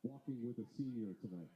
walking with a senior tonight.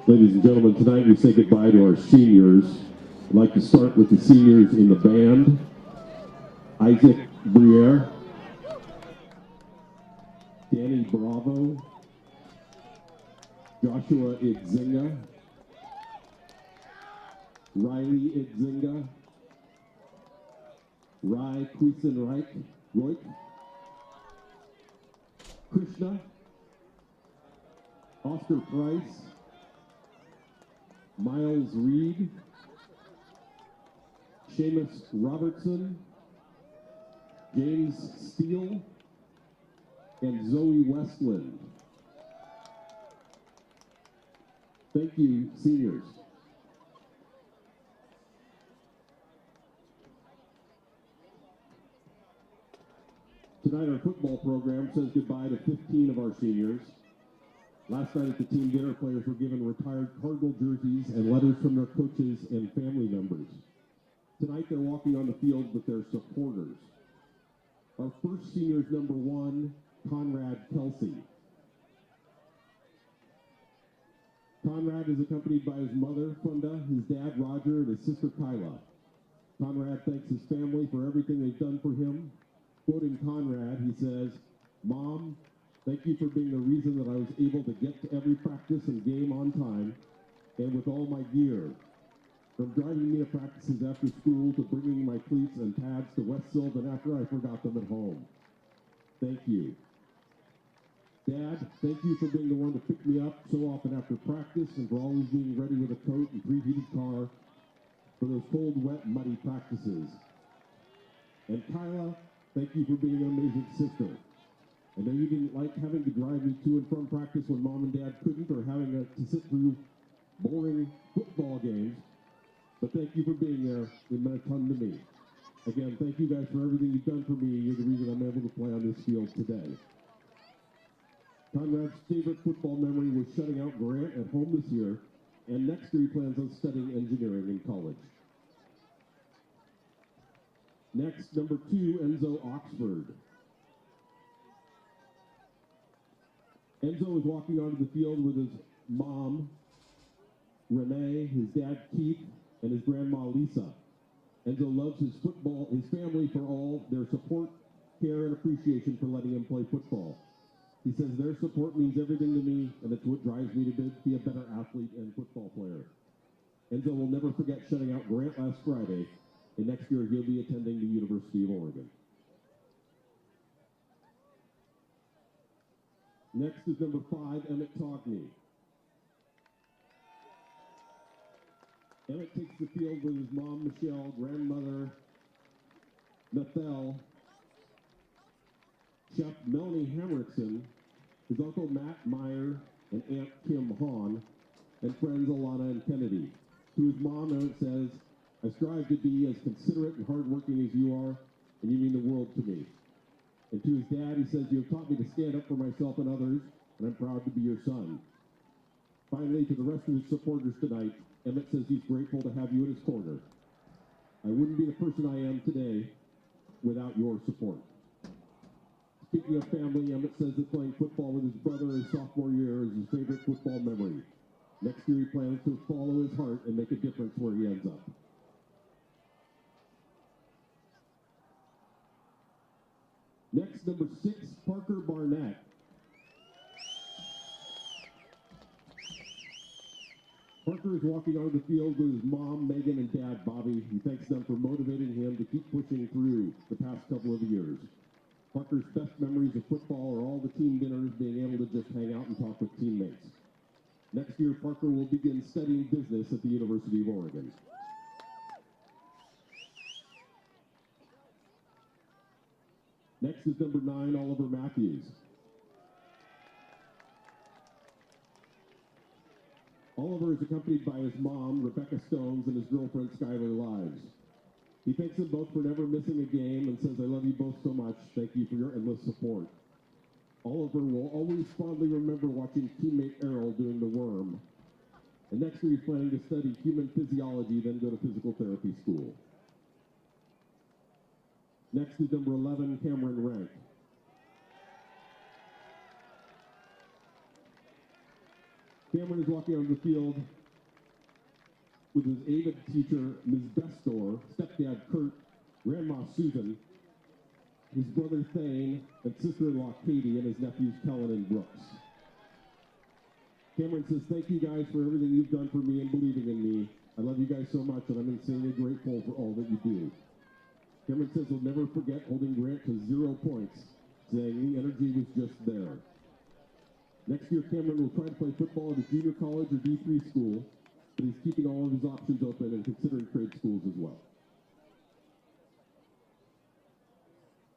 Ladies and gentlemen, tonight we say goodbye to our seniors. I'd like to start with the seniors in the band. Isaac Briere, Danny Bravo, Joshua Idzinga, Riley Idzinga, Rai Kuisenreich, Roik, Krishna, Oscar Price, Miles Reed, Seamus Robertson, James Steele, and Zoe Westland. Thank you, seniors. Tonight our football program says goodbye to 15 of our seniors. Last night at the team dinner, players were given retired Cardinal jerseys and letters from their coaches and family members. Tonight they're walking on the field with their supporters. Our first senior is number 1, Conrad Kelsey. Conrad is accompanied by his mother, Funda, his dad, Roger, and his sister, Kyla. Conrad thanks his family for everything they've done for him. Quoting Conrad, he says, "Mom, thank you for being the reason that I was able to get to every practice and game on time and with all my gear. From driving me to practices after school to bringing my cleats and pads to West Sylvan after I forgot them at home. Thank you. Dad, thank you for being the one to pick me up so often after practice and for always being ready with a coat and preheated car for those cold, wet, muddy practices. And Kyla, thank you for being an amazing sister. I know you didn't like having to drive me to and from practice when Mom and Dad couldn't, or having to sit through boring football games, but thank you for being there. It meant a ton to me. Again, thank you guys for everything you've done for me. You're the reason I'm able to play on this field today." Conrad's favorite football memory was shutting out Grant at home this year and next year he plans on studying engineering in college. Next, number 2, Enzo Oxford. Enzo is walking onto the field with his mom, Renee, his dad, Keith, and his grandma, Lisa. Enzo loves his family for all their support, care, and appreciation for letting him play football. He says their support means everything to me, and it's what drives me to be a better athlete and football player. Enzo will never forget shutting out Grant last Friday, and next year he'll be attending the University of Oregon. Next is number 5, Emmett Togney. Emmett takes the field with his mom, Michelle, grandmother, Nathel, Chef Melanie Hamrickson, his uncle Matt Meyer, and Aunt Kim Hahn, and friends Alana and Kennedy. To his mom, Emmett says, I strive to be as considerate and hardworking as you are, and you mean the world to me. And to his dad, he says, you have taught me to stand up for myself and others, and I'm proud to be your son. Finally, to the rest of his supporters tonight, Emmett says he's grateful to have you in his corner. I wouldn't be the person I am today without your support. Speaking of family, Emmett says that playing football with his brother his sophomore year is his favorite football memory. Next year, he plans to follow his heart and make a difference where he ends up. Next, number 6, Parker Barnett. Parker is walking onto the field with his mom, Megan, and dad, Bobby. He thanks them for motivating him to keep pushing through the past couple of years. Parker's best memories of football are all the team dinners, being able to just hang out and talk with teammates. Next year, Parker will begin studying business at the University of Oregon. Next is number 9, Oliver Matthews. Oliver is accompanied by his mom, Rebecca Stones, and his girlfriend, Skylar Lives. He thanks them both for never missing a game and says, I love you both so much. Thank you for your endless support. Oliver will always fondly remember watching teammate Errol doing the worm. And next year he's planning to study human physiology, then go to physical therapy school. Next is number 11, Cameron Rank. Cameron is walking on the field with his avid teacher, Ms. Bestor, stepdad Kurt, grandma Susan, his brother Thane, and sister-in-law Katie, and his nephews Kellen and Brooks. Cameron says, thank you guys for everything you've done for me and believing in me. I love you guys so much, and I'm insanely grateful for all that you do. Cameron says he'll never forget holding Grant to 0 points, saying the energy was just there. Next year, Cameron will try to play football at a junior college or D3 school, but he's keeping all of his options open and considering trade schools as well.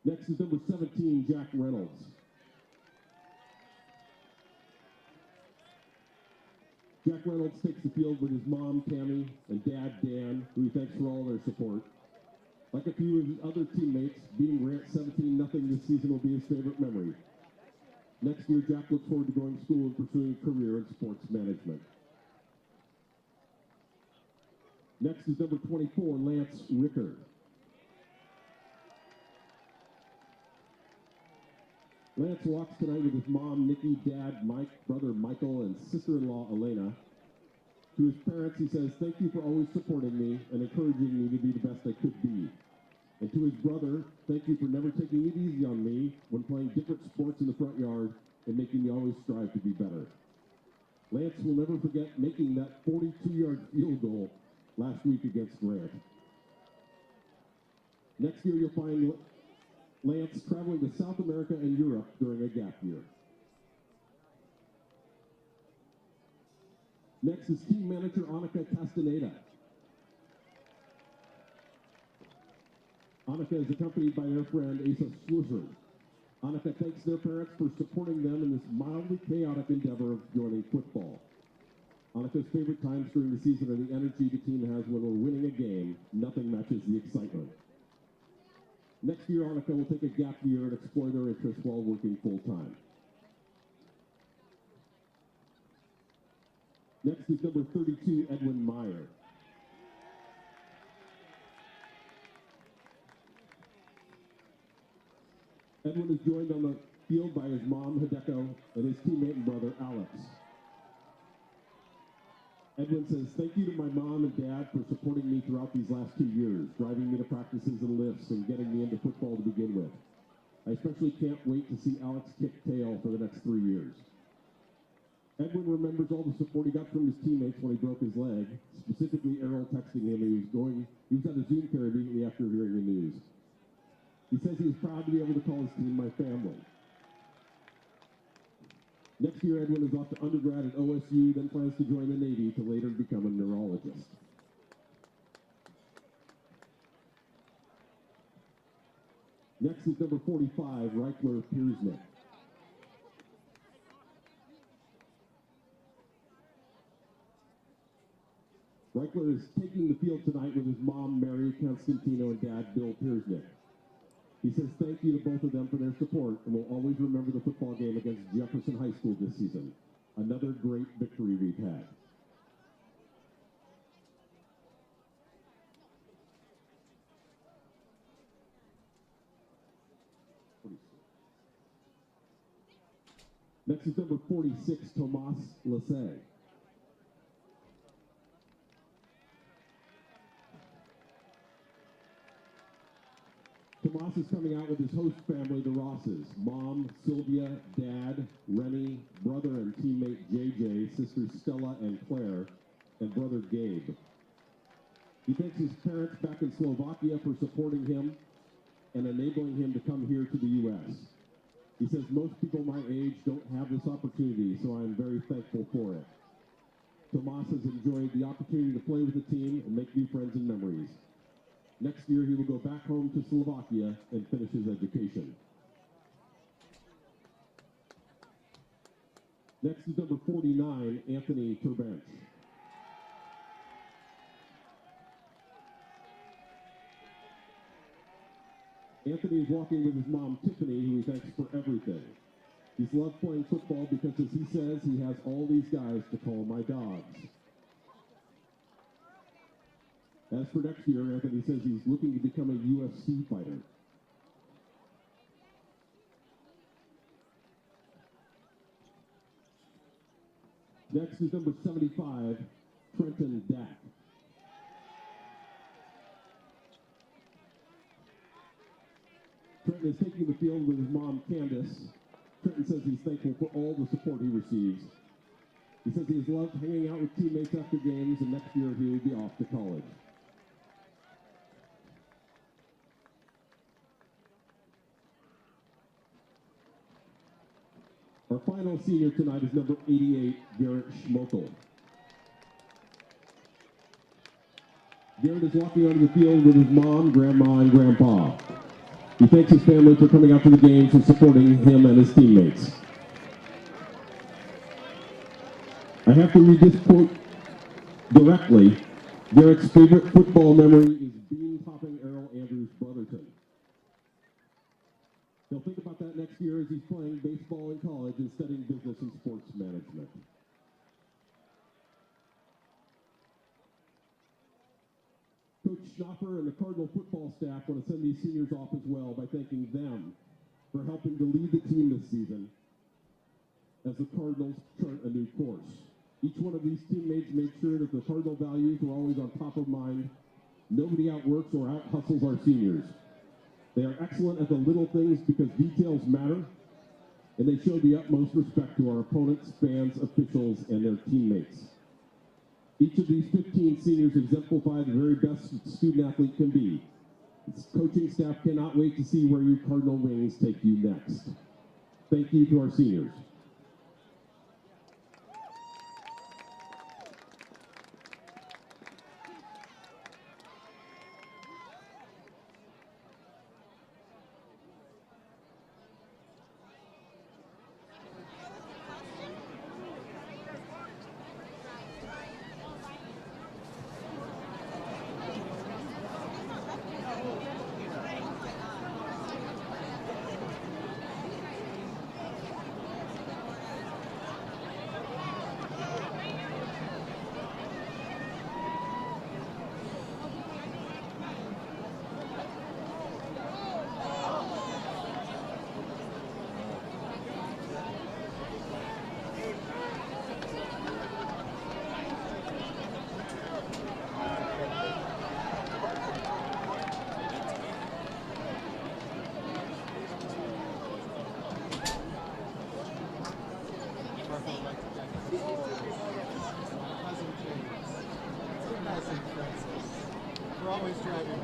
Next is number 17, Jack Reynolds. Jack Reynolds takes the field with his mom, Tammy, and dad, Dan, who he thanks for all their support. Like a few of his other teammates, beating Grant 17-0 this season will be his favorite memory. Next year, Jack looks forward to going to school and pursuing a career in sports management. Next is number 24, Lance Rickard. Lance walks tonight with his mom, Nikki, dad, Mike, brother, Michael, and sister-in-law, Elena. To his parents, he says, thank you for always supporting me and encouraging me to be the best I could be. And to his brother, thank you for never taking it easy on me when playing different sports in the front yard and making me always strive to be better. Lance will never forget making that 42-yard field goal last week against Grant. Next year, you'll find Lance traveling to South America and Europe during a gap year. Next is team manager Annika Castaneda. Annika is accompanied by her friend Asa Slusher. Annika thanks their parents for supporting them in this mildly chaotic endeavor of joining football. Annika's favorite times during the season are the energy the team has when we're winning a game. Nothing matches the excitement. Next year, Annika will take a gap year and explore their interests while working full-time. Next is number 32, Edwin Meyer. Edwin is joined on the field by his mom, Hideko, and his teammate and brother, Alex. Edwin says, "Thank you to my mom and dad for supporting me throughout these last 2 years, driving me to practices and lifts, and getting me into football to begin with. I especially can't wait to see Alex kick tail for the next 3 years." Edwin remembers all the support he got from his teammates when he broke his leg, specifically Errol texting him. He was at a Zoom fair immediately after hearing the news. He says he is proud to be able to call his team my family. Next year, Edwin is off to undergrad at OSU, then plans to join the Navy to later become a neurologist. Next is number 45, Reichler Piersnick. Reichler is taking the field tonight with his mom, Mary Constantino, and dad, Bill Piersnick. He says thank you to both of them for their support, and will always remember the football game against Jefferson High School this season. Another great victory we've had. Next is number 46, Tomas Lassay. Tomas is coming out with his host family, the Rosses. Mom, Sylvia, dad, Rennie, brother and teammate JJ, sisters Stella and Claire, and brother Gabe. He thanks his parents back in Slovakia for supporting him and enabling him to come here to the U.S. He says most people my age don't have this opportunity, so I am very thankful for it. Tomas has enjoyed the opportunity to play with the team and make new friends and memories. Next year, he will go back home to Slovakia and finish his education. Next is number 49, Anthony Turbanch. Anthony is walking with his mom, Tiffany, who he thanks for everything. He's loved playing football because, as he says, he has all these guys to call my dogs. As for next year, Anthony says he's looking to become a UFC fighter. Next is number 75, Trenton Dack. Trenton is taking the field with his mom, Candace. Trenton says he's thankful for all the support he receives. He says he has loved hanging out with teammates after games, and next year he will be off to college. Our final senior tonight is number 88, Garrett Schmokel. Garrett is walking onto the field with his mom, grandma, and grandpa. He thanks his family for coming out to the games and supporting him and his teammates. I have to read this quote directly. Garrett's favorite football memory is bean-popping Errol Andrews Brotherton. He'll think about that next year as he's playing baseball in college and studying business and sports management. Coach Schnapper and the Cardinal football staff want to send these seniors off as well by thanking them for helping to lead the team this season as the Cardinals chart a new course. Each one of these teammates made sure that the Cardinal values were always on top of mind. Nobody outworks or out-hustles our seniors. They are excellent at the little things because details matter, and they show the utmost respect to our opponents, fans, officials, and their teammates. Each of these 15 seniors exemplify the very best student athlete can be. Its coaching staff cannot wait to see where you Cardinal Wings take you next. Thank you to our seniors. We're always driving.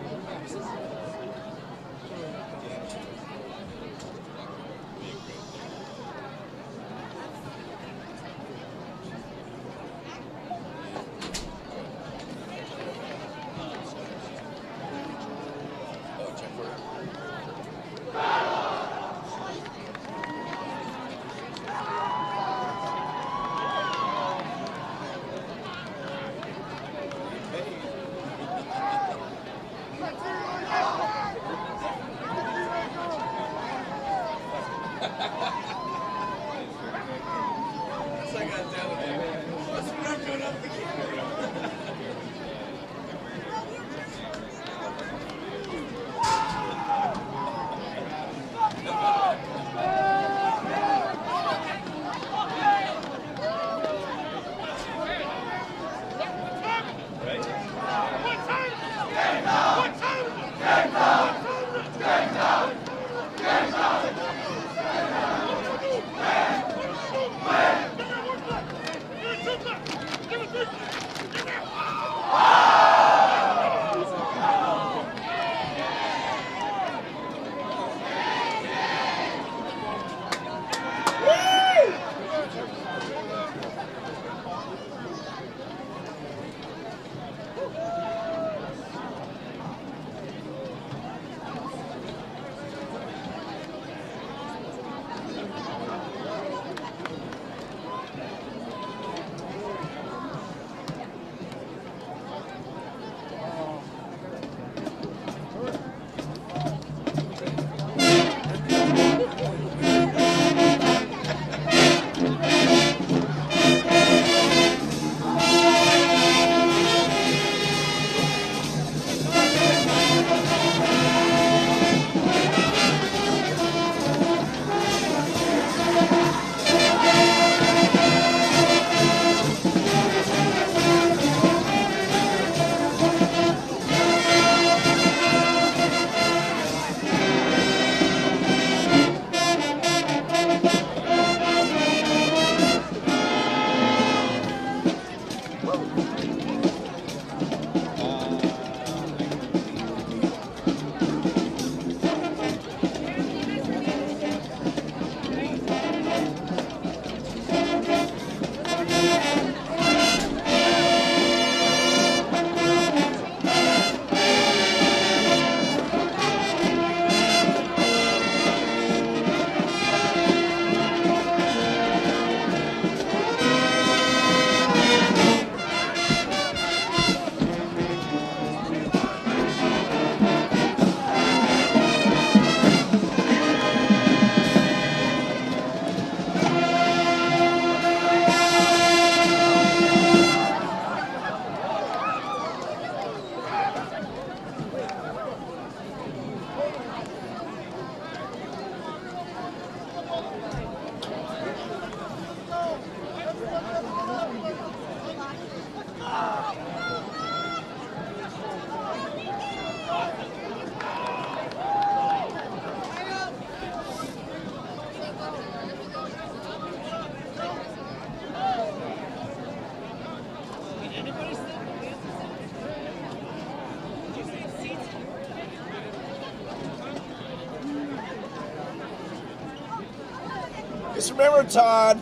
Just remember, Todd.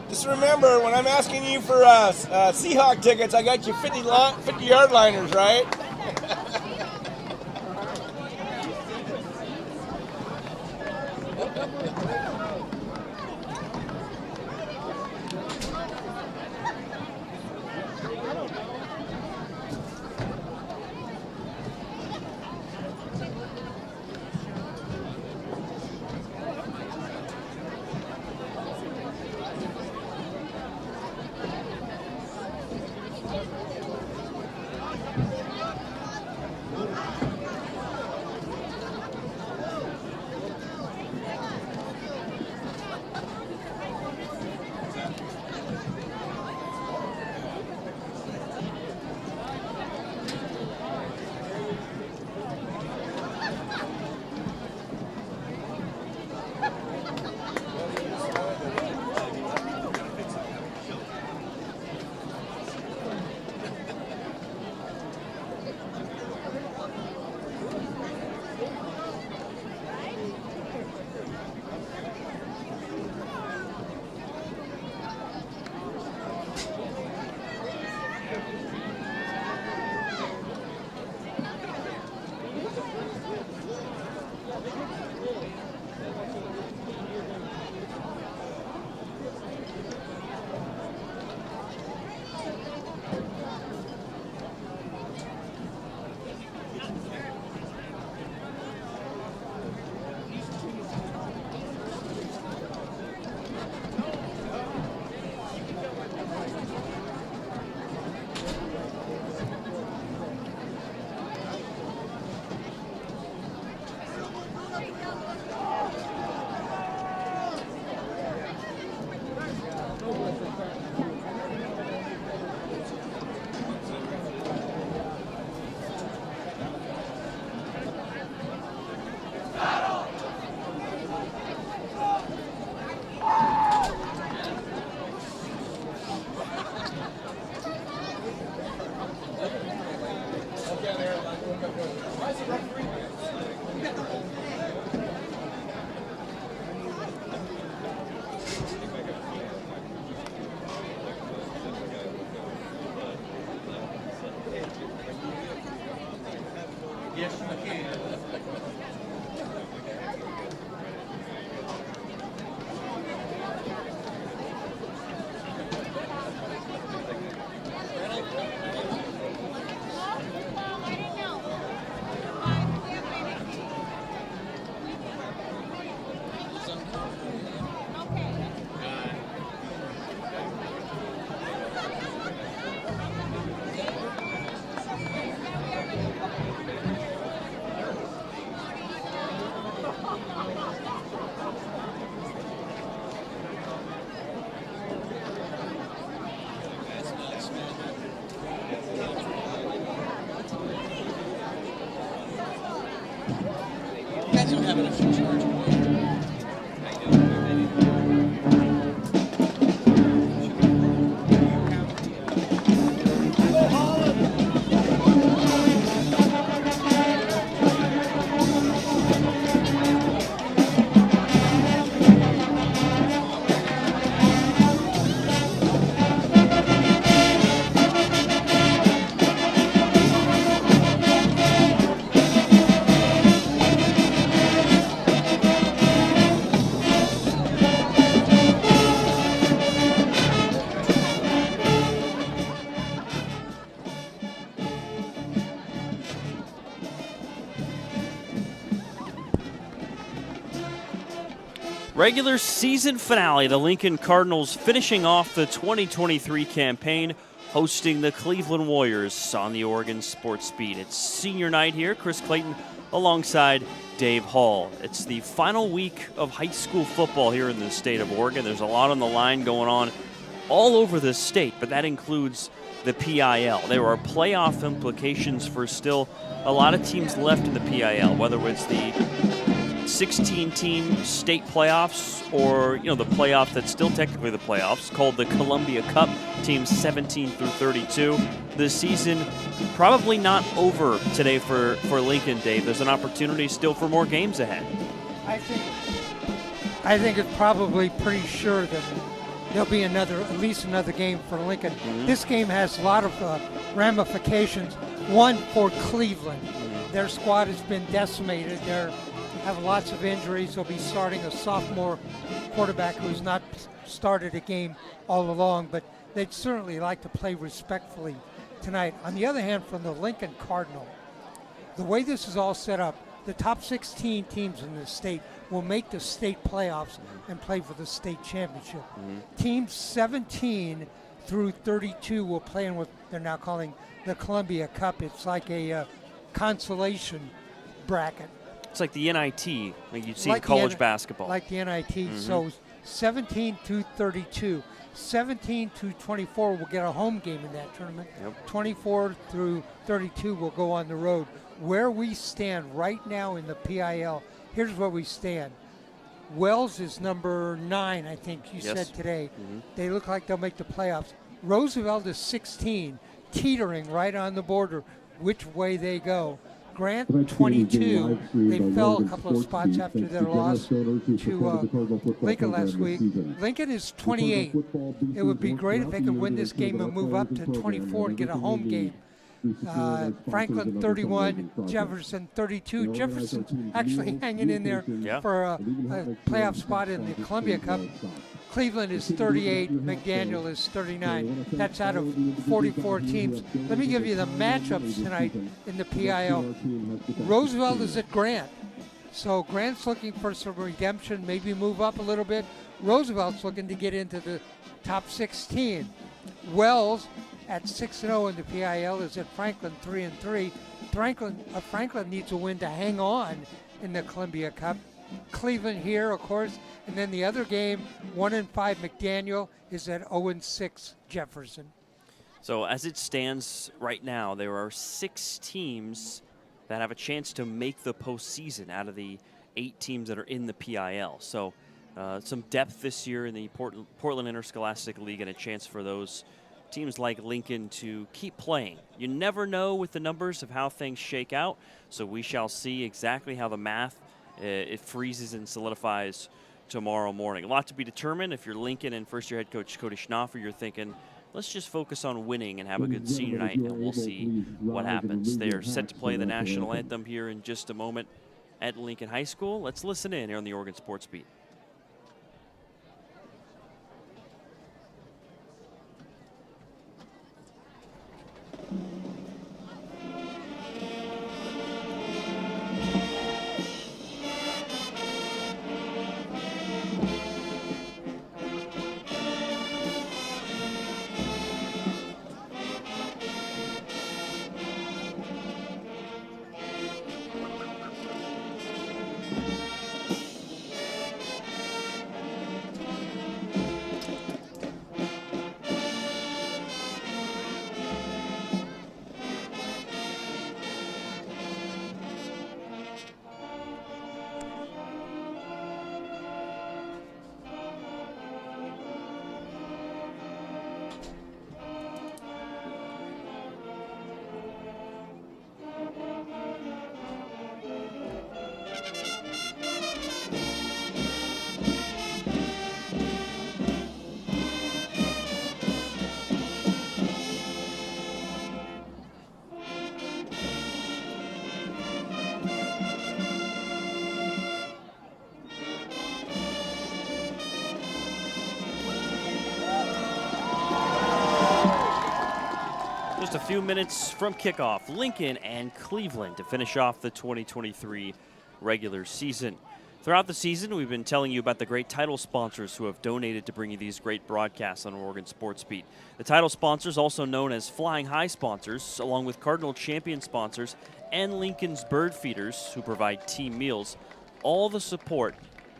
Just remember, when I'm asking you for Seahawk tickets, I got you 50-yard liners, right? Regular season finale, the Lincoln Cardinals finishing off the 2023 campaign, hosting the Cleveland Warriors on the Oregon Sports Beat. It's senior night here. Chris Clayton alongside Dave Hall. It's the final week of high school football here in the state of Oregon. There's a lot on the line going on all over the state, but that includes the PIL. There are playoff implications for still a lot of teams left in the PIL, whether it's the 16-team state playoffs or, the playoff that's still technically the playoffs, called the Columbia Cup, teams 17 through 32. The season probably not over today for Lincoln, Dave. There's an opportunity still for more games ahead. I think it's probably pretty sure that there'll be at least another game for Lincoln. Mm-hmm. This game has a lot of ramifications. One, for Cleveland. Mm-hmm. Their squad has been decimated. They have lots of injuries. They'll be starting a sophomore quarterback who's not started a game all along, but they'd certainly like to play respectfully tonight. On the other hand, from the Lincoln Cardinal, the way this is all set up, the top 16 teams in the state will make the state playoffs and play for the state championship. Mm-hmm. Teams 17 through 32 will play in what they're now calling the Columbia Cup. It's like a consolation bracket. It's like the NIT, like you'd see in college basketball. Like the NIT. Mm-hmm. So 17 through 32. 17 through 24 will get a home game in that tournament. Yep. 24 through 32 will go on the road. Where we stand right now in the PIL, here's where we stand. Wells is number 9, I think you said today. Mm-hmm. They look like they'll make the playoffs. Roosevelt is 16, teetering right on the border, which way they go. Grant, 22. They fell a couple of spots after their loss to Lincoln last week. Lincoln is 28. It would be great if they could win this game and move up to 24 and get a home game. Franklin 31, Jefferson 32. Jefferson's actually hanging in there for a playoff spot in the Columbia Cup. Cleveland is 38, McDaniel is 39. That's out of 44 teams. Let me give you the matchups tonight in the PIL. Roosevelt is at Grant. So Grant's looking for some redemption, maybe move up a little bit. Roosevelt's looking to get into the top 16. Wells at 6-0 in the PIL is at Franklin 3-3. Franklin needs a win to hang on in the Columbia Cup. Cleveland here, of course, and then the other game, 1-5 McDaniel is at 0-6 Jefferson. So as it stands right now, there are 6 teams that have a chance to make the postseason out of the 8 teams that are in the PIL. So some depth this year in the Portland Interscholastic League, and a chance for those teams like Lincoln to keep playing. You never know with the numbers of how things shake out, so we shall see exactly how the math it freezes and solidifies tomorrow morning. A lot to be determined. If you're Lincoln and first-year head coach Cody Schnaufer, you're thinking, let's just focus on winning and have a good senior night, and we'll see what happens. They are set to play the national anthem here in just a moment at Lincoln High School. Let's listen in here on the Oregon Sports Beat. Just a few minutes from kickoff, Lincoln and Cleveland to finish off the 2023 regular season. Throughout the season, we've been telling you about the great title sponsors who have donated to bring you these great broadcasts on Oregon Sports Beat. The title sponsors, also known as Flying High sponsors, along with Cardinal Champion sponsors and Lincoln's Bird Feeders, who provide team meals, all support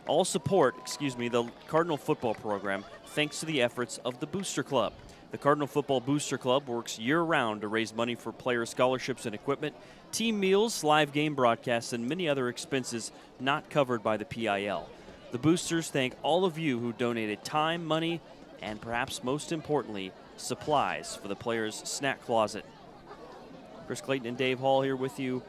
the Cardinal football program thanks to the efforts of the Booster Club. The Cardinal Football Booster Club works year-round to raise money for player scholarships and equipment, team meals, live game broadcasts, and many other expenses not covered by the PIL. The Boosters thank all of you who donated time, money, and perhaps most importantly, supplies for the players' snack closet. Chris Clayton and Dave Hall here with you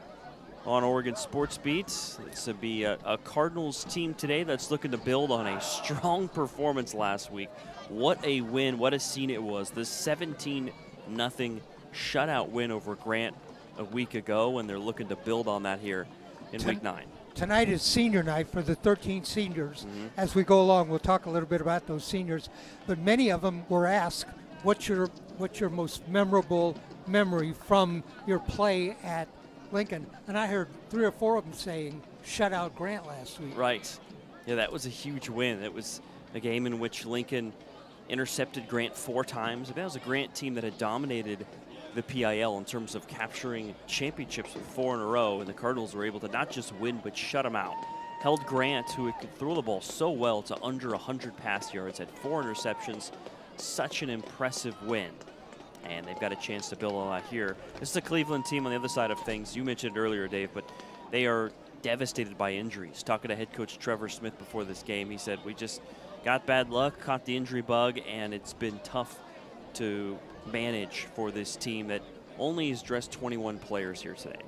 on Oregon Sports Beat. This will be a Cardinals team today that's looking to build on a strong performance last week. What a win, what a scene it was. The 17-0 shutout win over Grant a week ago, and they're looking to build on that here in Week 9. Tonight is senior night for the 13 seniors. As we go along, we'll talk a little bit about those seniors. But many of them were asked, what's your most memorable memory from your play at Lincoln? And I heard 3 or 4 of them saying, shut out Grant last week. Right. Yeah, that was a huge win. It was a game in which Lincoln intercepted Grant 4 times. That was a Grant team that had dominated the PIL in terms of capturing championships 4 in a row, and the Cardinals were able to not just win but shut them out. Held Grant, who could throw the ball so well, to under 100 pass yards, had 4 interceptions. Such an impressive win. And they've got a chance to build on that here. This is a Cleveland team on the other side of things. You mentioned it earlier, Dave, but they are devastated by injuries. Talking to head coach Trevor Smith before this game, he said, we just got bad luck, caught the injury bug, and it's been tough to manage for this team that only has dressed 21 players here today.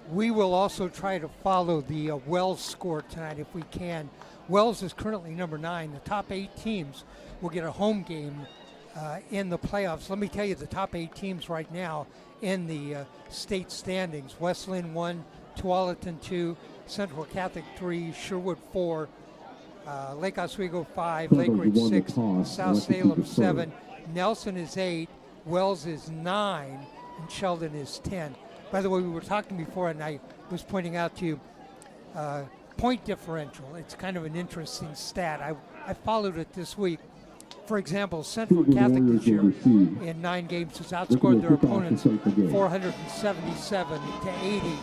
We will also try to follow the Wells score tonight if we can. Wells is currently number 9. The top 8 teams will get a home game in the playoffs. Let me tell you the top 8 teams right now in the state standings. Wesleyan 1, Tualatin 2, Central Catholic 3, Sherwood 4, Lake Oswego 5, Lake Ridge 6, South Salem 7, Nelson is 8, Wells is 9, and Sheldon is 10. By the way, we were talking before, and I was pointing out to you point differential. It's kind of an interesting stat. I followed it this week. For example, Central Catholic this year in 9 games has outscored their opponents 477 to 80.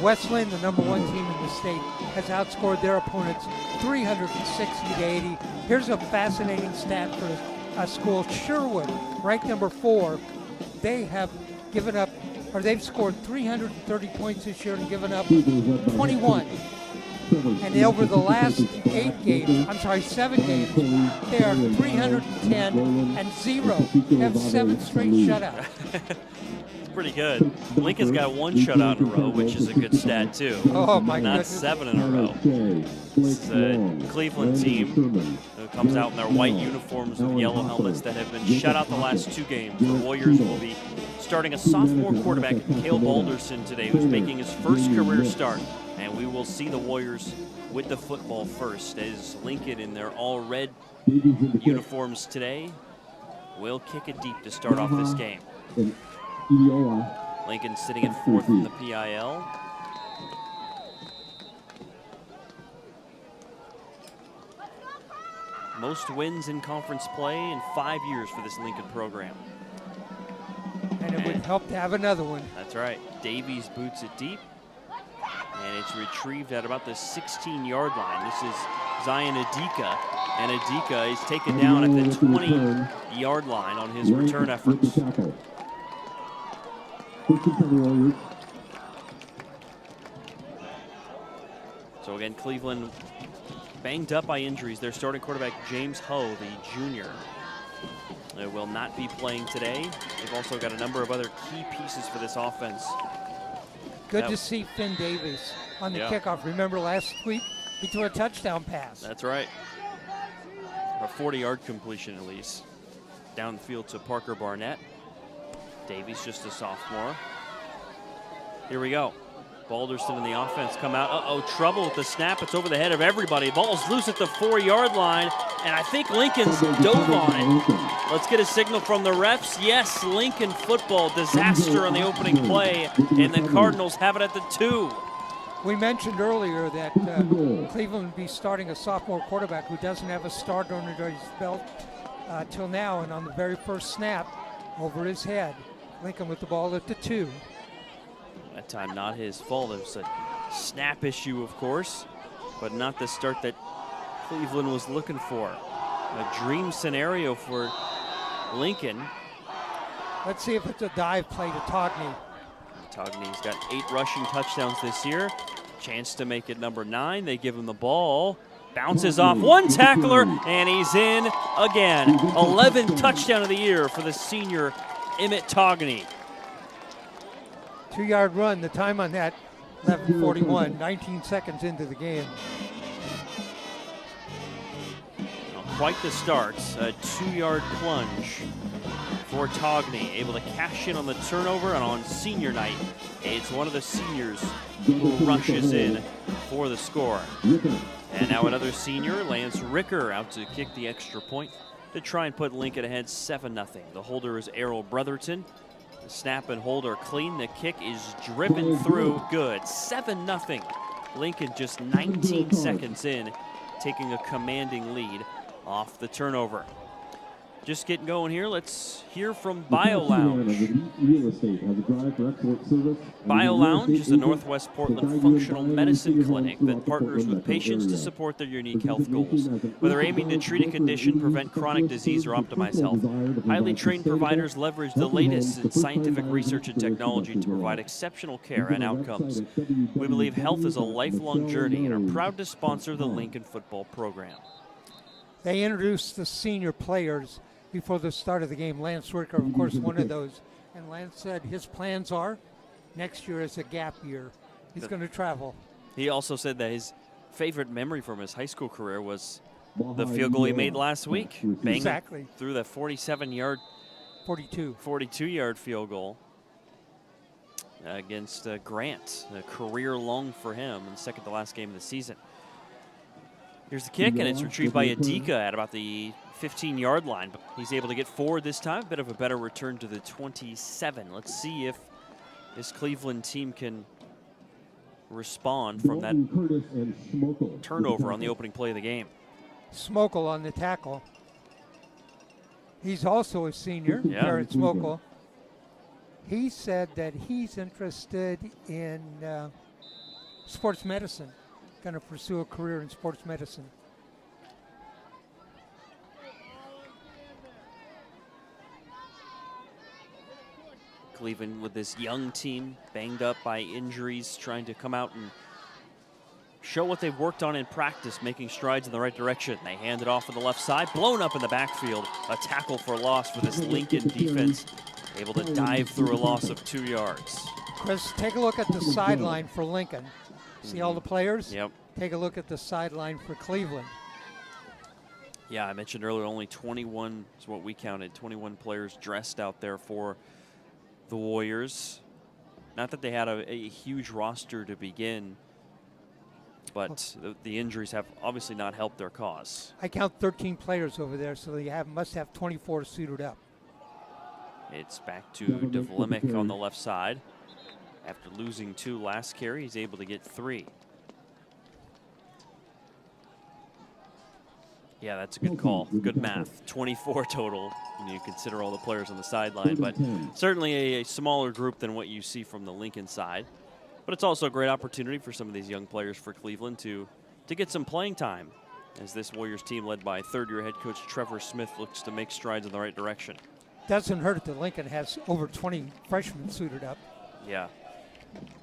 Wesleyan, the number 1 team in the state, has outscored their opponents 360 to 80. Here's a fascinating stat for a school, Sherwood, ranked number 4. They have given up, or they've scored 330 points this year and given up 21. And over the last 7 games, they are 310 and 0. They have 7 straight shutouts. It's pretty good. Lincoln's got 1 shutout in a row, which is a good stat, too. Oh, my Not goodness. 7 in a row. It's a Cleveland team who comes out in their white uniforms with yellow helmets that have been shut out the last 2 games. The Warriors will be starting a sophomore quarterback, Cale Balderson, today, who's making his first career start. And we will see the Warriors with the football first, as Lincoln in their all-red uniforms today will kick it deep to start off this game. Lincoln sitting in 4th in the PIL. Most wins in conference play in 5 years for this Lincoln program. And it would help to have another one. That's right. Davies boots it deep. And it's retrieved at about the 16-yard line. This is Zion Adika. And Adika is taken down at the 20-yard line on his return efforts. So again, Cleveland banged up by injuries. Their starting quarterback, James Ho, the junior, will not be playing today. They've also got a number of other key pieces for this offense. Good to see Finn Davis on the kickoff. Remember last week, he threw a touchdown pass. That's right. A 40-yard completion at least. Down the field to Parker Barnett. Davies just a sophomore. Here we go. Balderson and the offense come out. Uh-oh, trouble with the snap. It's over the head of everybody. Ball's loose at the 4-yard line. And I think Lincoln's dove on it. Let's get a signal from the refs. Yes, Lincoln football disaster on the opening play, and the Cardinals have it at the 2. We mentioned earlier that Cleveland would be starting a sophomore quarterback who doesn't have a start under his belt till now, and on the very first snap, over his head, Lincoln with the ball at the 2. That time not his fault. It was a snap issue, of course, but not the start that Cleveland was looking for. A dream scenario for Lincoln. Let's see if it's a dive play to Togney. Togny's got 8 rushing touchdowns this year. Chance to make it number 9. They give him the ball. Bounces off one tackler, and he's in again. 11th touchdown of the year for the senior Emmett Togny. 2-yard run. The time on that, 11:41, 19 seconds into the game. Quite the start. A 2-yard plunge for Togny, able to cash in on the turnover, and on senior night, it's one of the seniors who rushes in for the score. And now another senior, Lance Ricker, out to kick the extra point to try and put Lincoln ahead 7-0. The holder is Errol Brotherton. The snap and hold are clean. The kick is driven through. Good. 7-0. Lincoln just 19 seconds in, taking a commanding lead off the turnover. Just getting going here. Let's hear from Bio Lounge. Bio Lounge is a Northwest Portland functional medicine clinic that partners with patients to support their unique health goals. Whether aiming to treat a condition, prevent chronic disease, or optimize health, highly trained providers leverage the latest in scientific research and technology to provide exceptional care and outcomes. We believe health is a lifelong journey and are proud to sponsor the Lincoln football program. They introduced the senior players before the start of the game. Lance Ricker, of course, one of those. And Lance said his plans are next year is a gap year. He's going to travel. He also said that his favorite memory from his high school career was the field goal he made last week. Banging through the 47-yard, 42-yard field goal against Grant. A career long for him and second to last game of the season. Here's the kick, and it's retrieved by Adika at about the 15-yard line. But he's able to get forward this time. A bit of a better return to the 27. Let's see if this Cleveland team can respond from that turnover on the opening play of the game. Smokel on the tackle. He's also a senior, Jared Smokel. He said that he's interested in sports medicine. Going to pursue a career in sports medicine. Cleveland with this young team, banged up by injuries, trying to come out and show what they've worked on in practice, making strides in the right direction. They hand it off on the left side, blown up in the backfield. A tackle for loss for this Lincoln defense, able to dive through a loss of 2 yards. Chris, take a look at the sideline for Lincoln. See all the players? Yep. Take a look at the sideline for Cleveland. Yeah, I mentioned earlier only 21 is what we counted, 21 players dressed out there for the Warriors. Not that they had a huge roster to begin, but the injuries have obviously not helped their cause. I count 13 players over there, so they must have 24 suited up. It's back to Devlimick on the left side. After losing 2 last carry, he's able to get 3. Yeah, that's a good call. Good math. 24 total when you consider all the players on the sideline, but certainly a smaller group than what you see from the Lincoln side. But it's also a great opportunity for some of these young players for Cleveland to get some playing time as this Warriors team led by third-year head coach Trevor Smith looks to make strides in the right direction. Doesn't hurt that Lincoln has over 20 freshmen suited up. Yeah.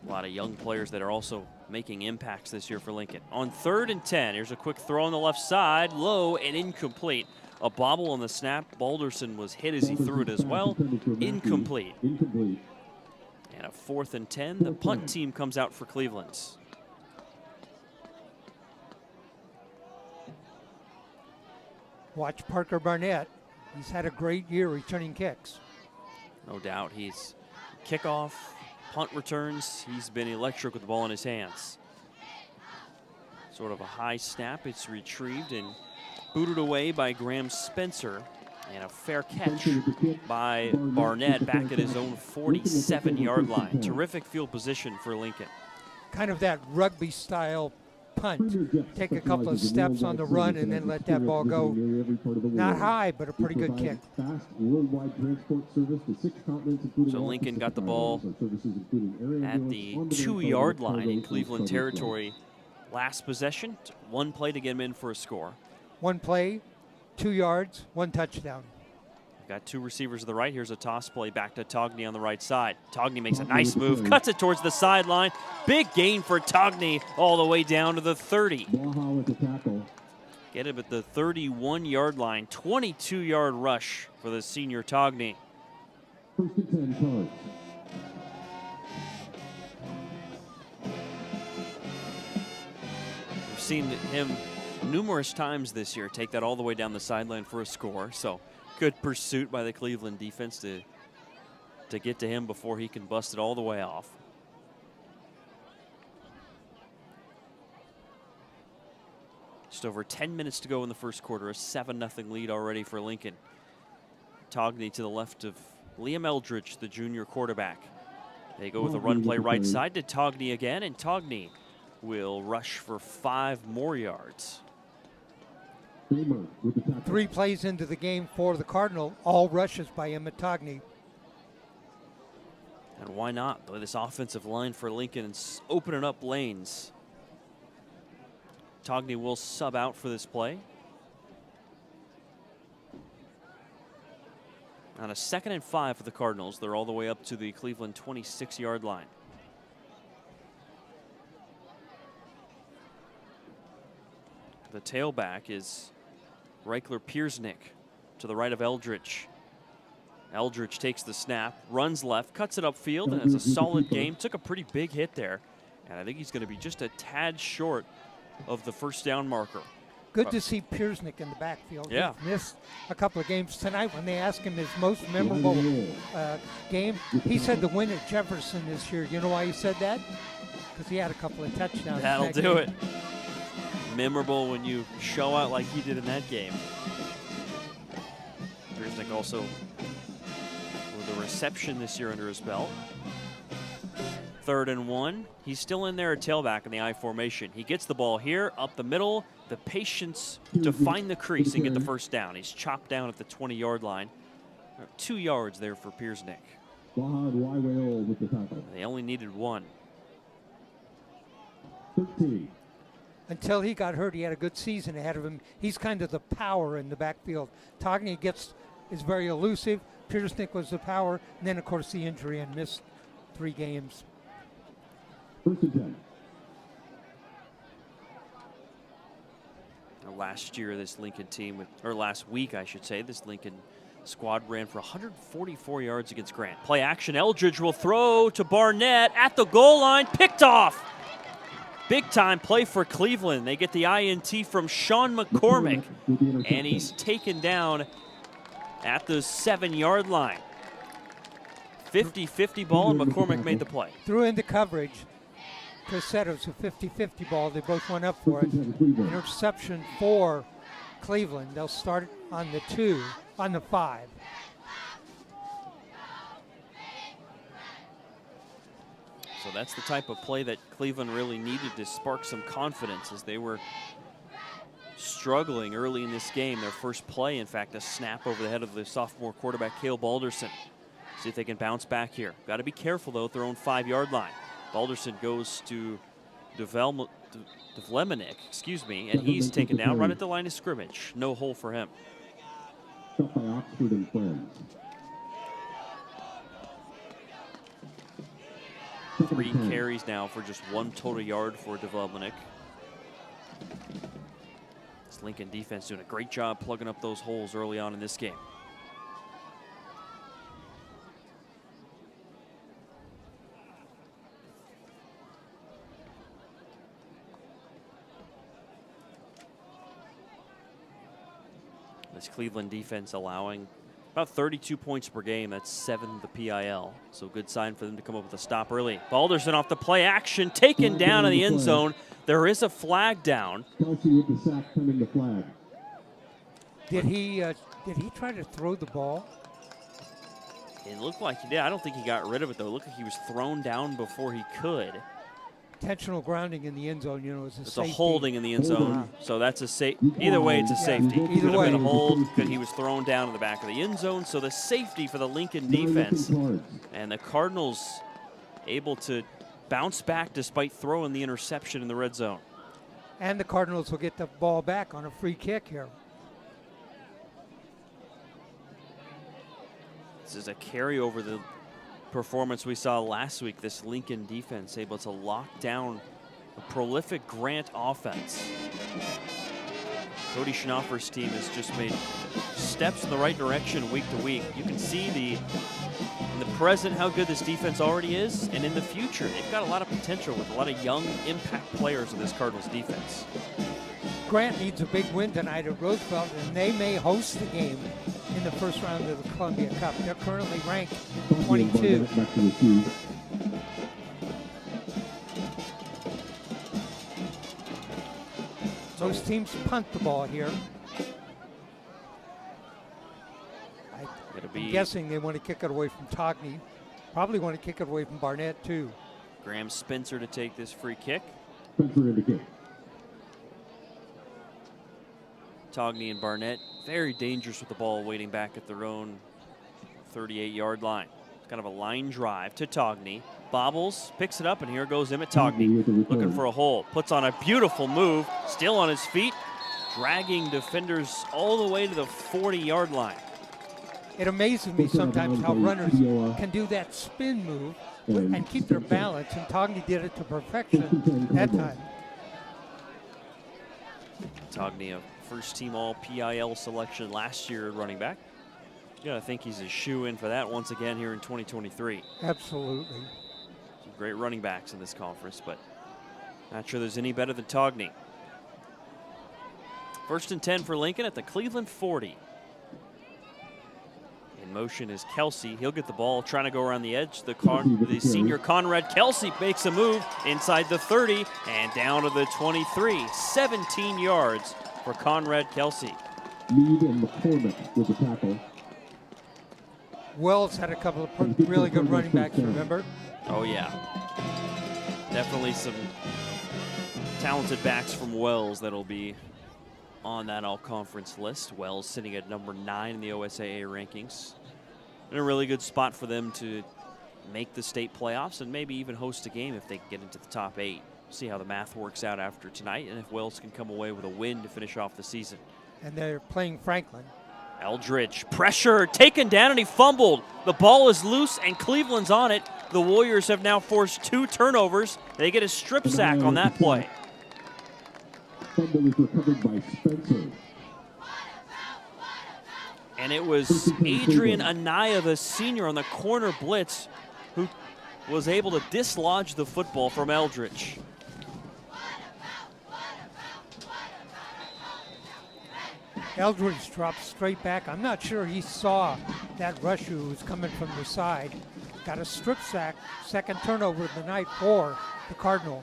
A lot of young players that are also making impacts this year for Lincoln. On 3rd and 10, here's a quick throw on the left side, low and incomplete. A bobble on the snap. Balderson was hit as he threw it as well. Incomplete. And a 4th and 10. The punt team comes out for Cleveland. Watch Parker Barnett. He's had a great year returning kicks. No doubt. He's kickoff, punt returns. He's been electric with the ball in his hands. Sort of a high snap. It's retrieved and Booted away by Graham Spencer. And a fair catch by Barnett back at his own 47-yard line. Terrific field position for Lincoln. Kind of that rugby style punt. Take a couple of steps on the run and then let that ball go. Not high, but a pretty good kick. So Lincoln got the ball at the 2-yard line in Cleveland territory last possession. One play to get him in for a score. One play, 2 yards, 1 touchdown. Got 2 receivers to the right. Here's a toss play back to Togney on the right side. Togney makes a nice move, cuts it towards the sideline. Big gain for Togney all the way down to the 30. Get him at the 31-yard line. 22-yard rush for the senior Togney. First and 10 Cards. We've seen him numerous times this year take that all the way down the sideline for a score. So good pursuit by the Cleveland defense to get to him before he can bust it all the way off. Just over 10 minutes to go in the first quarter. A 7-0 lead already for Lincoln. Togney to the left of Liam Eldridge, the junior quarterback. They go with a run play right side to Togney again, and Togney will rush for 5 more yards. 3 plays into the game for the Cardinal, all rushes by Emmett Togney. And why not? This offensive line for Lincoln is opening up lanes. Togney will sub out for this play. On a 2nd and 5 for the Cardinals, they're all the way up to the Cleveland 26-yard line. The tailback is Reichler Piersnick to the right of Eldridge. Eldridge takes the snap, runs left, cuts it upfield, and has a solid game. Took a pretty big hit there, and I think he's going to be just a tad short of the first down marker. Good to see Piersnick in the backfield. Yeah. He missed a couple of games tonight. When they asked him his most memorable game, he said the win at Jefferson this year. You know why he said that? Because he had a couple of touchdowns. That'll do it. Memorable when you show out like he did in that game. Piersnick also with a reception this year under his belt. 3rd and 1. He's still in there at tailback in the I formation. He gets the ball here, up the middle. The patience to find the crease and get the first down. He's chopped down at the 20-yard line. 2 yards there for Piersnick. They only needed 1. 13. Until he got hurt, he had a good season ahead of him. He's kind of the power in the backfield. Togney is very elusive. Piersnick was the power. And then, of course, the injury and missed 3 games. 1st and 10. Last year, this Lincoln team, or last week, I should say, this Lincoln squad ran for 144 yards against Grant. Play action. Eldridge will throw to Barnett at the goal line. Picked off. Big time play for Cleveland. They get the INT from Sean McCormick, and he's taken down at the 7-yard line. 50-50 ball, and McCormick made the play. Threw into coverage. Crusaders, a 50-50 ball. They both went up for it. Interception for Cleveland. They'll start on the 2, on the 5. So that's the type of play that Cleveland really needed to spark some confidence as they were struggling early in this game. Their first play, in fact, a snap over the head of the sophomore quarterback, Cale Balderson. See if they can bounce back here. Got to be careful, though, at their own 5-yard line. Balderson goes to Devlemenick, and he's taken down right at the line of scrimmage. No hole for him. Shot by Oxford and Friends. 3 carries now for just 1 total yard for Devlemenick. This Lincoln defense doing a great job plugging up those holes early on in this game. This Cleveland defense allowing about 32 points per game. That's 7 the PIL. So good sign for them to come up with a stop early. Balderson off the play action, taken down in the end zone. There is a flag down. Kelsey with the sack, coming the flag. Did he try to throw the ball? It looked like he did. I don't think he got rid of it, though. It looked like he was thrown down before he could. Intentional grounding in the end zone, is a It's safety. a holding in the end zone, so that's a safety. Either way, it's a safety. Either Could have way. been a hold because he was thrown down in the back of the end zone, so the safety for the Lincoln defense. And the Cardinals able to bounce back despite throwing the interception in the red zone. And the Cardinals will get the ball back on a free kick here. This is a carryover the performance we saw last week. This Lincoln defense able to lock down a prolific Grant offense. Cody Schnaufer's team has just made steps in the right direction week to week. You can see in the present how good this defense already is, and in the future they've got a lot of potential with a lot of young impact players in this Cardinals defense. Grant needs a big win tonight at Roosevelt, and they may host the game in the first round of the Columbia Cup. They're currently ranked 22. Most teams punt the ball here. I'm guessing they want to kick it away from Togney. Probably want to kick it away from Barnett, too. Graham Spencer to take this free kick. Spencer in the kick. Togney and Barnett, very dangerous with the ball, waiting back at their own 38-yard line. It's kind of a line drive to Togney. Bobbles, picks it up, and here goes Emmett Togney, looking for a hole. Puts on a beautiful move, still on his feet, dragging defenders all the way to the 40-yard line. It amazes me sometimes how runners can do that spin move and keep their balance, and Togney did it to perfection that time. Togney, a first-team All-PIL selection last year at running back. You gotta think he's a shoe-in for that once again here in 2023. Absolutely. Some great running backs in this conference, but not sure there's any better than Togney. 1st and 10 for Lincoln at the Cleveland 40. In motion is Kelsey. He'll get the ball, trying to go around the edge. The senior Conrad Kelsey makes a move inside the 30 and down to the 23. 17 yards for Conrad Kelsey. Meade and McCormick with the tackle. Wells had a couple of really good running backs, remember? Oh, yeah. Definitely some talented backs from Wells that'll be on that all-conference list. Wells sitting at number 9 in the OSAA rankings. In a really good spot for them to make the state playoffs and maybe even host a game if they can get into the top 8. See how the math works out after tonight and if Wells can come away with a win to finish off the season. And they're playing Franklin. Eldridge, pressure, taken down, and he fumbled. The ball is loose, and Cleveland's on it. The Warriors have now forced 2 turnovers. They get a strip sack on that play. Fumble is recovered by Spencer. And it was Adrian Anaya, the senior, on the corner blitz, who was able to dislodge the football from Eldridge. Eldridge dropped straight back. I'm not sure he saw that rusher who was coming from the side. Got a strip sack, 2nd turnover of the night for the Cardinal.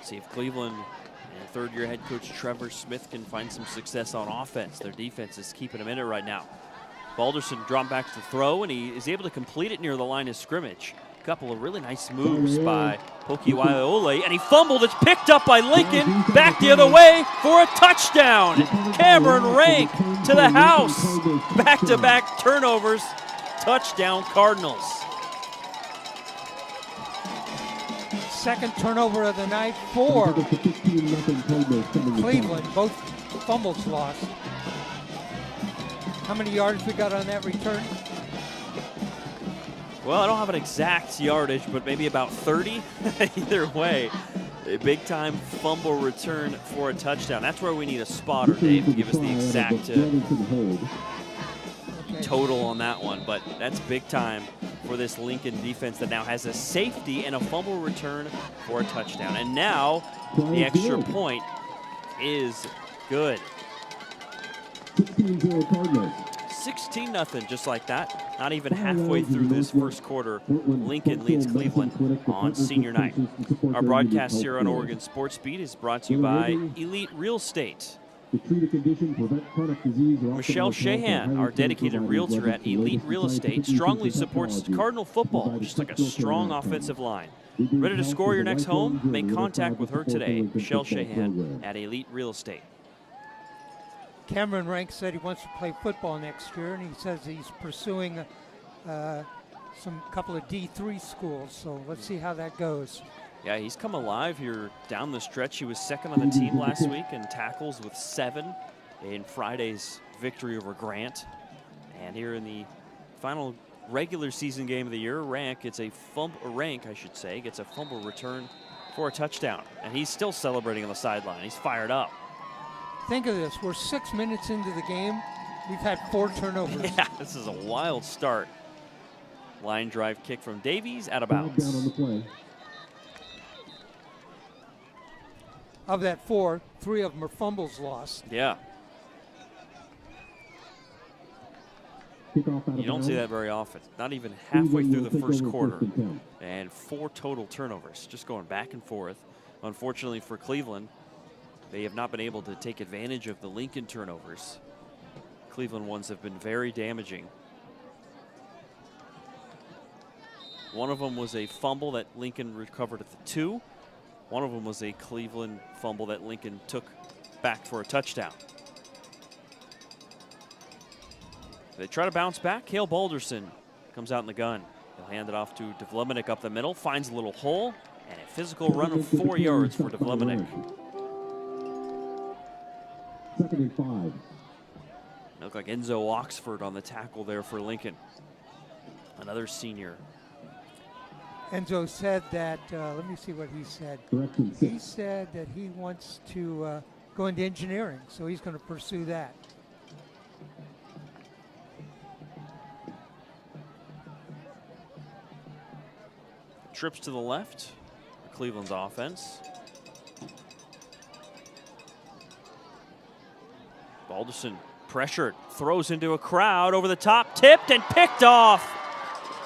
See if Cleveland and 3rd-year head coach Trevor Smith can find some success on offense. Their defense is keeping them in it right now. Balderson dropped back to throw, and he is able to complete it near the line of scrimmage. A couple of really nice moves by Pokiwaiole, and he fumbled. It's picked up by Lincoln. Back the other way for a touchdown. Cameron Rank to the house. Back-to-back turnovers. Touchdown Cardinals. 2nd turnover of the night for Cleveland. Both fumbles lost. How many yards we got on that return? Well, I don't have an exact yardage, but maybe about 30. Either way, a big-time fumble return for a touchdown. That's where we need a spotter, Dave, to give us the exact total on that one. But that's big time for this Lincoln defense that now has a safety and a fumble return for a touchdown. And now the extra point is good. 16-0 Cardinals. 16-0, just like that. Not even halfway through this first quarter, Lincoln leads Cleveland on senior night. Our broadcast here on Oregon Sports Beat is brought to you by Elite Real Estate. To treat a condition, prevent chronic disease, or Michelle Shahan, our dedicated realtor at Elite Real Estate, strongly supports Cardinal football, just like a strong offensive line. Ready to score your next home? Make contact with her today. Michelle Shahan at Elite Real Estate. Cameron Rank said he wants to play football next year, and he says he's pursuing some couple of D3 schools. So let's see how that goes. Yeah, he's come alive here down the stretch. He was second on the team last week in tackles with 7 in Friday's victory over Grant. And here in the final regular season game of the year, Rank gets a gets a fumble return for a touchdown. And he's still celebrating on the sideline. He's fired up. Think of this. We're 6 minutes into the game. We've had 4 turnovers. Yeah, this is a wild start. Line drive kick from Davies, out of bounds. Down on the play. Of that 4, 3 of them are fumbles lost. Yeah. Kickoff out of You don't bounds. see that very often. Not even halfway through the first quarter. And 4 total turnovers, just going back and forth. Unfortunately for Cleveland, they have not been able to take advantage of the Lincoln turnovers. Cleveland ones have been very damaging. One of them was a fumble that Lincoln recovered at the 2. One of them was a Cleveland fumble that Lincoln took back for a touchdown. They try to bounce back. Cale Balderson comes out in the gun. He'll hand it off to Devlemenic up the middle, finds a little hole, and a physical run of 4 yards for Devlemenic. 2nd and 5. Looked like Enzo Oxford on the tackle there for Lincoln. Another senior. Enzo said that, let me see what he said. Correction He 6. said that he wants to go into engineering, so he's going to pursue that. Trips to the left for Cleveland's offense. Balderson pressured, throws into a crowd, over the top, tipped and picked off.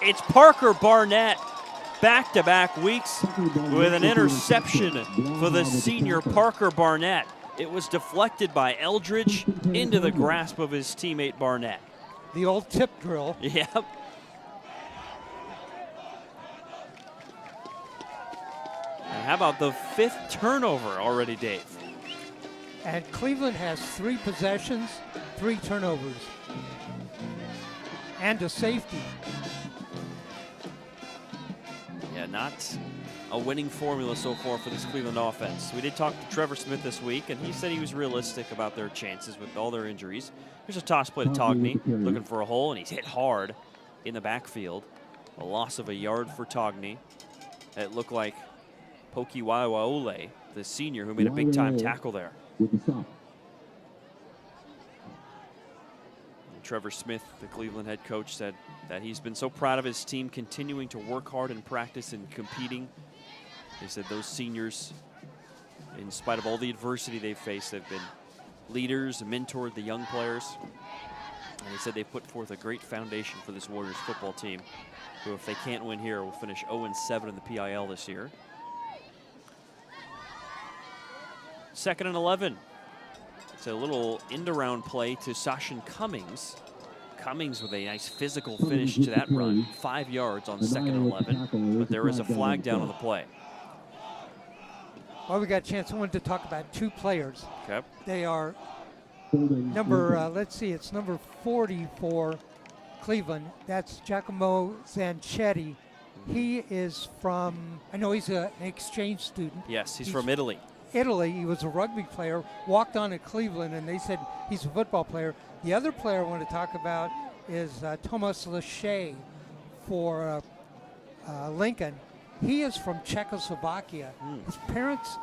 It's Parker Barnett, back-to-back weeks with an interception for the senior Parker Barnett. It was deflected by Eldridge into the grasp of his teammate Barnett. The old tip drill. Yep. And how about the 5th turnover already, Dave? And Cleveland has 3 possessions, 3 turnovers, and a safety. Yeah, not a winning formula so far for this Cleveland offense. We did talk to Trevor Smith this week, and he said he was realistic about their chances with all their injuries. Here's a toss play to Togney, looking for a hole, and he's hit hard in the backfield. A loss of a yard for Togney. It looked like Poki Waiwaole, the senior, who made a big-time tackle there. With the stop. Trevor Smith, the Cleveland head coach, said that he's been so proud of his team continuing to work hard in practice and competing. They said those seniors, in spite of all the adversity they've faced, have been leaders and mentored the young players. And he said they've put forth a great foundation for this Warriors football team, who, if they can't win here, will finish 0-7 in the PIL this year. 2nd and 11. It's a little end-around play to Sashin Cummings. Cummings with a nice physical finish to that run. 5 yards on 2nd and 11, but there is a flag down on the play. Well, we got a chance. I wanted to talk about 2 players. Okay. They are Number, let's see, it's number 40 for Cleveland. That's Giacomo Zanchetti. He is from, I know he's an exchange student. Yes, he's from Italy. Italy. He was a rugby player, walked on at Cleveland, and they said he's a football player. The other player I want to talk about is Thomas Lachey for Lincoln. He is from Czechoslovakia. His parents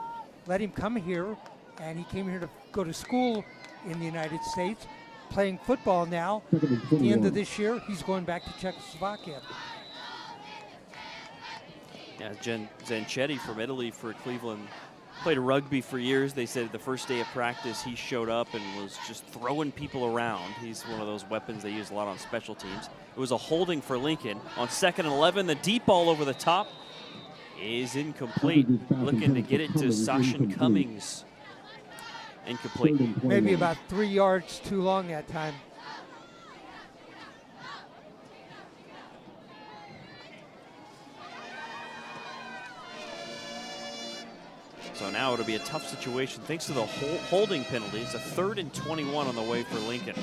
let him come here, and he came here to go to school in the United States, playing football now. At the end of this year, he's going back to Czechoslovakia. Yeah, Zanchetti from Italy for Cleveland. Played rugby for years. They said the first day of practice he showed up and was just throwing people around. He's one of those weapons they use a lot on special teams. It was a holding for Lincoln. On 2nd and 11, the deep ball over the top is incomplete. Looking to get it to Sashin Cummings. Incomplete. Maybe about 3 yards too long that time. So now it'll be a tough situation thanks to the holding penalties. A 3rd and 21 on the way for Lincoln.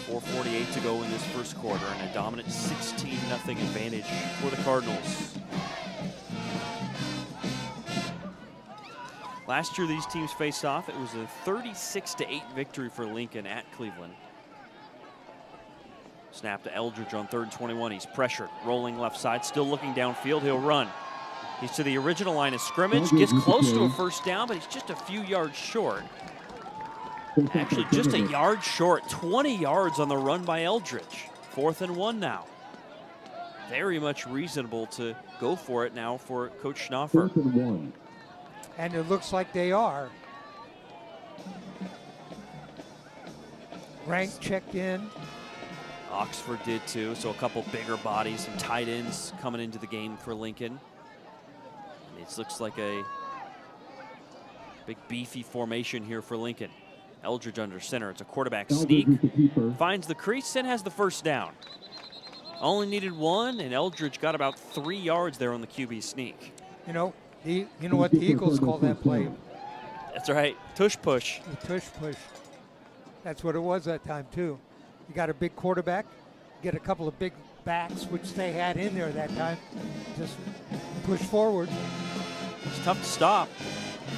4:48 to go in this first quarter, and a dominant 16-0 advantage for the Cardinals. Last year these teams faced off. It was a 36-8 victory for Lincoln at Cleveland. Snap to Eldridge on 3rd and 21. He's pressured, rolling left side, still looking downfield. He'll run. He's to the original line of scrimmage, gets close to a first down, but he's just a few yards short. Actually, just a yard short. 20 yards on the run by Eldridge. 4th and 1 now. Very much reasonable to go for it now for Coach Schnaufer. 4th and 1. And it looks like they are. Rank checked in. Oxford did too, so a couple bigger bodies, some tight ends coming into the game for Lincoln. It looks like a big beefy formation here for Lincoln. Eldridge under center. It's a quarterback sneak. Finds the crease and has the first down. Only needed 1, and Eldridge got about 3 yards there on the QB sneak. You know what the Eagles call that play? That's right, tush push. The tush push. That's what it was that time too. You got a big quarterback, get a couple of big backs, which they had in there that time. Just push forward. It's tough to stop.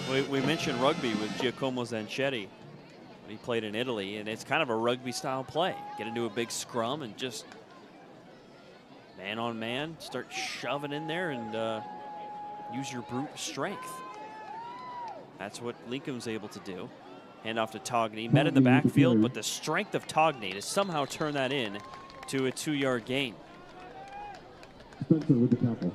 We mentioned rugby with Giacomo Zanchetti. He played in Italy, and it's kind of a rugby-style play. Get into a big scrum and just man on man, start shoving in there and use your brute strength. That's what Lincoln was able to do. Hand off to Togney, met in the backfield, but the strength of Togney to somehow turn that in to a 2-yard gain. Spencer with the tackle.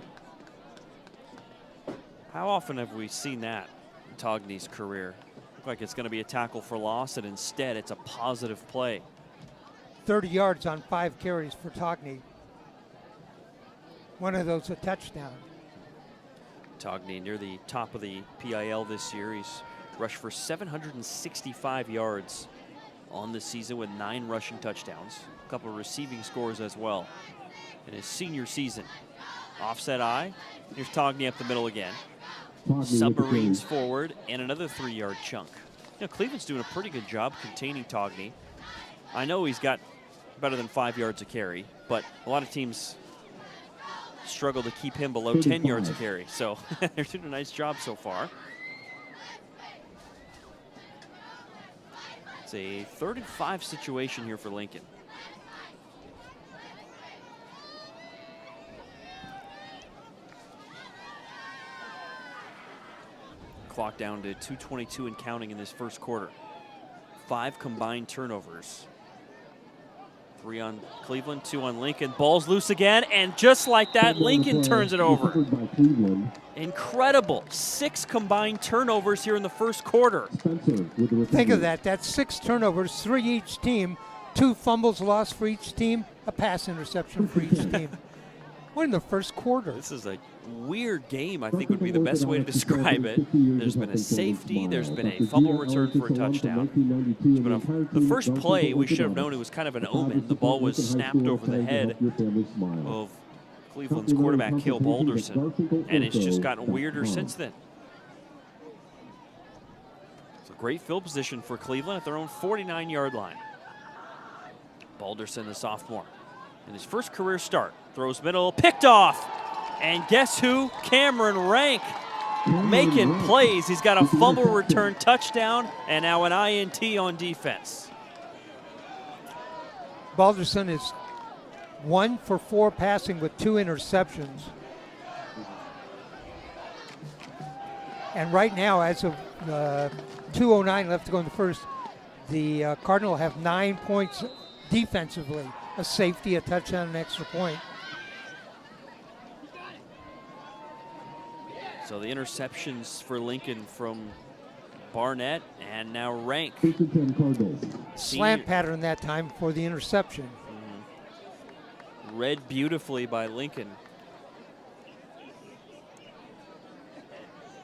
How often have we seen that in Togney's career? Look like it's going to be a tackle for loss, and instead it's a positive play. 30 yards on 5 carries for Togney. One of those a touchdown. Togney near the top of the PIL this year. He's rushed for 765 yards on the season with 9 rushing touchdowns. A couple of receiving scores as well in his senior season. Offset eye. Here's Togney up the middle again. Submarines forward and another 3-yard chunk. You know, Cleveland's doing a pretty good job containing Togney. I know he's got better than 5 yards a carry, but a lot of teams struggle to keep him below 10 yards a carry. So they're doing a nice job so far. It's a 3rd and 5 situation here for Lincoln. Clock down to 2:22 and counting in this first quarter. 5 combined turnovers. 3 on Cleveland, 2 on Lincoln. Ball's loose again, and just like that, Lincoln turns it over. Incredible. 6 combined turnovers here in the first quarter. Think of that. That's 6 turnovers, 3 each team, 2 fumbles lost for each team, a pass interception for each team. We're in the first quarter. This is a weird game, I think would be the best way to describe it. There's been a safety, there's been a fumble return for a touchdown. But the first play, we should have known it was kind of an omen. The ball was snapped over the head of Cleveland's quarterback, Cale Balderson, and it's just gotten weirder since then. It's a great field position for Cleveland at their own 49-yard line. Balderson, the sophomore, in his first career start, throws middle, picked off. And guess who? Cameron Rank making plays. He's got a fumble return touchdown and now an INT on defense. Balderson is 1 for 4 passing with 2 interceptions. And right now, as of 2:09 left to go in the first, the Cardinal have 9 points defensively. A safety, a touchdown, an extra point. So the interceptions for Lincoln from Barnett and now Rank. Slant pattern that time for the interception. Read beautifully by Lincoln.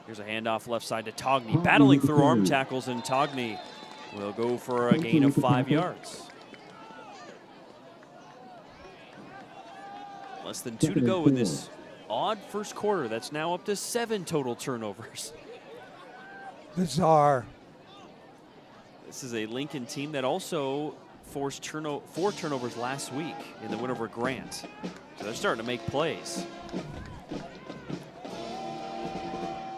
Here's a handoff left side to Togney, battling through arm tackles, and Togney will go for a gain of 5 yards. Less than 2 to go in this odd first quarter. That's now up to 7 total turnovers. Bizarre. This is a Lincoln team that also forced 4 turnovers last week in the win over Grant. So they're starting to make plays.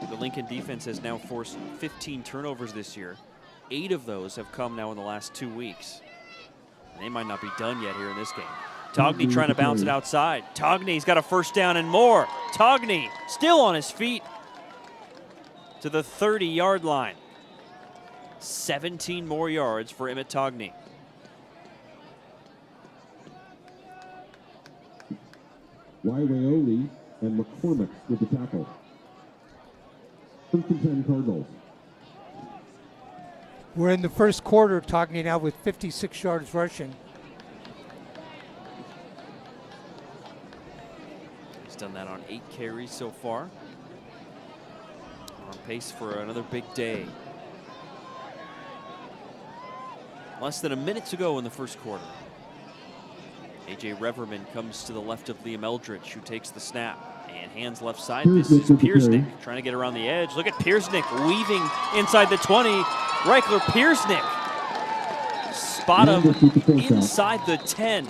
The Lincoln defense has now forced 15 turnovers this year. 8 of those have come now in the last 2 weeks. And they might not be done yet here in this game. Togney trying to bounce it outside. Togney's got a first down and more. Togney still on his feet to the 30-yard line. 17 more yards for Emmett Togney. Waiweoli and McCormick with the tackle. 1st and 10 Cardinals. We're in the first quarter. Togney now with 56 yards rushing. He's done that on 8 carries so far. On pace for another big day. Less than a minute to go in the first quarter. A.J. Reverman comes to the left of Liam Eldridge, who takes the snap and hands left side. This is Piersnick trying to get around the edge. Look at Piersnick weaving inside the 20. Reichler Piersnick spot him inside the 10.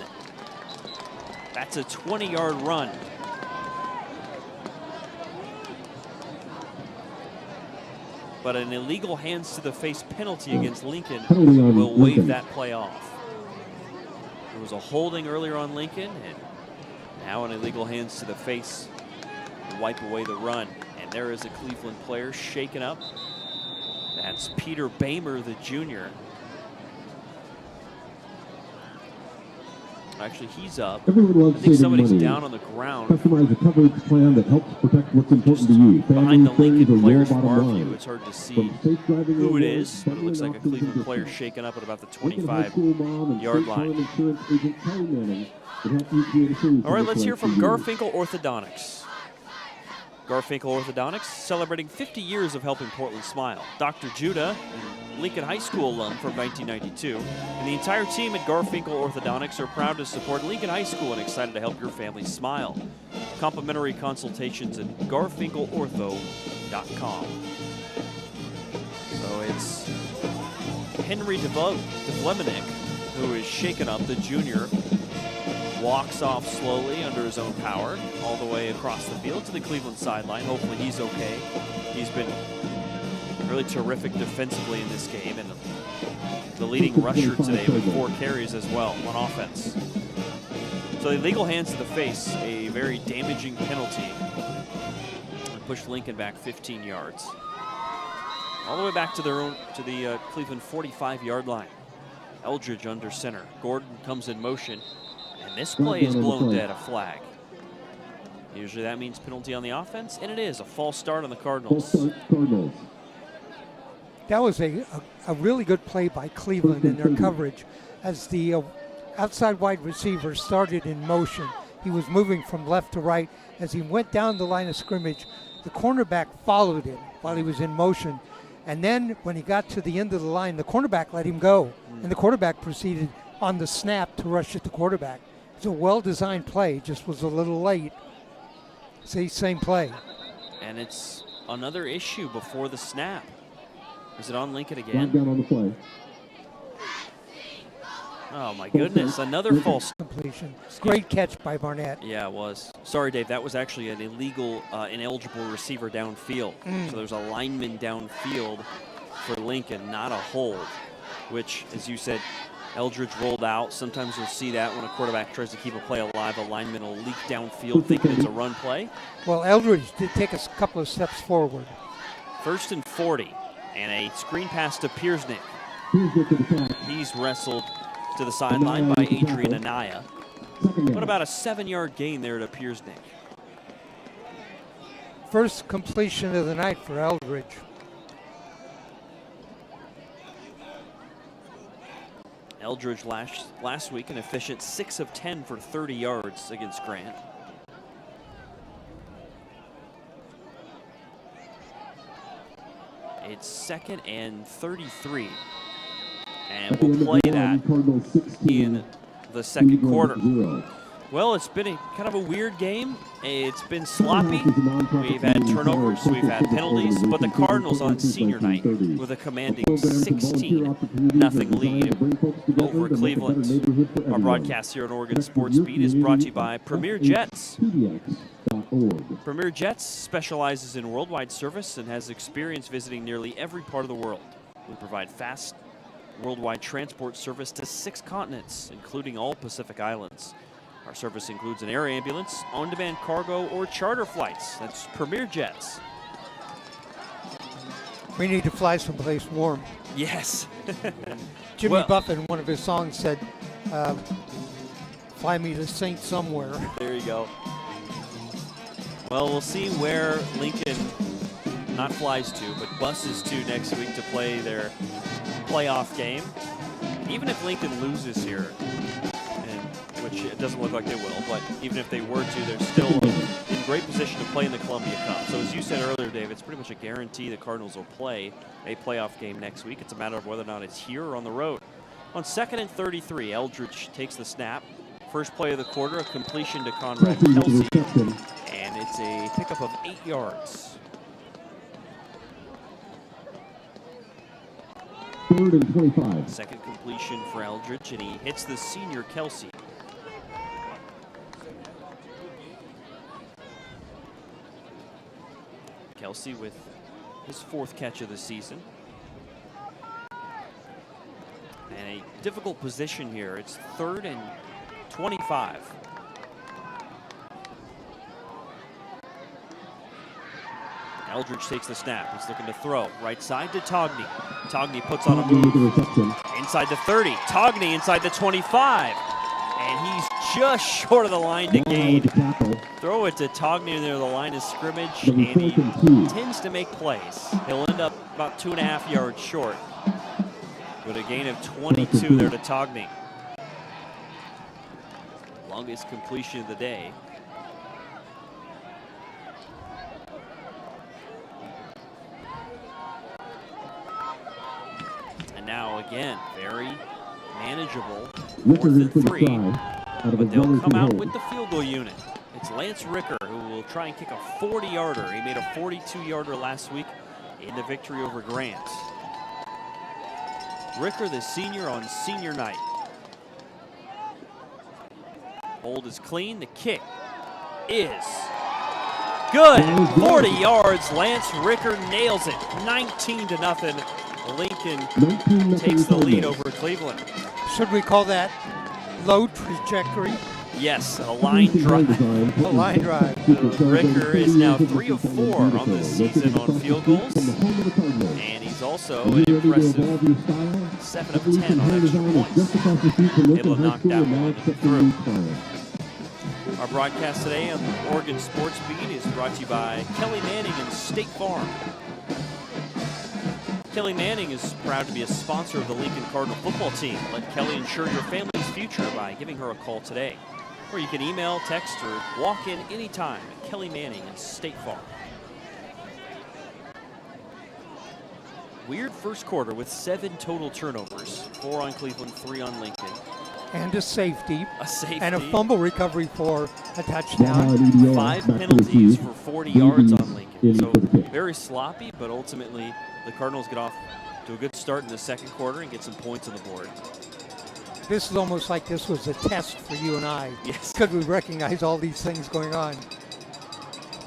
That's a 20-yard run. But an illegal hands to the face penalty against Lincoln will waive that play off. There was a holding earlier on Lincoln, and now an illegal hands to the face to wipe away the run. And there is a Cleveland player shaken up. That's Peter Bamer, the junior. Actually, he's up. Everyone loves I think saving somebody's money. down on the ground. Customize a coverage plan that helps protect what's important to you. Behind the Family, Lincoln friends, or players your from our bottom view, line. it's hard to see From safe driving who it rewards, is, but it looks like a bundling Cleveland options player and shaken up at about the Lincoln High School mom and 25-yard State Farm line. Insurance agent Kelly Manning can help you create a solution All right, that's let's hear right from for you. Garfinkel Orthodontics. Garfinkel Orthodontics celebrating 50 years of helping Portland smile. Dr. Judah, Lincoln High School alum from 1992, and the entire team at Garfinkel Orthodontics are proud to support Lincoln High School and excited to help your family smile. Complimentary consultations at garfinkelortho.com. So it's Henry DeVlemenick, who is shaken up, the junior. Walks off slowly under his own power all the way across the field to the Cleveland sideline. Hopefully he's okay. He's been really terrific defensively in this game and the leading rusher today with 4 carries as well on offense. So the illegal hands to the face, a very damaging penalty. And pushed Lincoln back 15 yards. All the way back to the Cleveland 45-yard line. Eldridge under center. Gordon comes in motion. And this play is blown dead, a flag. Usually that means penalty on the offense, and it is a false start on the Cardinals. That was a really good play by Cleveland in their coverage as the outside wide receiver started in motion. He was moving from left to right. As he went down the line of scrimmage, the cornerback followed him while he was in motion. And then when he got to the end of the line, the cornerback let him go. And the quarterback proceeded on the snap to rush at the quarterback. It's a well-designed play, just was a little late. Same play. And it's another issue before the snap. Is it on Lincoln Flag again? down on the play. Oh my goodness, another false. Completion. Great catch by Barnett. Yeah, it was. Sorry, Dave, that was actually an illegal, ineligible receiver downfield. So there's a lineman downfield for Lincoln, not a hold, which, as you said, Eldridge rolled out. Sometimes you'll see that when a quarterback tries to keep a play alive, a lineman will leak downfield thinking it's a run play. Well, Eldridge did take a couple of steps forward. 1st and 40, and a screen pass to Piersnick. He's wrestled to the sideline by Adrian Anaya. What about a 7-yard gain there to Piersnick? First completion of the night for Eldridge. Eldridge last week an efficient 6 of 10 for 30 yards against Grant. It's 2nd and 33. And we'll play that in the second quarter. Well, it's been kind of a weird game. It's been sloppy. We've had turnovers, we've had penalties, but the Cardinals on senior night with a commanding 16-0 lead over Cleveland. Our broadcast here on Oregon Sports Beat is brought to you by Premier Jets. Premier Jets specializes in worldwide service and has experience visiting nearly every part of the world. We provide fast worldwide transport service to 6 continents, including all Pacific Islands. Our service includes an air ambulance, on-demand cargo, or charter flights. That's Premier Jets. We need to fly someplace warm. Yes. Jimmy Buffett in one of his songs said, fly me to Saint somewhere. There you go. Well, we'll see where Lincoln not flies to, but buses to next week to play their playoff game. Even if Lincoln loses here, which it doesn't look like they will, but even if they were to, they're still in great position to play in the Columbia Cup. So as you said earlier, Dave, it's pretty much a guarantee the Cardinals will play a playoff game next week. It's a matter of whether or not it's here or on the road. On 2nd and 33, Eldridge takes the snap. First play of the quarter, a completion to Conrad Kelsey, and it's a pickup of 8 yards. 3rd and 25. Second completion for Eldridge, and he hits the senior Kelsey. Kelsey with his 4th catch of the season. And a difficult position here. It's 3rd and 25. Eldridge takes the snap. He's looking to throw. Right side to Togney. Togney puts on a move. Inside the 30. Togney inside the 25. And he's just short of the line to gain. Throw it to Togney near the line of scrimmage, and he tends to make plays. He'll end up about 2.5 yards short. With a gain of 22 there to Togney. Longest completion of the day. And now again, very manageable. 4th and 3. But they'll come out with the field goal unit. It's Lance Ricker who will try and kick a 40-yarder. He made a 42-yarder last week in the victory over Grant. Ricker, the senior on senior night. Hold is clean. The kick is good. 40 yards. Lance Ricker nails it. 19-0. Lincoln takes the lead over Cleveland. Should we call that low trajectory? Yes, a line drive. A line drive. Ricker is now 3 of 4 on the season on field goals. And he's also an impressive 7 of 10 on extra points. Able to knock that one through. Our broadcast today on the Oregon Sports Beat is brought to you by Kelly Manning and State Farm. Kelly Manning is proud to be a sponsor of the Lincoln Cardinal football team. Let Kelly ensure your family's future by giving her a call today. Or you can email, text, or walk in anytime at Kelly Manning and State Farm. Weird first quarter with 7 total turnovers. 4 on Cleveland, 3 on Lincoln. And a safety. A safety. And a fumble recovery for a touchdown. 5 penalties for 40 yards on Lincoln. So very sloppy, but ultimately the Cardinals get off to a good start in the second quarter and get some points on the board. This is almost like this was a test for you and I. Yes. Could we recognize all these things going on?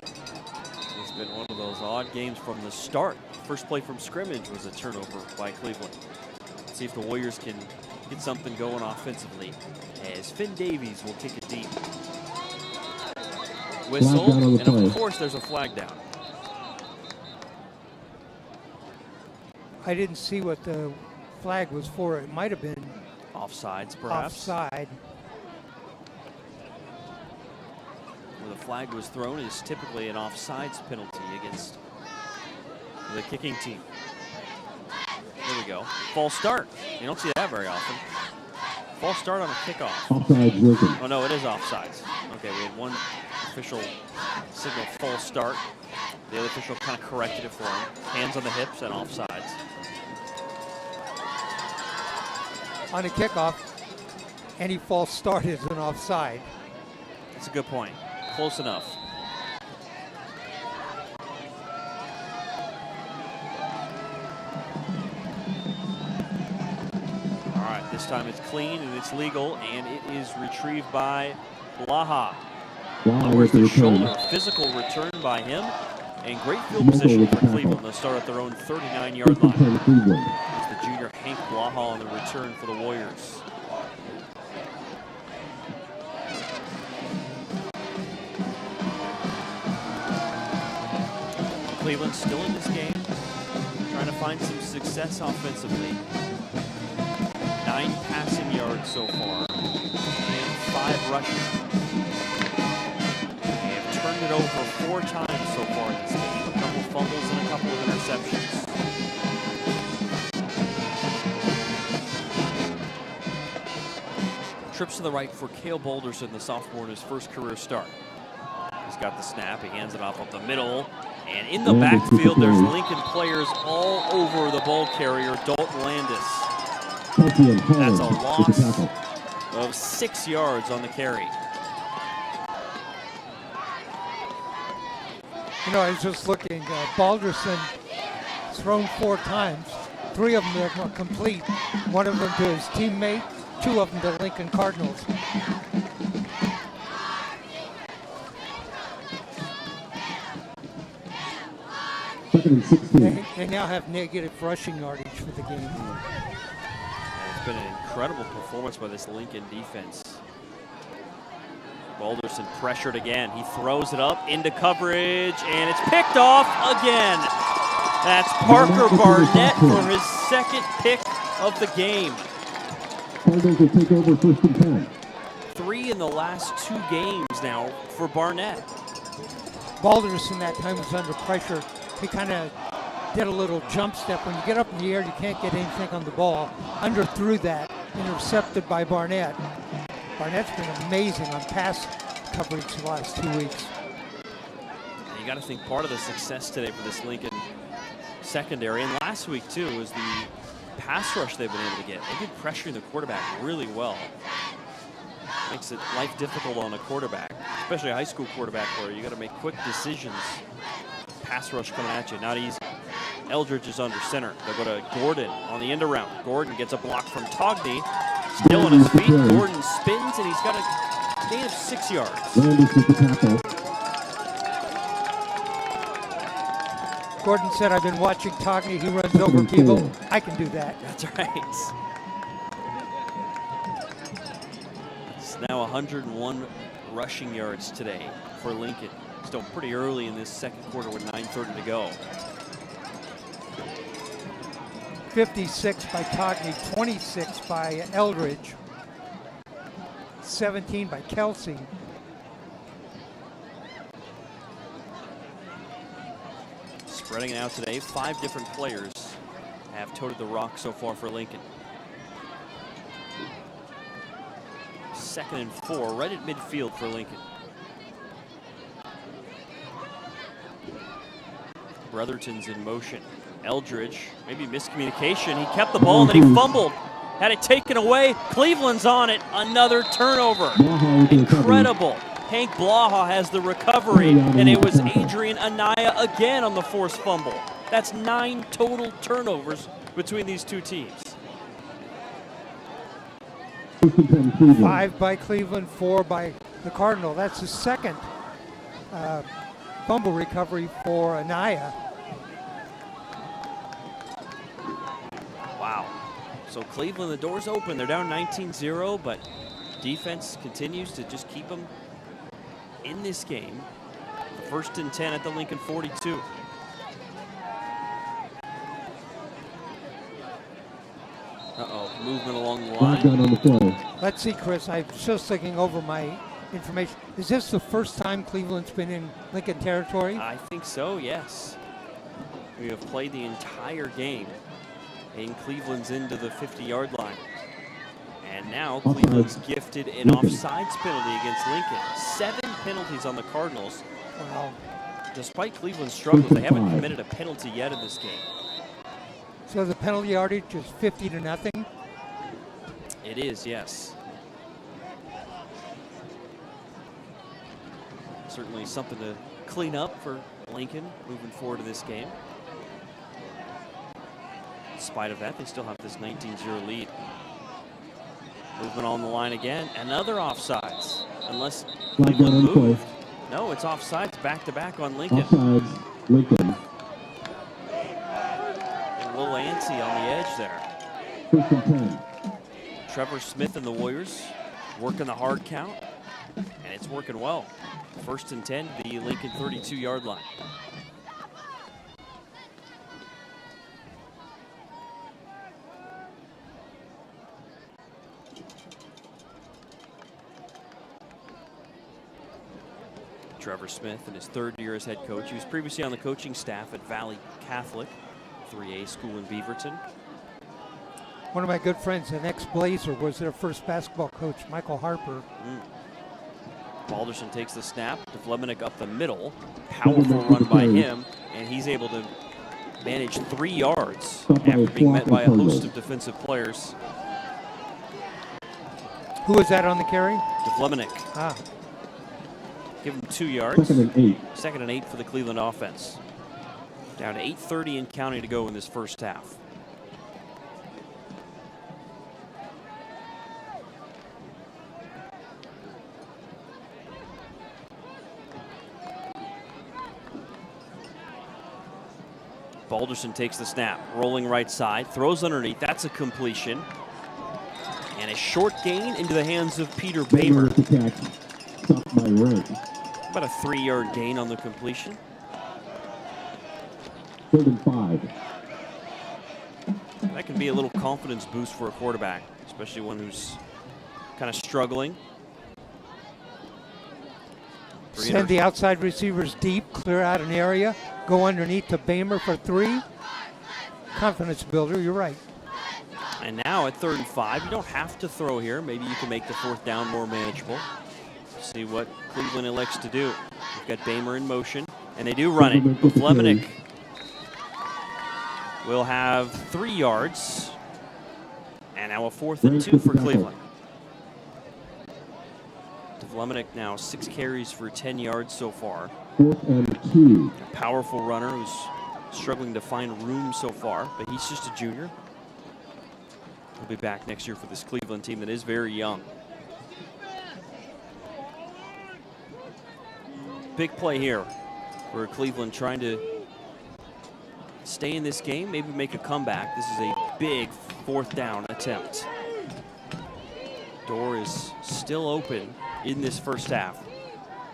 It's been one of those odd games from the start. First play from scrimmage was a turnover by Cleveland. Let's see if the Warriors can get something going offensively as Finn Davies will kick it deep. Whistle, and of course there's a flag down. I didn't see what the flag was for. It might have been Offsides, perhaps. offside. Where the flag was thrown is typically an offsides penalty against the kicking team. There we go. False start. You don't see that very often. False start on a kickoff. Offsides working. Oh, no, it is offsides. Okay, we had one official signal false start. The other official kind of corrected it for him. Hands on the hips and offsides. On a kickoff, any false start is an offside. That's a good point. Close enough. All right, this time it's clean and it's legal, and it is retrieved by Blaha. Lowers the shoulder, physical return by him, and great field position for Cleveland. They'll start at their own 39-yard line. It's the junior Hank Blaha on the return for the Warriors. Cleveland still in this game, trying to find some success offensively. 9 passing yards so far, and 5 rushing. They have turned it over 4 times so far in this game. A couple fumbles and a couple of interceptions. Trips to the right for Cale Boulderson, the sophomore, in his first career start. He's got the snap, he hands it off up the middle. And in the backfield, there's Lincoln players all over the ball carrier, Dalton Landis. That's a loss of 6 yards on the carry. You know, I was just looking, Balderson thrown 4 times. 3 of them are complete. 1 of them to his teammate, 2 of them to Lincoln Cardinals. They now have negative rushing yardage for the game. It's been an incredible performance by this Lincoln defense. Balderson pressured again. He throws it up into coverage, and it's picked off again. That's Parker Barnett for his 2nd pick of the game. Cardinals will take over 1st and 10. 3 in the last 2 games now for Barnett. Balderson that time was under pressure. He kind of did a little jump step. When you get up in the air, you can't get anything on the ball. Underthrew that, intercepted by Barnett. Barnett's been amazing on pass coverage the last 2 weeks. And you got to think part of the success today for this Lincoln secondary, and last week too, was the pass rush they've been able to get. They've been pressuring the quarterback really well. Makes it life difficult on a quarterback, especially a high school quarterback where you got to make quick decisions. Pass rush coming at you, not easy. Eldridge is under center. They'll go to Gordon on the end around. Gordon gets a block from Togney. Still on his feet. Gordon spins, and he's got a gain of 6 yards. Gordon said, I've been watching Togney. He runs over people. I can do that. That's right. It's now 101 rushing yards today for Lincoln. Still pretty early in this 2nd quarter with 9:30 to go. 56 by Togney, 26 by Eldridge, 17 by Kelsey. Spreading it out today, 5 different players have toted the rock so far for Lincoln. 2nd and 4, right at midfield for Lincoln. Brotherton's in motion. Eldridge, maybe miscommunication. He kept the ball and then he fumbled. Had it taken away. Cleveland's on it. Another turnover. Incredible. Hank Blaha has the recovery, and it was Adrian Anaya again on the forced fumble. That's 9 total turnovers between these 2 teams. 5 by Cleveland, 4 by the Cardinal. That's the 2nd fumble recovery for Anaya. Wow. So Cleveland, the door's open. They're down 19-0, but defense continues to just keep them in this game. 1st and 10 at the Lincoln 42. Uh-oh, movement along the line. Let's see, Chris. I'm just looking over my information. Is this the first time Cleveland's been in Lincoln territory? I think so, yes. We have played the entire game in Cleveland's into the 50-yard line. And now Cleveland's gifted an offsides penalty against Lincoln. 7 penalties on the Cardinals. Wow. despite Cleveland's struggles, they haven't committed a penalty yet in this game. So the penalty yardage is 50-0. It is, yes. Certainly something to clean up for Lincoln moving forward to this game. In spite of that, they still have this 19-0 lead. Movement on the line again. Another offsides. Unless Cleveland moved. No, it's offsides back-to-back on Lincoln. Offsides, Lincoln. A little antsy on the edge there. 1st and 10. Trevor Smith and the Warriors working the hard count, and it's working well. 1st and 10, the Lincoln 32-yard line. Trevor Smith in his 3rd year as head coach. He was previously on the coaching staff at Valley Catholic, 3A school in Beaverton. One of my good friends, an ex-Blazer, was their first basketball coach, Michael Harper. Balderson takes the snap. DeVlemenick up the middle. Powerful run by him, and he's able to manage 3 yards after being met by a host of defensive players. Who was that on the carry? DeVlemenick. Ah. Give him 2 yards. 2nd and 8. 2nd and 8 for the Cleveland offense. Down to 8:30 and counting to go in this first half. Balderson takes the snap, rolling right side, throws underneath. That's a completion. And a short gain into the hands of Peter Bamer. Stopped by Wright. About a 3-yard gain on the completion. 3rd and 5. That can be a little confidence boost for a quarterback, especially one who's kind of struggling. Send the outside receivers deep, clear out an area, go underneath to Bamer for 3. Confidence builder, you're right. And now at 3rd and 5, you don't have to throw here. Maybe you can make the 4th down more manageable. See what Cleveland elects to do. We've got Bamer in motion, and they do run it. DeVlemenick will have 3 yards, and now a 4th and 2 for Cleveland. DeVlemenick now 6 carries for 10 yards so far. 4th and 2. A powerful runner who's struggling to find room so far, but he's just a junior. He'll be back next year for this Cleveland team that is very young. Big play here for Cleveland trying to stay in this game, maybe make a comeback. This is a big 4th down attempt. Door is still open in this first half.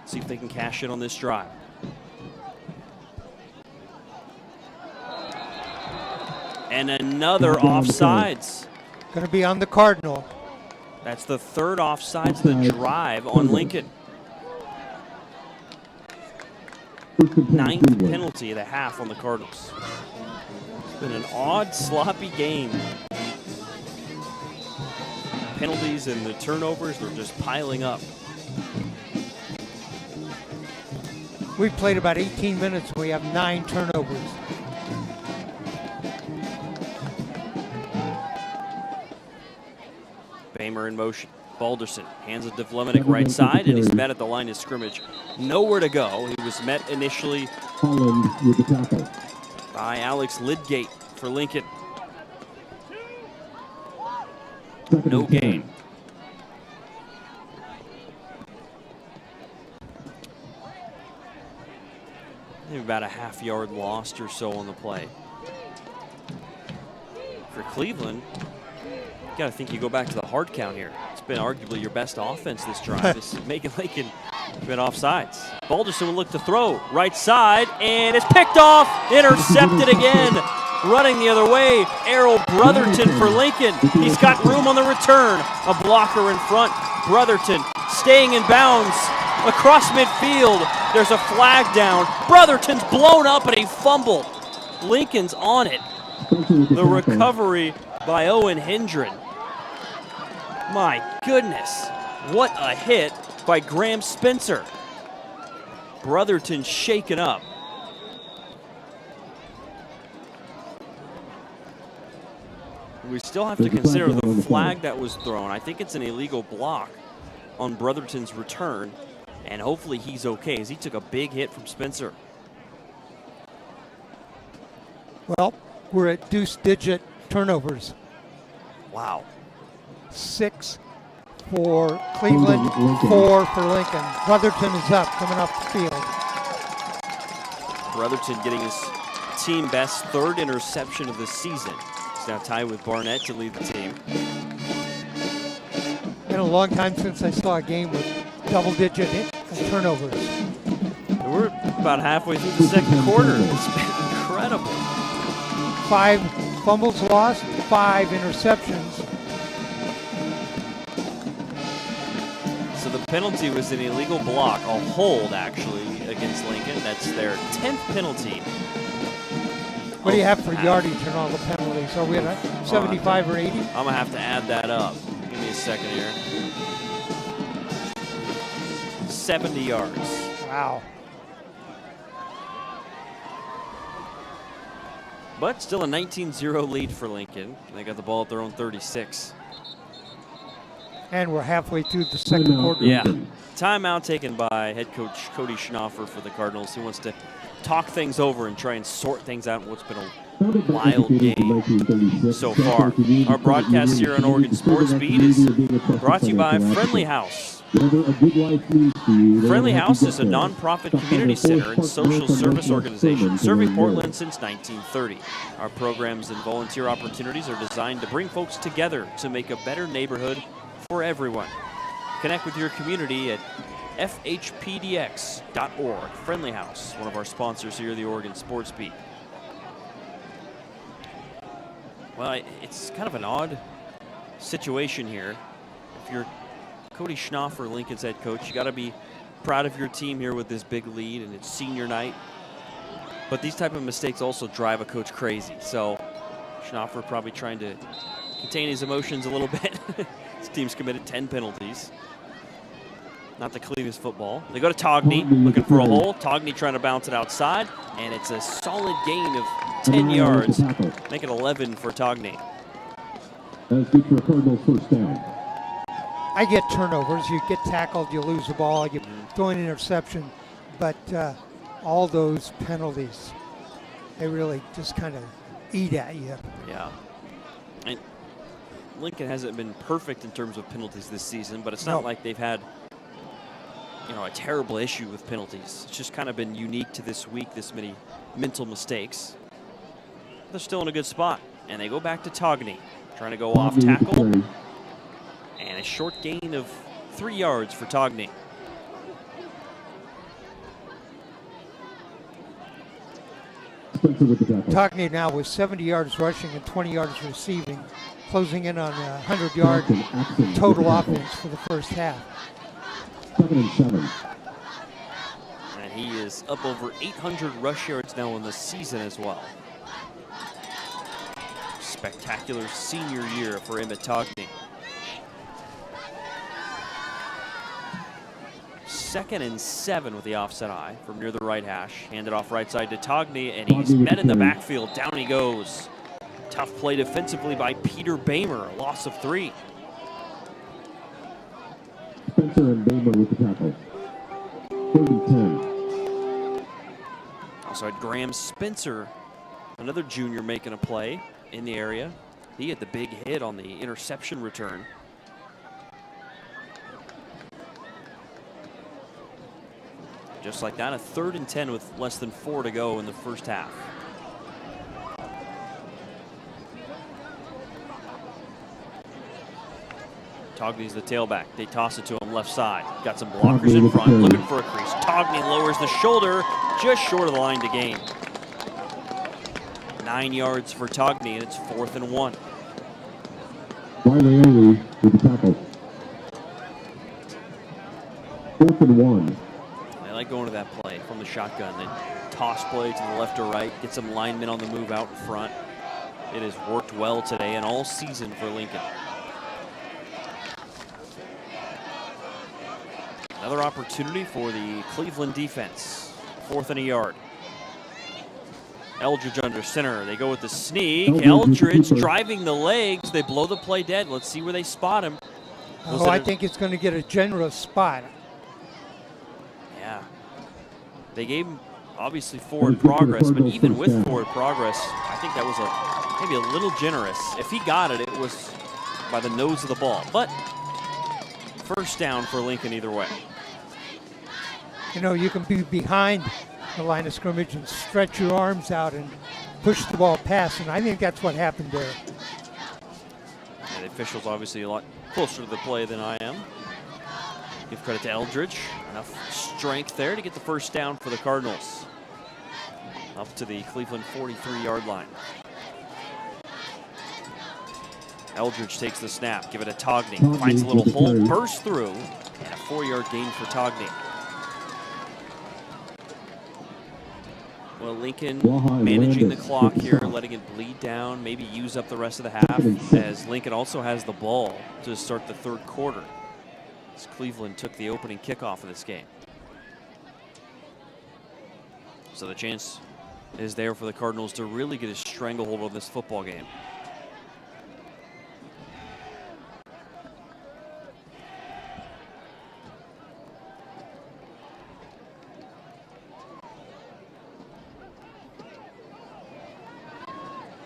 See if they can cash in on this drive. And another offsides. Going to be on the Cardinal. That's the 3rd offsides of the drive on Lincoln. 9th penalty of the half on the Cardinals. It's been an odd, sloppy game. Penalties and the turnovers, they're just piling up. We've played about 18 minutes. We have 9 turnovers. Bamer in motion. Balderson hands it to DeVlemenick right side, and he's met at the line of scrimmage. Nowhere to go. He was met initially Holland with the tackle by Alex Lidgate for Lincoln. No gain. Maybe about a half-yard lost or so on the play. For Cleveland, you got to think you go back to the hard count here. It's been arguably your best offense this drive. It's making Lincoln been offsides. Balderson will look to throw right side, and it's picked off, intercepted again. Running the other way, Errol Brotherton for Lincoln. He's got room on the return. A blocker in front. Brotherton staying in bounds across midfield. There's a flag down. Brotherton's blown up and a fumble. Lincoln's on it. The recovery by Owen Hendren. My goodness, what a hit by Graham Spencer. Brotherton shaken up. we still have to consider the flag that was thrown. I think it's an illegal block on Brotherton's return, and hopefully he's okay as he took a big hit from Spencer. Well, we're at deuce-digit turnovers. Wow. 6 for Cleveland, 4 for Lincoln. Brotherton is up, coming off the field. Brotherton getting his team best 3rd interception of the season. He's now tied with Barnett to lead the team. Been a long time since I saw a game with double-digit turnovers. We're about halfway through the second quarter. It's been incredible. 5 fumbles lost, 5 interceptions. So the penalty was an illegal block, a hold actually against Lincoln. That's their 10th penalty. What do you have for yardage and all the penalties? Are we at 75 or 80? I'm going to have to add that up. Give me a second here. 70 yards. Wow. But still a 19-0 lead for Lincoln. They got the ball at their own 36. And we're halfway through the second quarter. Yeah. Timeout taken by head coach Cody Schnaufer for the Cardinals. He wants to talk things over and try and sort things out in what's been a wild game so far. Our broadcast here on Oregon Sports Beat is brought to you by Friendly House. Friendly House is a nonprofit community center and social service organization serving Portland since 1930. Our programs and volunteer opportunities are designed to bring folks together to make a better neighborhood for everyone. Connect with your community at fhpdx.org. Friendly House, one of our sponsors here at the Oregon Sports Beat. Well, it's kind of an odd situation here. If you're Cody Schnaufer, Lincoln's head coach, you got to be proud of your team here with this big lead, and it's senior night. But these type of mistakes also drive a coach crazy. So Schnaufer probably trying to contain his emotions a little bit. His team's committed 10 penalties. Not the cleanest football. They go to Togney, looking for a hole. Togney trying to bounce it outside, and it's a solid gain of 10 yards. Make it 11 for Togney. That's good for a Cardinals first down. I get turnovers. You get tackled, you lose the ball, you throw an interception. But all those penalties, they really just kind of eat at you. Yeah. And Lincoln hasn't been perfect in terms of penalties this season, but it's not like they've had, a terrible issue with penalties. It's just kind of been unique to this week, this many mental mistakes. They're still in a good spot, and they go back to Togney, trying to go off tackle, and a short gain of 3 yards for Togney. Togney now with 70 yards rushing and 20 yards receiving, closing in on 100-yard total offense for the first half. 7 and 7. And he is up over 800 rush yards now in the season as well. Spectacular senior year for Emmett Togney. 2nd and 7 with the offset eye from near the right hash. Handed off right side to Togney, and he's met in the backfield. Down he goes. Tough play defensively by Peter Bamer, a loss of 3. Spencer and Bamer with the tackle. 3rd and 10. Also had Graham Spencer, another junior, making a play in the area. He had the big hit on the interception return. Just like that, a 3rd and 10 with less than 4 to go in the first half. Togney's the tailback. They toss it to him left side. Got some blockers in front, looking for a crease. Togney lowers the shoulder, just short of the line to gain. 9 yards for Togney, and it's 4th and 1. Riley with the tackle. 4th and 1. I like going to that play from the shotgun. They toss play to the left or right, get some linemen on the move out in front. It has worked well today and all season for Lincoln. Another opportunity for the Cleveland defense. 4th and a yard. Eldridge under center. They go with the sneak. Eldridge driving the legs. They blow the play dead. Let's see where they spot him. I think it's going to get a generous spot. Yeah. They gave him obviously forward progress, but even with forward progress, I think that was maybe a little generous. If he got it, it was by the nose of the ball. But first down for Lincoln either way. You know, you can be behind the line of scrimmage and stretch your arms out and push the ball past, and I think that's what happened there. And the official's obviously a lot closer to the play than I am. Give credit to Eldridge. Enough strength there to get the first down for the Cardinals. Up to the Cleveland 43-yard line. Eldridge takes the snap. Give it to Togney. Finds a little hole, bursts through, and a 4-yard gain for Togney. Well, Lincoln managing the clock here, letting it bleed down, maybe use up the rest of the half, as Lincoln also has the ball to start the third quarter, as Cleveland took the opening kickoff of this game. So the chance is there for the Cardinals to really get a stranglehold on this football game.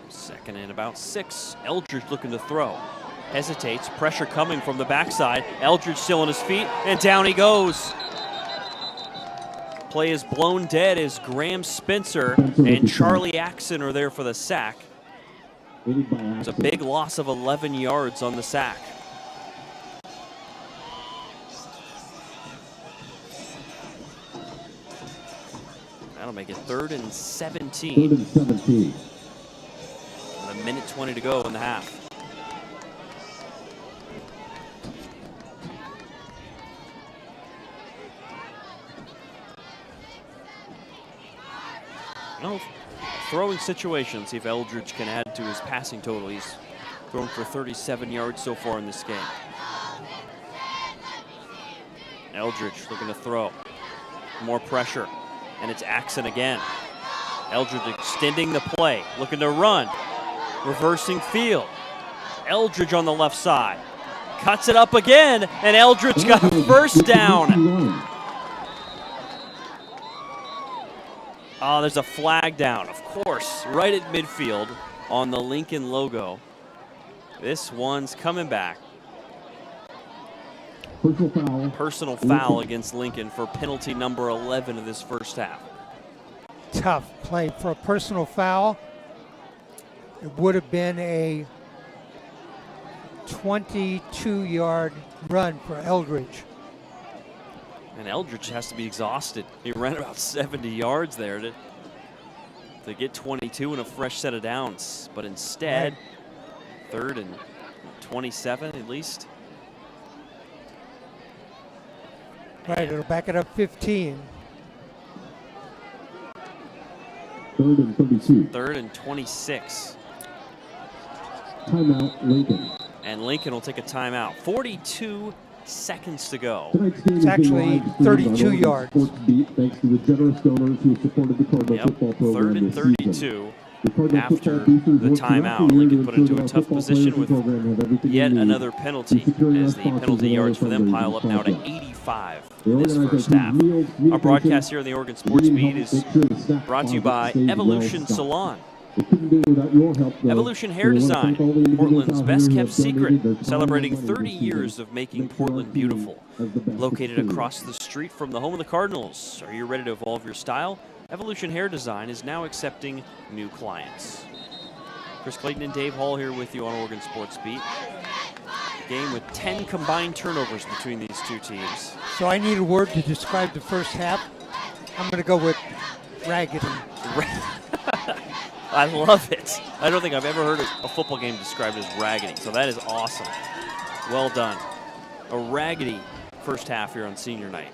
Second and about 6. Eldridge looking to throw. Hesitates. Pressure coming from the backside. Eldridge still on his feet, and down he goes. Play is blown dead as Graham Spencer and Charlie Axon are there for the sack. It's a big loss of 11 yards on the sack. That'll make it 3rd and 17. 3rd and 17. With a minute 20 to go in the half. No throwing situation. See if Eldridge can add to his passing total. He's thrown for 37 yards so far in this game. Eldridge looking to throw. More pressure. And it's Axon again. Eldridge extending the play. Looking to run. Reversing field. Eldridge on the left side. Cuts it up again. And Eldridge got a first down. Oh, there's a flag down, of course, right at midfield on the Lincoln logo. This one's coming back. Personal foul against Lincoln for penalty number 11 of this first half. Tough play for a personal foul. It would have been a 22-yard run for Eldridge. And Eldridge has to be exhausted. He ran about 70 yards there to get 22 and a fresh set of downs. But instead, 3rd and 27 at least. Right, it'll back it up 15. 3rd and 32. 3rd and 26. Timeout, Lincoln. And Lincoln will take a timeout. 42 seconds to go. It's actually 32 yards. Thanks to the generous donors who supported the Cardinal football program 3rd and this 32. season. After the timeout, Lincoln put into a tough position with yet another penalty, as the penalty yards for them pile up now to 85 in this first half. Our broadcast here on the Oregon Sports Beat is brought to you by Evolution Salon. Evolution Hair Design, Portland's best-kept secret, celebrating 30 years of making Portland beautiful. Located across the street from the home of the Cardinals. Are you ready to evolve your style? Evolution Hair Design is now accepting new clients. Chris Clayton and Dave Hall here with you on Oregon Sports Beat. Game with 10 combined turnovers between these two teams. So I need a word to describe the first half. I'm going to go with raggedy. I love it. I don't think I've ever heard a football game described as raggedy, so that is awesome. Well done. A raggedy first half here on senior night.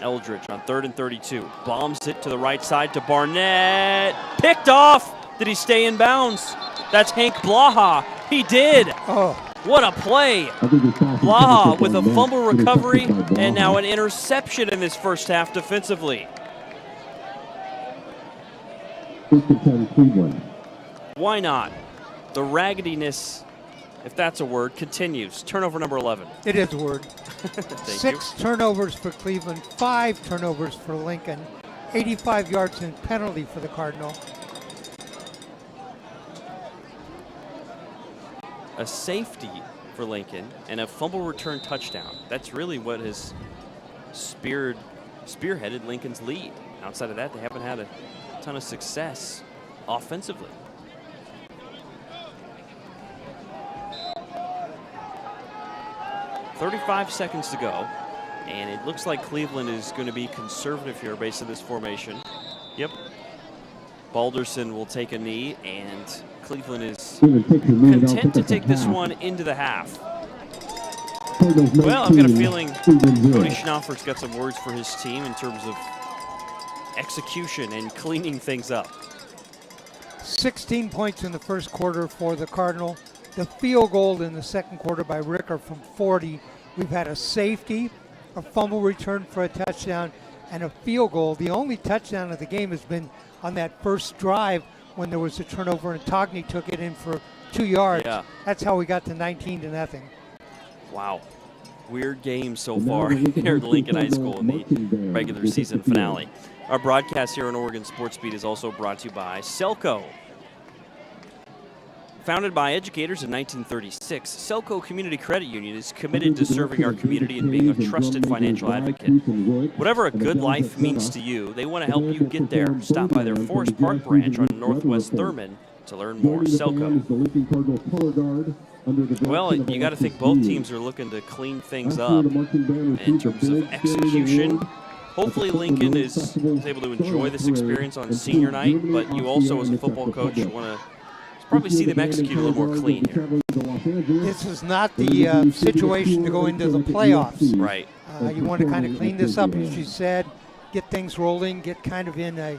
Eldridge on 3rd and 32. Bombs it to the right side to Barnett. Picked off. Did he stay in bounds? That's Hank Blaha. He did. Oh. What a play. Blaha with a fumble recovery and now an interception in this first half defensively. First and 10, Cleveland. Why not? The raggediness, if that's a word, continues. Turnover number 11. It is a word. Thank you. 6 turnovers for Cleveland, 5 turnovers for Lincoln, 85 yards in penalty for the Cardinal. A safety for Lincoln and a fumble return touchdown. That's really what has spearheaded Lincoln's lead. Outside of that, they haven't had a ton of success offensively. .35 seconds to go, and it looks like Cleveland is going to be conservative here based on this formation. Yep. Balderson will take a knee, and Cleveland is content to take this one into the half. Well, I've got a feeling Cody Schnaufer's got some words for his team in terms of execution and cleaning things up. 16 points in the first quarter for the Cardinal. The field goal in the second quarter by Ricker from 40. We've had a safety, a fumble return for a touchdown, and a field goal. The only touchdown of the game has been on that first drive when there was a turnover and Togney took it in for 2 yards. Yeah. That's how we got to 19-0. Wow. Weird game so far here at Lincoln High School in the regular season finale. Our broadcast here on Oregon Sports Beat is also brought to you by Selco. Founded by educators in 1936, Selco Community Credit Union is committed to serving our community and being a trusted financial advocate. Whatever a good life means to you, they want to help you get there. Stop by their Forest Park branch on Northwest Thurman to learn more. Selco. Well, you got to think both teams are looking to clean things up in terms of execution. Hopefully Lincoln is able to enjoy this experience on senior night, but you also, as a football coach, want to probably see them execute a little more clean here. This is not the situation to go into the playoffs. Right. You want to kind of clean this up, as you said, get things rolling, get kind of in a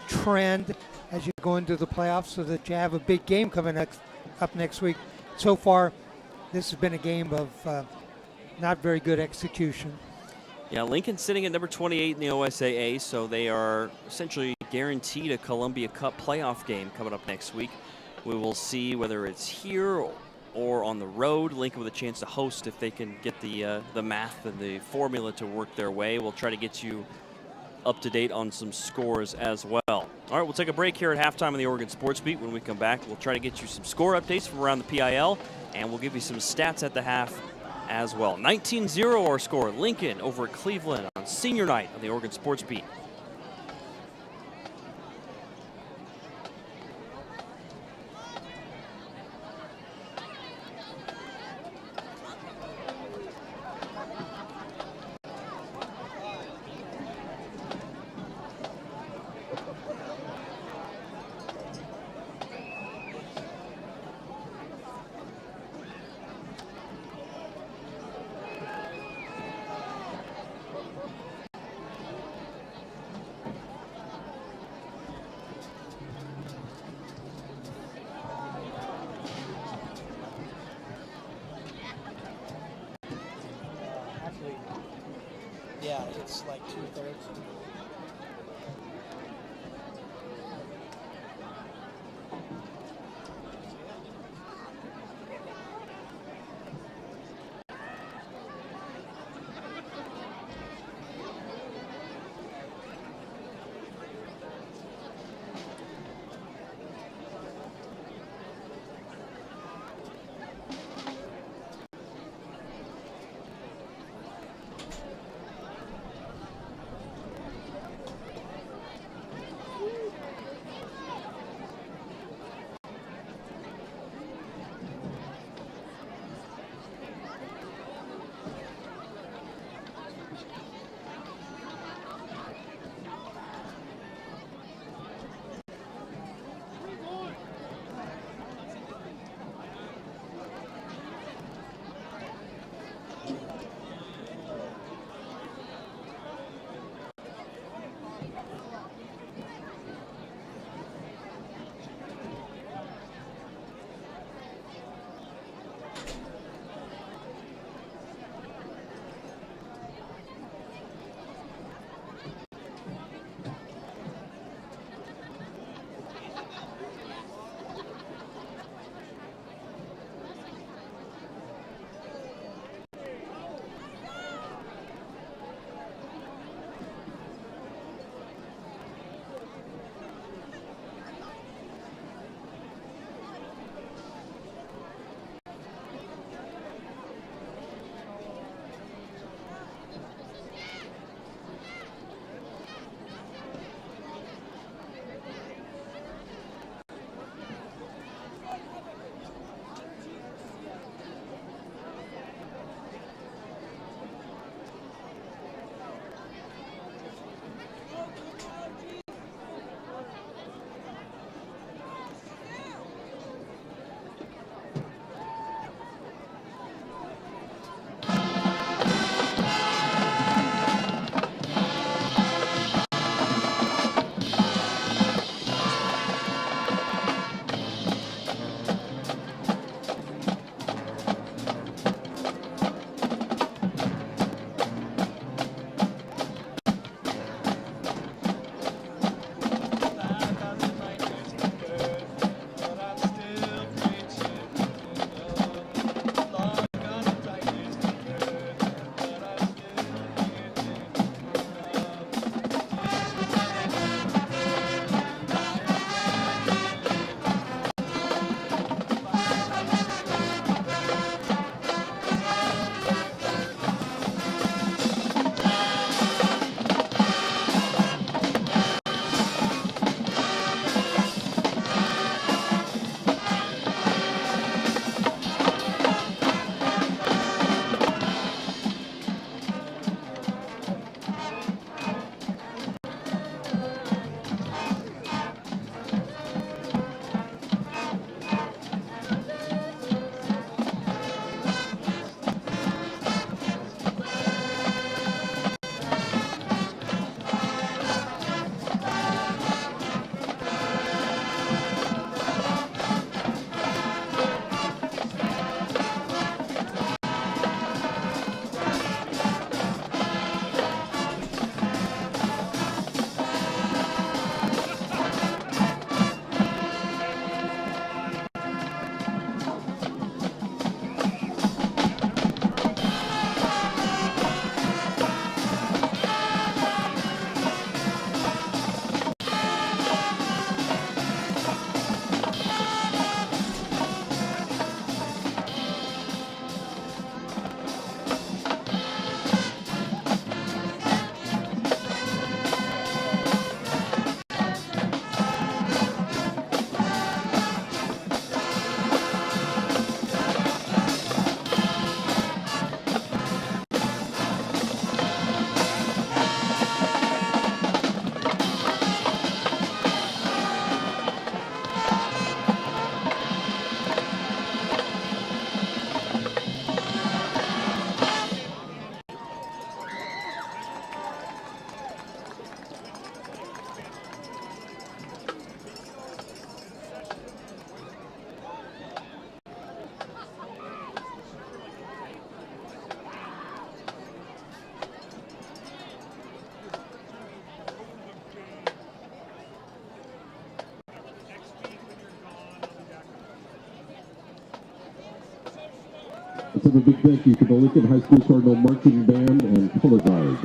trend as you go into the playoffs so that you have a big game coming up next week. So far, this has been a game of not very good execution. Yeah, Lincoln sitting at number 28 in the OSAA, so they are essentially guaranteed a Columbia Cup playoff game coming up next week. We will see whether it's here or on the road. Lincoln with a chance to host if they can get the math and the formula to work their way. We'll try to get you up to date on some scores as well. All right, we'll take a break here at halftime on the Oregon Sports Beat. When we come back, we'll try to get you some score updates from around the PIL, and we'll give you some stats at the half as well. 19-0 our score. Lincoln over at Cleveland on senior night on the Oregon Sports Beat. Yeah, it's like 2/3. Let's have a big thank you to the Lincoln High School Cardinal Marching Band and Color Guard.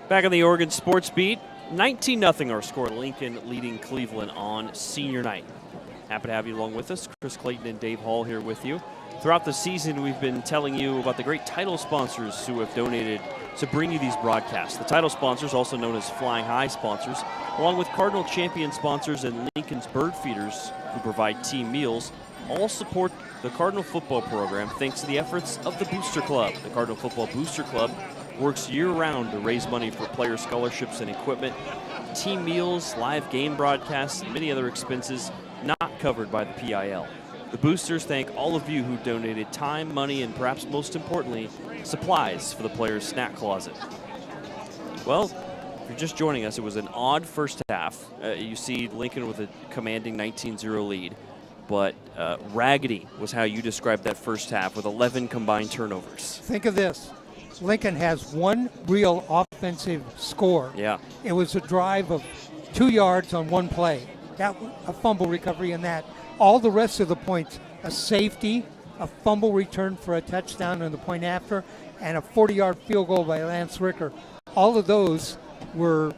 Back on the Oregon Sports Beat, 19-0 our score. Lincoln leading Cleveland on senior night. Happy to have you along with us. Chris Clayton and Dave Hall here with you. Throughout the season, we've been telling you about the great title sponsors who have donated to bring you these broadcasts. The title sponsors, also known as Flying High sponsors, along with Cardinal Champion sponsors and Lincoln's Bird Feeders, who provide team meals, all support the Cardinal football program thanks to the efforts of the Booster Club. The Cardinal Football Booster Club works year-round to raise money for player scholarships and equipment, team meals, live game broadcasts, and many other expenses not covered by the PIL. The Boosters thank all of you who donated time, money, and perhaps most importantly, supplies for the players' snack closet. Well, if you're just joining us, it was an odd first half. You see Lincoln with a commanding 19-0 lead, but raggedy was how you described that first half with 11 combined turnovers. Think of this. Lincoln has one real offensive score. Yeah. It was a drive of 2 yards on one play. That a fumble recovery in that. All the rest of the points, a safety, a fumble return for a touchdown on the point after, and a 40-yard field goal by Lance Ricker. All of those were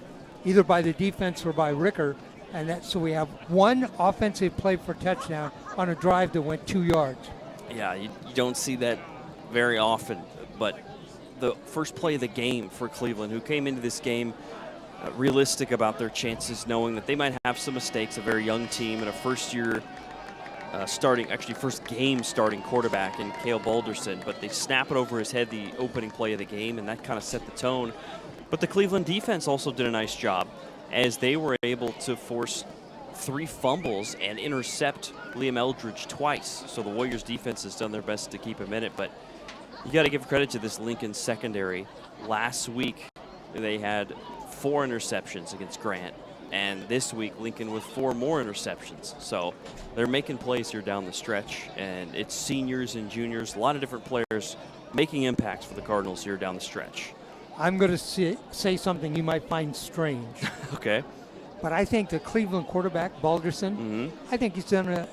either by the defense or by Ricker, and so we have one offensive play for touchdown on a drive that went 2 yards. Yeah, you don't see that very often, but the first play of the game for Cleveland, who came into this game realistic about their chances, knowing that they might have some mistakes, a very young team and a first game starting quarterback in Cale Balderson, but they snap it over his head the opening play of the game, and that kind of set the tone. But the Cleveland defense also did a nice job as they were able to force 3 fumbles and intercept Liam Eldridge twice. So the Warriors defense has done their best to keep him in it, but you got to give credit to this Lincoln secondary. Last week they had 4 interceptions against Grant, and this week Lincoln with 4 more interceptions. So they're making plays here down the stretch, and it's seniors and juniors, a lot of different players making impacts for the Cardinals here down the stretch. I'm going to say something you might find strange. Okay. But I think the Cleveland quarterback, Balderson, I think he's done an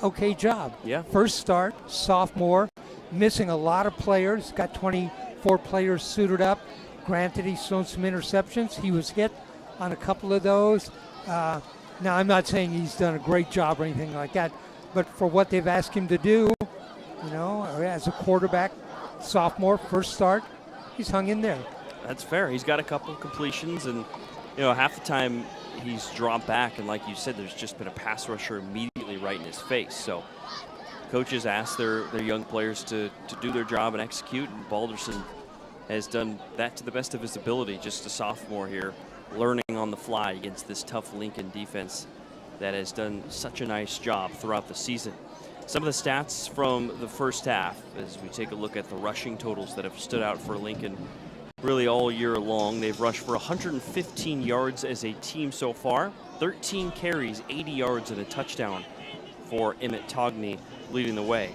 okay job. Yeah. First start, sophomore, missing a lot of players, got 24 players suited up. Granted, he's thrown some interceptions. He was hit on a couple of those. Now, I'm not saying he's done a great job or anything like that, but for what they've asked him to do, as a quarterback, sophomore, first start, he's hung in there. That's fair. He's got a couple of completions, and half the time he's dropped back, and like you said, there's just been a pass rusher immediately right in his face. So coaches ask their young players to do their job and execute, and Balderson has done that to the best of his ability, just a sophomore here, learning on the fly against this tough Lincoln defense that has done such a nice job throughout the season. Some of the stats from the first half as we take a look at the rushing totals that have stood out for Lincoln really all year long. They've rushed for 115 yards as a team so far, 13 carries, 80 yards, and a touchdown for Emmett Togney leading the way.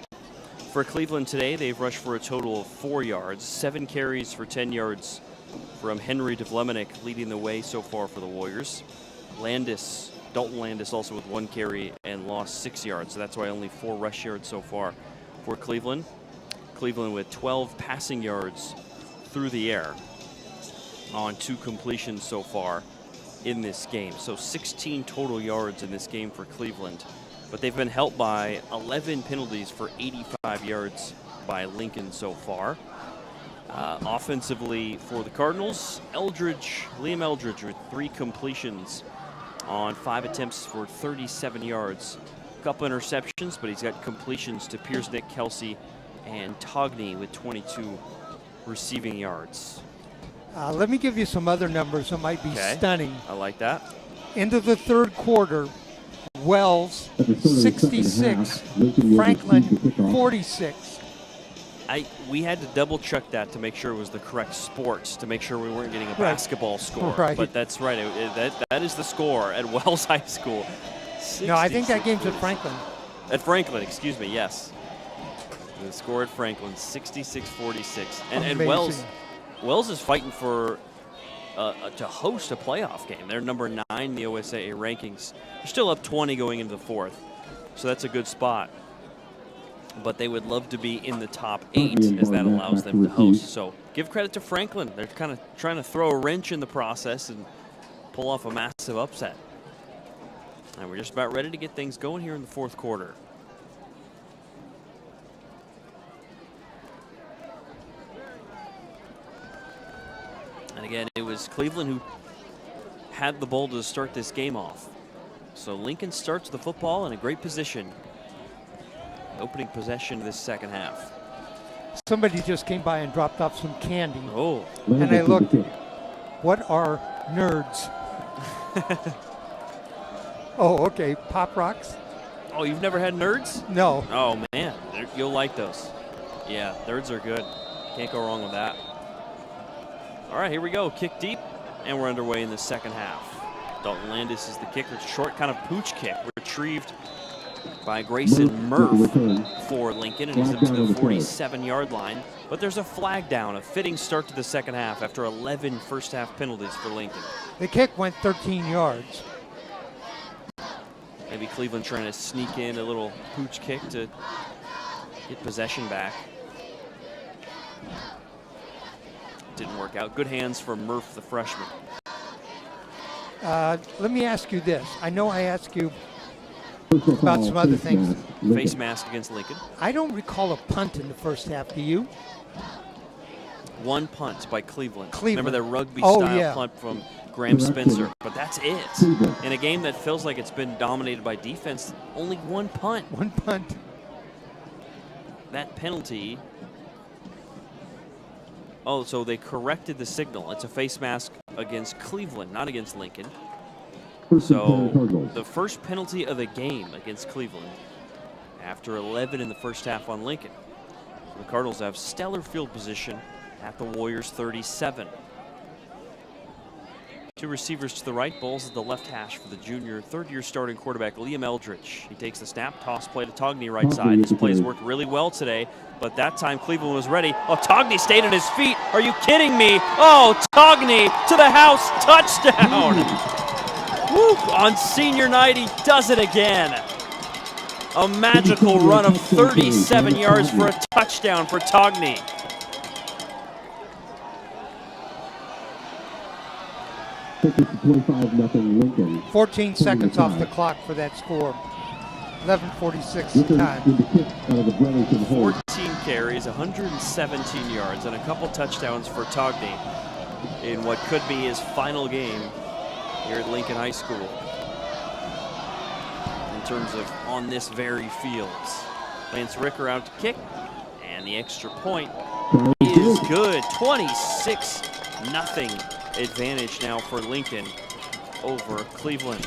For Cleveland today, they've rushed for a total of 4 yards, 7 carries for 10 yards from Henry DeVlemenik leading the way so far for the Warriors. Dalton Landis also with 1 carry and lost 6 yards, so that's why only 4 rush yards so far for Cleveland. Cleveland with 12 passing yards through the air on 2 completions so far in this game. So 16 total yards in this game for Cleveland. But they've been helped by 11 penalties for 85 yards by Lincoln so far. Offensively for the Cardinals, Liam Eldridge with 3 completions on 5 attempts for 37 yards. A couple interceptions, but he's got completions to Pierce-Nick, Kelsey, and Togney with 22 receiving yards. Let me give you some other numbers that might be stunning. I like that. Into the third quarter, Wells 66, Franklin 46. We had to double check that to make sure it was the correct sport, to make sure we weren't getting a basketball score. Right. But that's right. That is the score at Wells High School. 66. No, I think that game's at Franklin. At Franklin, excuse me, yes. The score at Franklin, 66-46. And Wells is fighting for to host a playoff game. They're number 9 in the OSAA rankings. They're still up 20 going into the 4th, so that's a good spot. but they would love to be in the top 8 as that allows them to host. So give credit to Franklin. They're kind of trying to throw a wrench in the process and pull off a massive upset. And we're just about ready to get things going here in the fourth quarter. And again, it was Cleveland who had the ball to start this game off. So Lincoln starts the football in a great position. Opening possession of this second half. Somebody just came by and dropped off some candy. Oh. And I looked, what are nerds? Oh, okay, Pop Rocks? Oh, you've never had nerds? No. Oh, man, you'll like those. Yeah, nerds are good. Can't go wrong with that. All right, here we go. Kick deep, and we're underway in the second half. Dalton Landis is the kicker. Short kind of pooch kick, retrieved by Grayson Murph for Lincoln, and he's up to the 47-yard line. But there's a flag down, a fitting start to the second half after 11 first-half penalties for Lincoln. The kick went 13 yards. Maybe Cleveland trying to sneak in a little pooch kick to get possession back. Didn't work out. Good hands from Murph, the freshman. Let me ask you this. I know I asked you about some other things. Face mask against Lincoln. I don't recall a punt in the first half. Do you? One punt by Cleveland. Cleveland. Remember that rugby-style yeah. punt from Graham Spencer. But that's it. In a game that feels like it's been dominated by defense, only one punt. One punt. That penalty. Oh, so they corrected the signal. It's a face mask against Cleveland, not against Lincoln. So the first penalty of the game against Cleveland after 11 in the first half on Lincoln. The Cardinals have stellar field position at the Warriors' 37. Two receivers to the right, balls at the left hash for the junior third-year starting quarterback Liam Eldridge. He takes the snap, toss play to Togney right side. This play has worked really well today, but that time Cleveland was ready. Oh, Togney stayed on his feet. Are you kidding me? Oh, Togney to the house, touchdown. Woo, on senior night, he does it again. A magical run of 37 yards for a touchdown for Togney. It's 25-0 Lincoln. 14 seconds off the clock for that score. 11:46 time. 14 carries, 117 yards, and a couple touchdowns for Togney in what could be his final game here at Lincoln High School in terms of on this very field. Lance Ricker out to kick, and the extra point is good. 26-0 advantage now for Lincoln over Cleveland.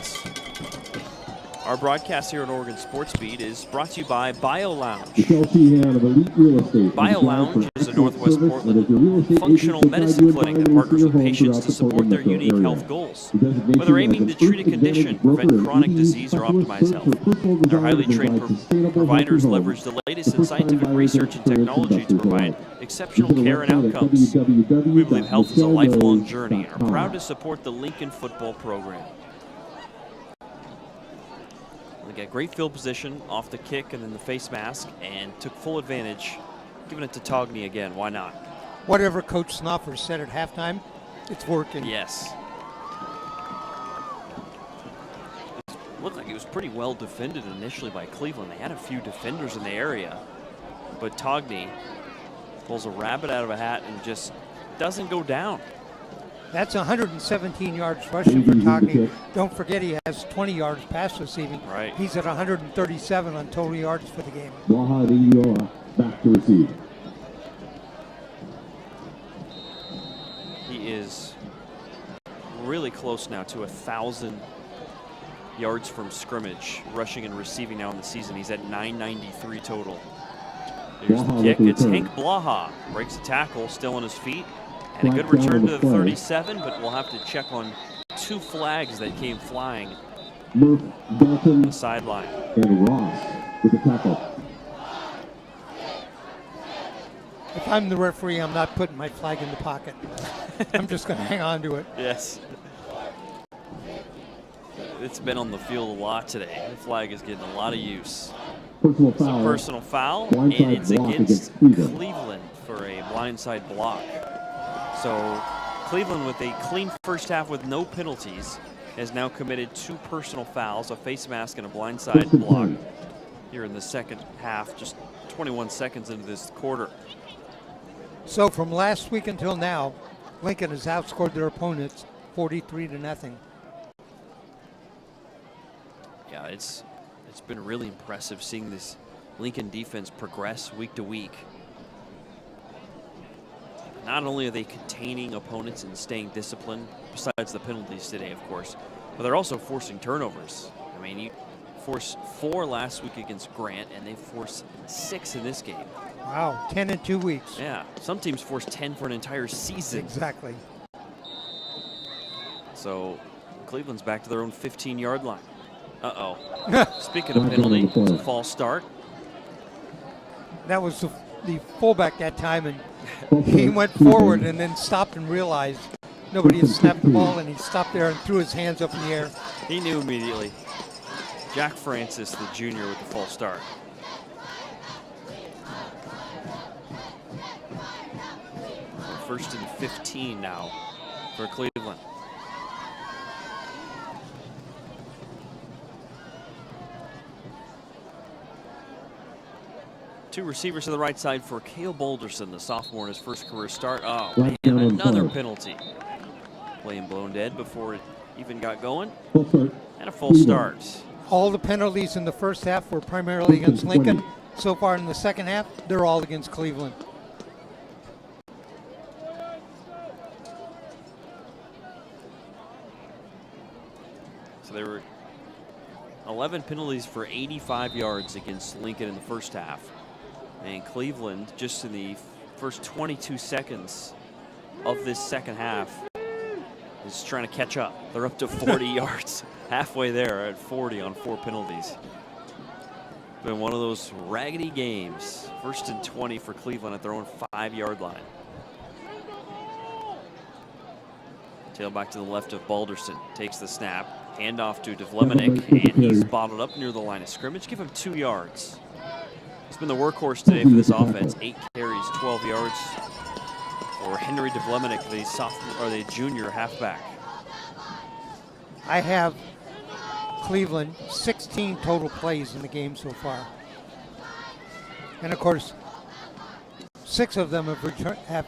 Our broadcast here at Oregon Sports Beat is brought to you by Bio Lounge. Bio Lounge is a Northwest Portland functional medicine clinic that partners with patients to support their unique health goals. Whether aiming to treat a condition, prevent chronic disease, or optimize health, their highly trained providers leverage the latest in scientific research and technology to provide exceptional care and outcomes. We believe health is a lifelong journey and are proud to support the Lincoln football program. They got great field position off the kick and then the face mask and took full advantage, giving it to Togney again. Why not? Whatever Coach Snoffer said at halftime, it's working. Yes. It looked like it was pretty well defended initially by Cleveland. They had a few defenders in the area, but Togney pulls a rabbit out of a hat and just doesn't go down. That's 117 yards rushing for Togney. Don't forget he has 20 yards pass receiving. Right. He's at 137 on total yards for the game. Back to receive. He is really close now to 1,000 yards from scrimmage, rushing and receiving now in the season. He's at 993 total. There's the kick. It's Hank Blaha. Breaks a tackle, still on his feet. And a good return to the 37, but we'll have to check on two flags that came flying Murph, Dalton, on the sideline. And Ross with the tackle. If I'm the referee, I'm not putting my flag in the pocket. I'm just going to hang on to it. Yes. It's been on the field a lot today. The flag is getting a lot of use. Personal It's a foul. personal foul, and Blindside it's block against Cleveland. Cleveland for a blindside block. So Cleveland, with a clean first half with no penalties, has now committed 2 personal fouls, a face mask and a blindside First and block 10. here in the second half, just 21 seconds into this quarter. So from last week until now, Lincoln has outscored their opponents 43-0. Yeah, it's been really impressive seeing this Lincoln defense progress week to week. Not only are they containing opponents and staying disciplined, besides the penalties today, of course, but they're also forcing turnovers. I mean, you forced 4 last week against Grant, and they forced 6 in this game. Wow, 10 in 2 weeks. Yeah, some teams force 10 for an entire season. Exactly. So Cleveland's back to their own 15-yard line. Uh-oh. Speaking of penalty, it's a false start. That was the fullback that time, and he went forward and then stopped and realized nobody had snapped the ball, and he stopped there and threw his hands up in the air. He knew immediately. Jack Francis, the junior, with the false start. First and 15 now for Cleveland. Two receivers to the right side for Cale Boulderson, the sophomore in his first career start. Oh, man, another penalty. Playing blown dead before it even got going. And a false start. All the penalties in the first half were primarily against Lincoln. So far in the second half, they're all against Cleveland. So there were 11 penalties for 85 yards against Lincoln in the first half. And Cleveland, just in the first 22 seconds of this second half, is trying to catch up. They're up to 40 yards, halfway there at 40 on 4 penalties. Been one of those raggedy games. First and 20 for Cleveland at their own 5-yard line. Tailback to the left of Balderson, takes the snap, handoff to Devlemenic, and he's bottled up near the line of scrimmage. Give him 2 yards. He's been the workhorse today for this offense. 8 carries, 12 yards for Henry Devlemenic, the sophomore or the junior halfback. I have Cleveland 16 total plays in the game so far, and of course, 6 of them have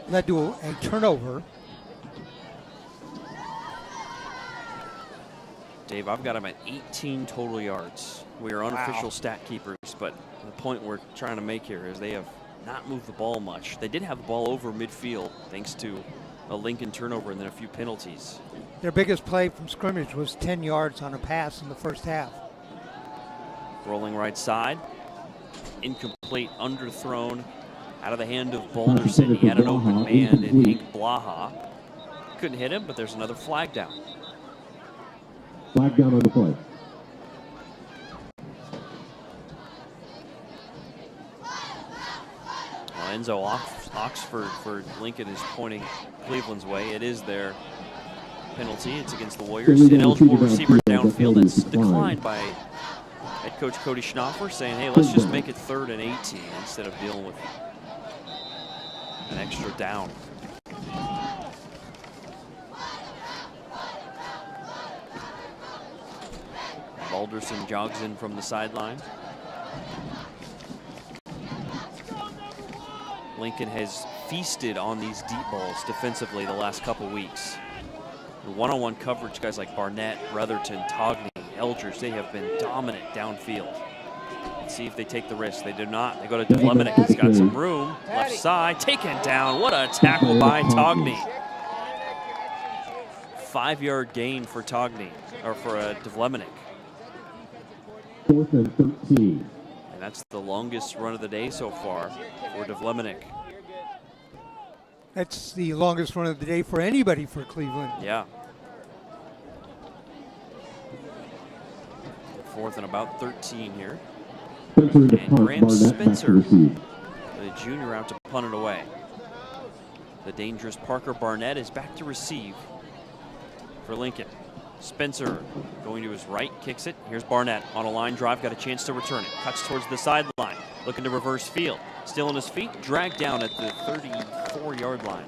led to a turnover. Dave, I've got him at 18 total yards. We are unofficial stat keepers, but the point we're trying to make here is they have not moved the ball much. They did have the ball over midfield thanks to a Lincoln turnover and then a few penalties. Their biggest play from scrimmage was 10 yards on a pass in the first half. Rolling right side. Incomplete, underthrown, out of the hand of Balderson. He had an open man in Hank Blaha. Couldn't hit him, but there's another flag down. Flag down on the play. Well, Enzo Oxford for Lincoln is pointing Cleveland's way. It is their penalty. It's against the Warriors. Ineligible receiver downfield. It's declined by head coach Cody Schnaufer, saying, hey, let's just make it 3rd and 18 instead of dealing with an extra down. Balderson jogs in from the sideline. Lincoln has feasted on these deep balls defensively the last couple weeks. The one-on-one coverage, guys like Barnett, Rutherton, Togney, Eldridge, they have been dominant downfield. Let's see if they take the risk. They do not. They go to Devlemenic. He's got some room. Left side, taken down. What a tackle by Togney. 5-yard gain for Togney, or for Devlemenic. 4th and 13. And that's the longest run of the day so far for Devlemenic. That's the longest run of the day for anybody for Cleveland. Yeah. 4th and about 13 here. And Graham Spencer, the junior, out to punt it away. The dangerous Parker Barnett is back to receive for Lincoln. Spencer going to his right, kicks it. Here's Barnett on a line drive, got a chance to return it. Cuts towards the sideline, looking to reverse field. Still on his feet, dragged down at the 34-yard line.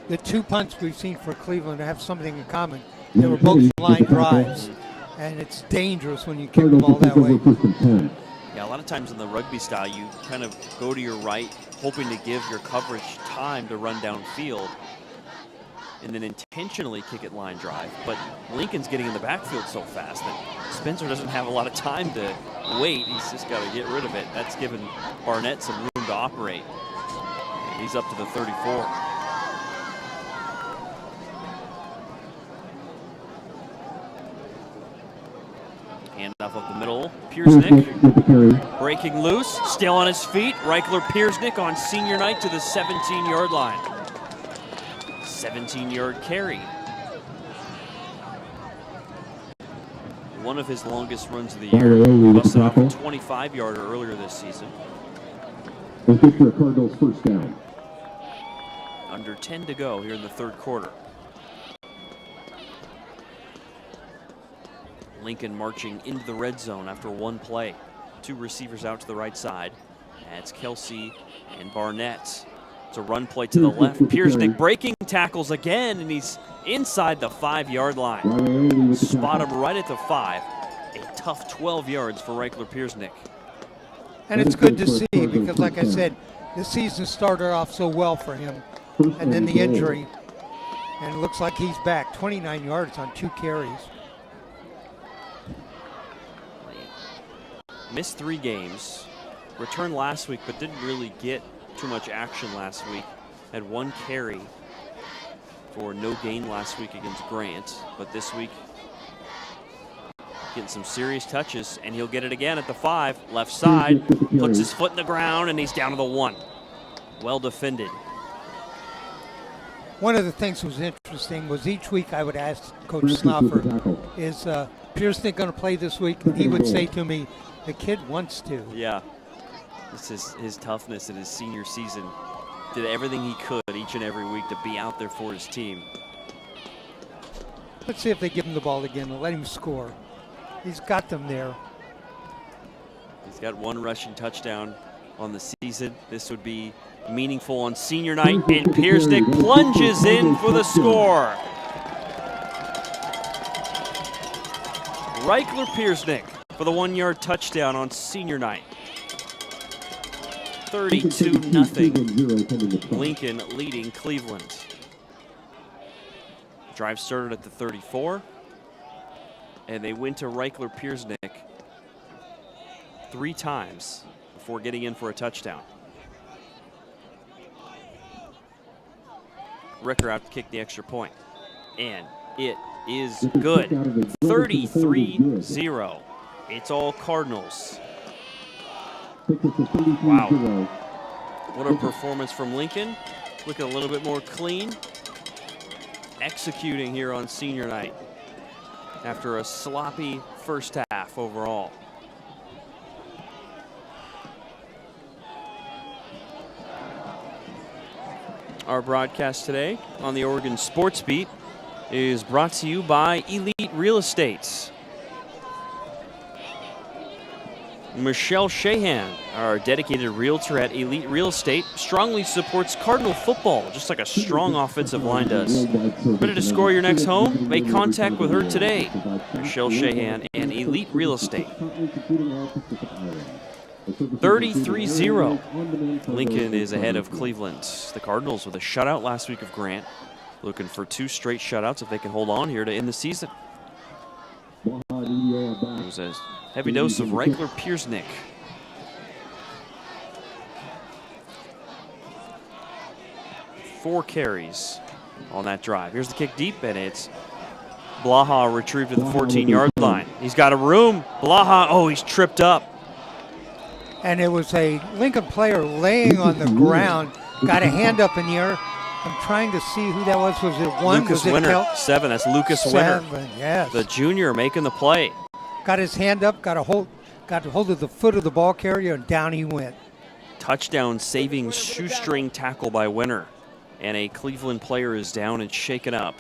The 2 punts we've seen for Cleveland have something in common. They were both line drives, and it's dangerous when you kick the ball that way. Yeah, a lot of times in the rugby style, you kind of go to your right, hoping to give your coverage time to run downfield, and then intentionally kick it line drive. But Lincoln's getting in the backfield so fast that Spencer doesn't have a lot of time to wait. He's just got to get rid of it. That's given Barnett some room to operate. And he's up to the 34. Handoff up the middle. Piersnick breaking loose, still on his feet. Reichler Piersnick on senior night to the 17-yard line. 17-yard carry. One of his longest runs of the year. Busted off a 25-yarder earlier this season. Cardinals first down. Under 10 to go here in the third quarter. Lincoln marching into the red zone after one play. Two receivers out to the right side. That's Kelsey and Barnett. It's a run play to the left. Piersnick breaking tackles again, and he's inside the 5-yard line. Spot him right at the 5. A tough 12 yards for Reichler Piersnick. And it's good to see because, like I said, the season started off so well for him. And then the injury. And it looks like he's back. 29 yards on 2 carries. Missed 3 games. Returned last week, but didn't really get too much action last week. Had 1 carry for no gain last week against Grant, but this week getting some serious touches, and he'll get it again at the 5. Left side, puts his foot in the ground, and he's down to the 1. Well defended. One of the things that was interesting was each week I would ask Coach Snoffer, is Piersnick going to play this week? And he would say to me, the kid wants to. Yeah, this is his toughness in his senior season. Did everything he could each and every week to be out there for his team. Let's see if they give him the ball again and let him score. He's got them there. He's got 1 rushing touchdown on the season. This would be meaningful on senior night, and Piersnick plunges in for the score. Reichler Piersnick for the 1-yard touchdown on senior night. 32-0. Lincoln leading Cleveland. Drive started at the 34, and they went to Reichler Piersnick 3 times before getting in for a touchdown. Ricker out to kick the extra point, and it is good. 33-0. It's all Cardinals. Wow. What a performance from Lincoln. Looking a little bit more clean. Executing here on senior night after a sloppy first half overall. Our broadcast today on the Oregon Sports Beat is brought to you by Elite Real Estate. Michelle Shahan, our dedicated realtor at Elite Real Estate, strongly supports Cardinal football, just like a strong offensive line does. Ready to score your next home? Make contact with her today. Michelle Shahan and Elite Real Estate. 33-0. Lincoln is ahead of Cleveland. The Cardinals with a shutout last week of Grant. Looking for 2 straight shutouts if they can hold on here to end the season. It was a heavy dose of Reichler Piersnick. Four carries on that drive. Here's the kick deep, and it's Blaha retrieved at the 14-yard line. He's got a room. Blaha, oh, he's tripped up. And it was a Lincoln player laying on the ground, got a hand up in the air. I'm trying to see who that was. Was it 1? Lucas was it Winter, 7. That's Lucas Winter. 7, yes. The junior making the play. Got his hand up, got a hold of the foot of the ball carrier, and down he went. Touchdown saving shoestring tackle by Winter. And a Cleveland player is down and shaken up.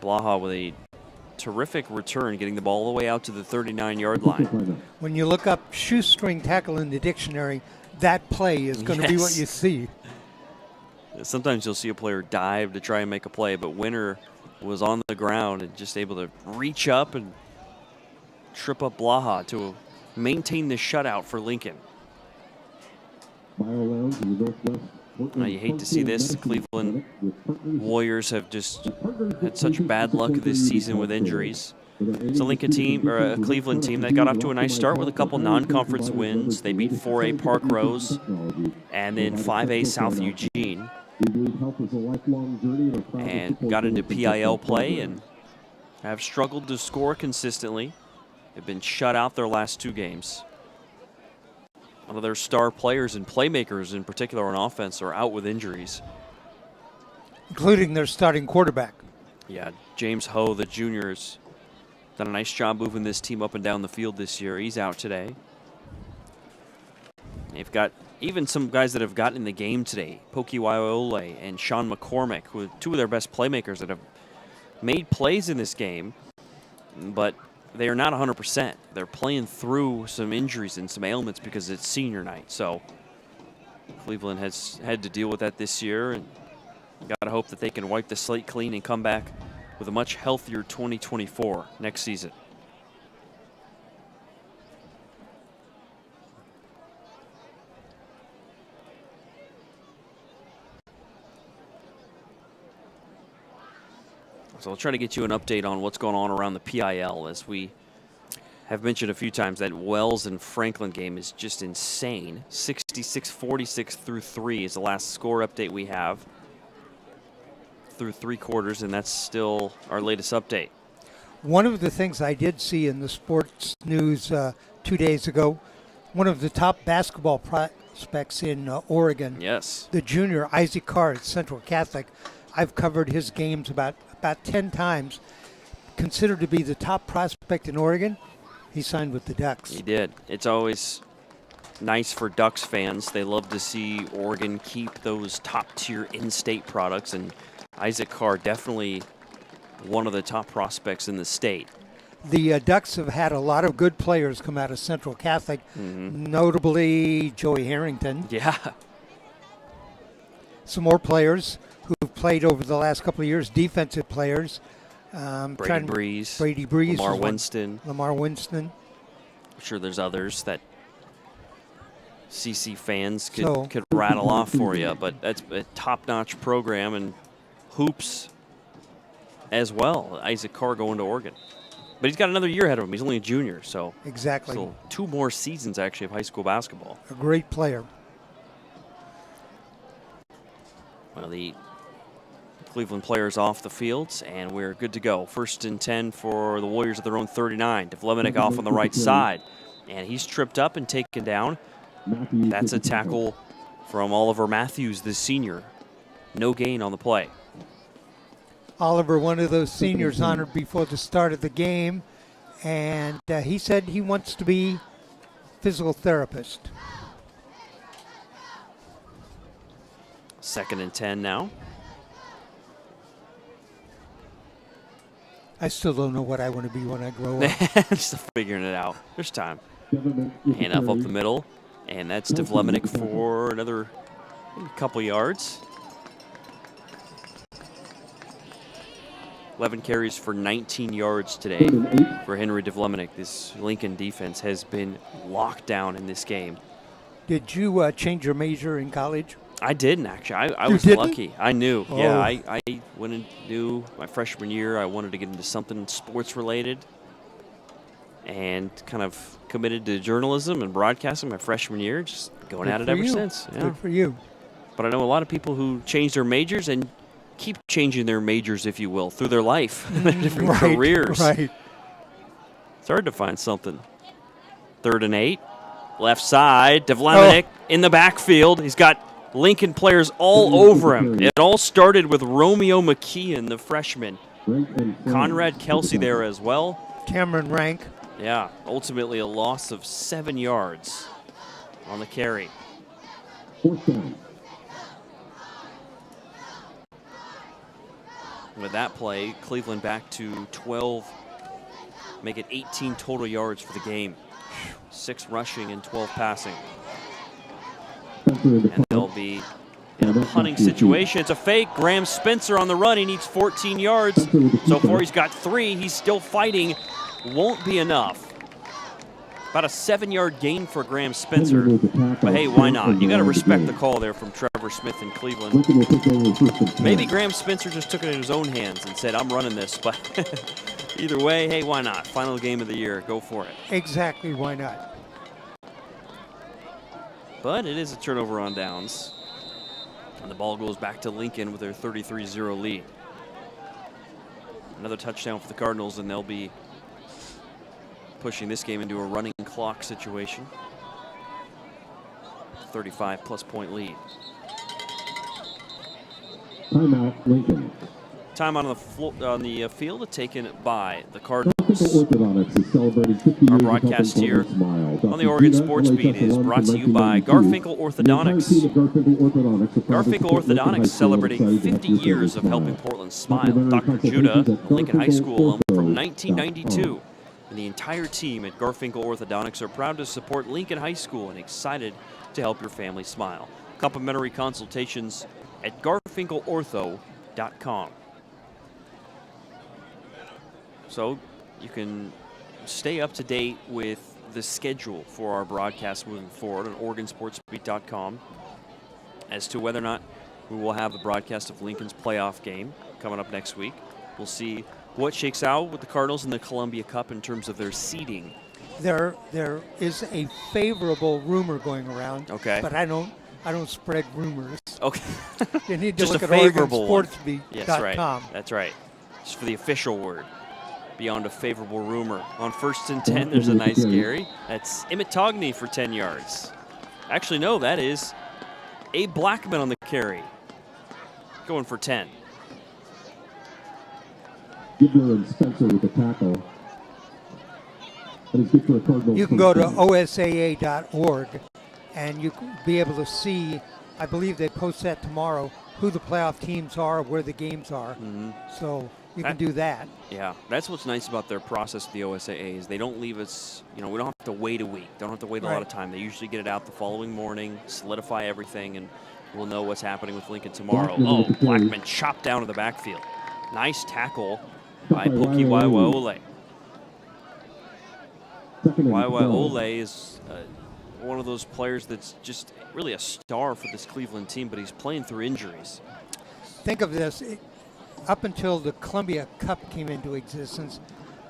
Blaha with a terrific return, getting the ball all the way out to the 39-yard line. When you look up shoestring tackle in the dictionary, that play is going to be what you see. Sometimes you'll see a player dive to try and make a play, but Winter was on the ground and just able to reach up and trip up Blaha to maintain the shutout for Lincoln. Now you hate to see this. The Cleveland Warriors have just had such bad luck this season with injuries. It's a Lincoln team, or a Cleveland team that got off to a nice start with a couple non-conference wins. They beat 4A Park Rose and then 5A South Eugene, and got into PIL play and have struggled to score consistently. They've been shut out their last 2 games. One of their star players and playmakers in particular on offense are out with injuries. Including their starting quarterback. Yeah, James Ho, the junior, has done a nice job moving this team up and down the field this year. He's out today. They've got even some guys that have gotten in the game today. Poki Waiole and Sean McCormick, who are 2 of their best playmakers that have made plays in this game, but they are not 100%. They're playing through some injuries and some ailments because it's senior night. So Cleveland has had to deal with that this year, and got to hope that they can wipe the slate clean and come back with a much healthier 2024 next season. So I'll try to get you an update on what's going on around the PIL. As we have mentioned a few times, that Wells and Franklin game is just insane. 66-46 through 3 is the last score update we have through 3 quarters, and that's still our latest update. One of the things I did see in the sports news 2 days ago, one of the top basketball prospects in Oregon, yes, the junior Isaac Carr at Central Catholic. I've covered his games about 10 times. Considered to be the top prospect in Oregon. He signed with the Ducks. He did. It's always nice for Ducks fans. They love to see Oregon keep those top-tier in-state products, and Isaac Carr definitely one of the top prospects in the state. The Ducks have had a lot of good players come out of Central Catholic, notably Joey Harrington. Yeah. Some more players who've played over the last couple of years, defensive players. Brady Breeze, Lamar Winston. I'm sure there's others that CC fans could rattle off for you, but that's a top-notch program, and hoops as well. Isaac Carr going to Oregon. But he's got another year ahead of him. He's only a junior, so exactly. So 2 more seasons, actually, of high school basketball. A great player. Well, the Cleveland players off the field, and we're good to go. 1st and 10 for the Warriors at their own 39. Devlemenik off on the right side, and he's tripped up and taken down. That's a tackle from Oliver Matthews, the senior. No gain on the play. Oliver, one of those seniors honored before the start of the game, and he said he wants to be a physical therapist. 2nd and 10 now. I still don't know what I want to be when I grow up. Still figuring it out. There's time. And up the middle, and that's Devlemenik for another couple yards. 11 carries for 19 yards today for Henry Devlemenik. This Lincoln defense has been locked down in this game. Did you change your major in college? I didn't, actually. I was didn't? lucky. I knew. Oh. Yeah, I went and knew my freshman year I wanted to get into something sports-related, and kind of committed to journalism and broadcasting my freshman year, just going at it ever since. Yeah. Good for you. But I know a lot of people who change their majors and keep changing their majors, if you will, through their life, their different careers. Right. It's hard to find something. 3rd and 8. Left side. Devlemenik in the backfield. He's got Lincoln players all over him. It all started with Romeo McKeon, the freshman. Conrad Kelsey there as well. Cameron Rank. Yeah, ultimately a loss of 7 yards on the carry. 4th down. With that play, Cleveland back to 12, make it 18 total yards for the game. 6 rushing and 12 passing. And they'll be in a punting situation. It's a fake. Graham Spencer on the run. He needs 14 yards. So far he's got 3. He's still fighting. Won't be enough. About a 7-yard gain for Graham Spencer. But hey, why not? You got to respect the call there from Trevor Smith in Cleveland. Maybe Graham Spencer just took it in his own hands and said, I'm running this. But either way, hey, why not? Final game of the year. Go for it. Exactly, why not? But it is a turnover on downs. And the ball goes back to Lincoln with their 33-0 lead. Another touchdown for the Cardinals, and they'll be pushing this game into a running clock situation. 35-plus point lead. Timeout, Lincoln. Time on the field taken by the Cardinals. Our broadcast here on the Oregon Sports Beat is brought to you by Garfinkel Orthodontics. Garfinkel Orthodontics celebrating 50 years of helping Portland smile. Dr. Judah, Lincoln High School alum from 1992. And the entire team at Garfinkel Orthodontics are proud to support Lincoln High School and excited to help your family smile. Complimentary consultations at garfinkelortho.com. So you can stay up to date with the schedule for our broadcast moving forward on OregonSportsBeat.com as to whether or not we will have the broadcast of Lincoln's playoff game coming up next week. We'll see what shakes out with the Cardinals in the Columbia Cup in terms of their seeding. There is a favorable rumor going around. Okay. But I don't spread rumors. Okay. You need to Just look a at favorable OregonSportsBeat.com. Yes, right. That's right. Just for the official word. Beyond a favorable rumor. On 1st and 10, there's a nice carry. That's Emmett Togney for 10 yards. Actually, no, that is Abe Blackman on the carry. Going for 10. Gibbler and Spencer with the tackle. That is good for a Cardinals. You can go to osaa.org and you can be able to see, I believe they post that tomorrow, who the playoff teams are, where the games are. Mm-hmm. So you can do that. Yeah, that's what's nice about their process, the OSAA, is they don't leave us, we don't have to wait a week. Don't have to wait a lot of time. They usually get it out the following morning, solidify everything, and we'll know what's happening with Lincoln tomorrow. Blackman chopped down to the backfield. Nice tackle by Poki Waiwaole. Waiwaole is one of those players that's just really a star for this Cleveland team, but he's playing through injuries. Think of this. Up until the Columbia Cup came into existence,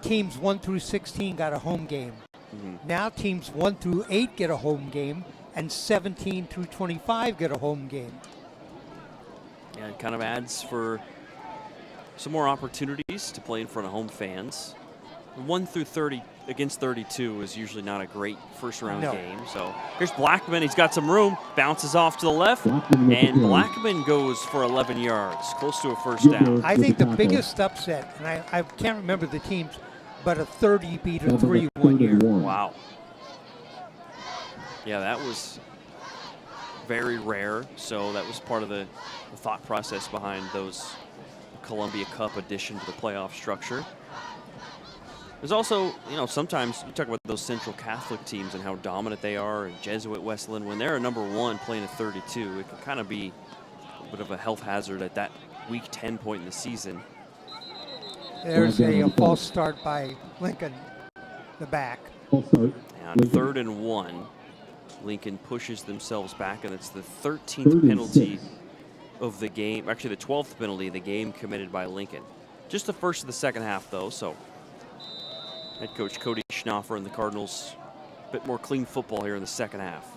teams 1 through 16 got a home game. Mm-hmm. Now teams 1 through 8 get a home game, and 17 through 25 get a home game. Yeah, it kind of adds for some more opportunities to play in front of home fans. 1 through 30 against 32 is usually not a great first-round game. So here's Blackman. He's got some room. Bounces off to the left. And Blackman goes for 11 yards, close to a first down. I think the biggest upset, and I can't remember the teams, but a 30 beat a 3 one year. Wow. Yeah, that was very rare. So that was part of the thought process behind those Columbia Cup addition to the playoff structure. There's also, sometimes you talk about those Central Catholic teams and how dominant they are, and Jesuit Westland. When they're a number 1 playing a 32, it can kind of be a bit of a health hazard at that week 10 point in the season. There's a false start by Lincoln, the back. False start. And 3rd and 1, Lincoln pushes themselves back, and it's the 13th penalty of the game. Actually, the 12th penalty of the game committed by Lincoln. Just the first of the second half, though, so head coach Cody Schnaufer and the Cardinals, a bit more clean football here in the second half.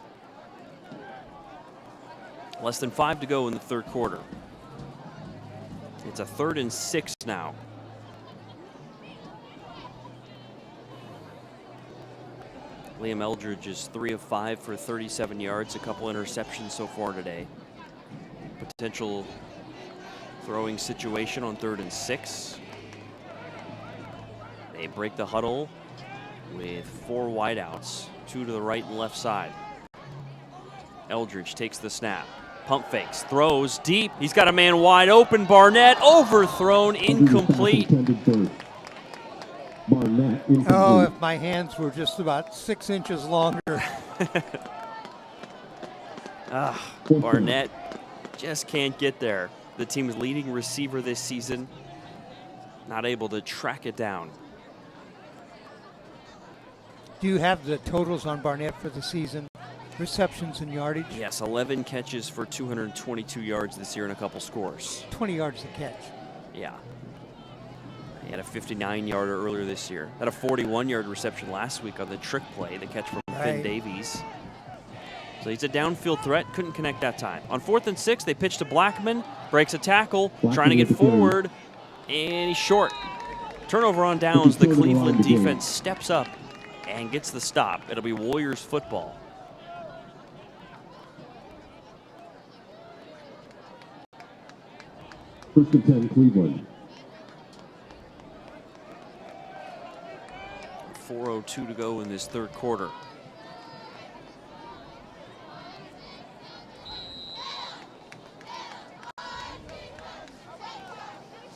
Less than 5 to go in the third quarter. It's a 3rd and 6 now. Liam Eldridge is 3 of 5 for 37 yards, a couple interceptions so far today. Potential throwing situation on 3rd and 6. They break the huddle with 4 wideouts, 2 to the right and left side. Eldridge takes the snap, Pump fakes, throws deep. He's got a man wide open. Barnett overthrown, incomplete. Barnett, incomplete. Oh, if my hands were just about 6 inches longer. Barnett just can't get there. The team's leading receiver this season, not able to track it down. Do you have the totals on Barnett for the season? Receptions and yardage? Yes, 11 catches for 222 yards this year and a couple scores. 20 yards a catch. Yeah. He had a 59-yarder earlier this year. Had a 41-yard reception last week on the trick play, the catch from Finn Davies. So he's a downfield threat, couldn't connect that time. On 4th and 6, they pitch to Blackman, breaks a tackle, trying to get forward, and he's short. Turnover on downs, the Cleveland defense steps up and gets the stop. It'll be Warriors football. First and 10, Cleveland. 4:02 to go in this third quarter.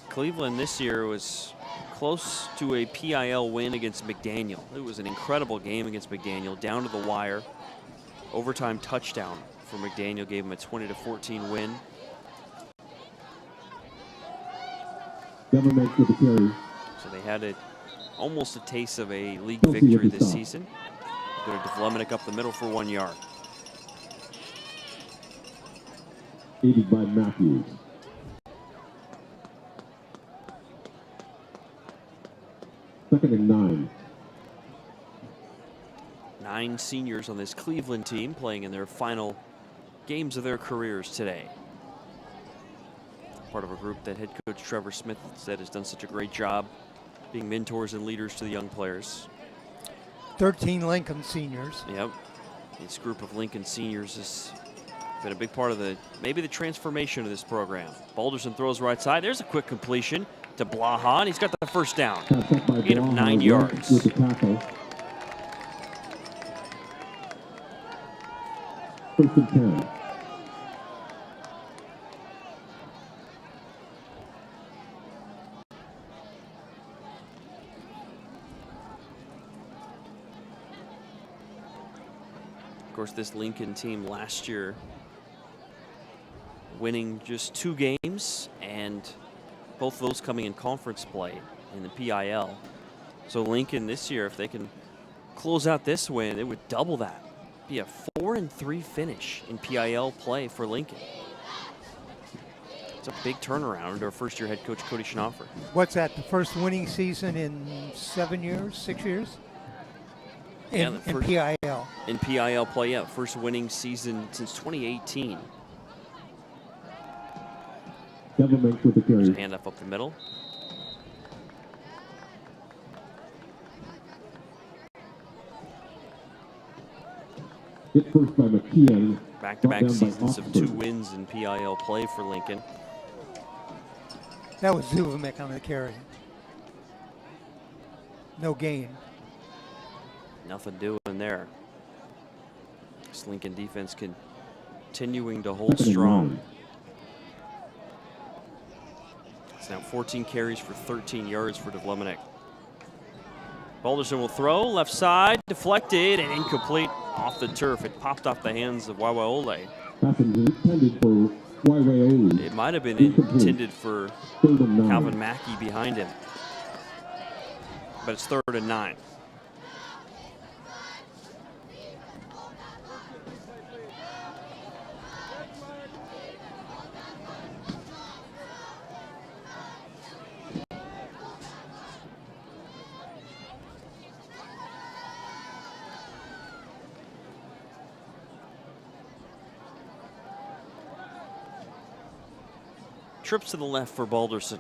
Cleveland this year was close to a PIL win against McDaniel. It was an incredible game against McDaniel, down to the wire. Overtime touchdown for McDaniel gave him a 20-14 win. Government with the carry. So they had almost a taste of a league victory this season. Go to Devlemenic up the middle for 1 yard. Aided by Matthews. Second and 9. 9 seniors on this Cleveland team playing in their final games of their careers today. Part of a group that head coach Trevor Smith said has done such a great job being mentors and leaders to the young players. 13 Lincoln seniors. Yep. This group of Lincoln seniors has been a big part of maybe the transformation of this program. Balderson throws right side. There's a quick completion to Blaha, and he's got the first down. Gain of 9 yards. With the tackle. First and 10. Of course, this Lincoln team last year winning just 2 games, and both of those coming in conference play in the PIL. So Lincoln this year, if they can close out this win, it would double that. Be a 4-3 finish in PIL play for Lincoln. It's a big turnaround under first-year head coach Cody Schnaufer. What's that, the first winning season in 7 years, 6 years? In PIL. In PIL play, yeah. First winning season since 2018. Government with the carry. Handoff up the middle. Hit first by McKeon. Back-to-back seasons of 2 wins in PIL play for Lincoln. That was Zuvimic on the carry. No gain. Nothing doing there. This Lincoln defense continuing to hold strong. It's now 14 carries for 13 yards for Devlemenic. Balderson will throw, left side, deflected and incomplete off the turf. It popped off the hands of Waiwaole. Pass intended for Waiwaole. It might have been intended for Calvin Mackey behind him. But it's 3rd and 9. Trips to the left for Balderson.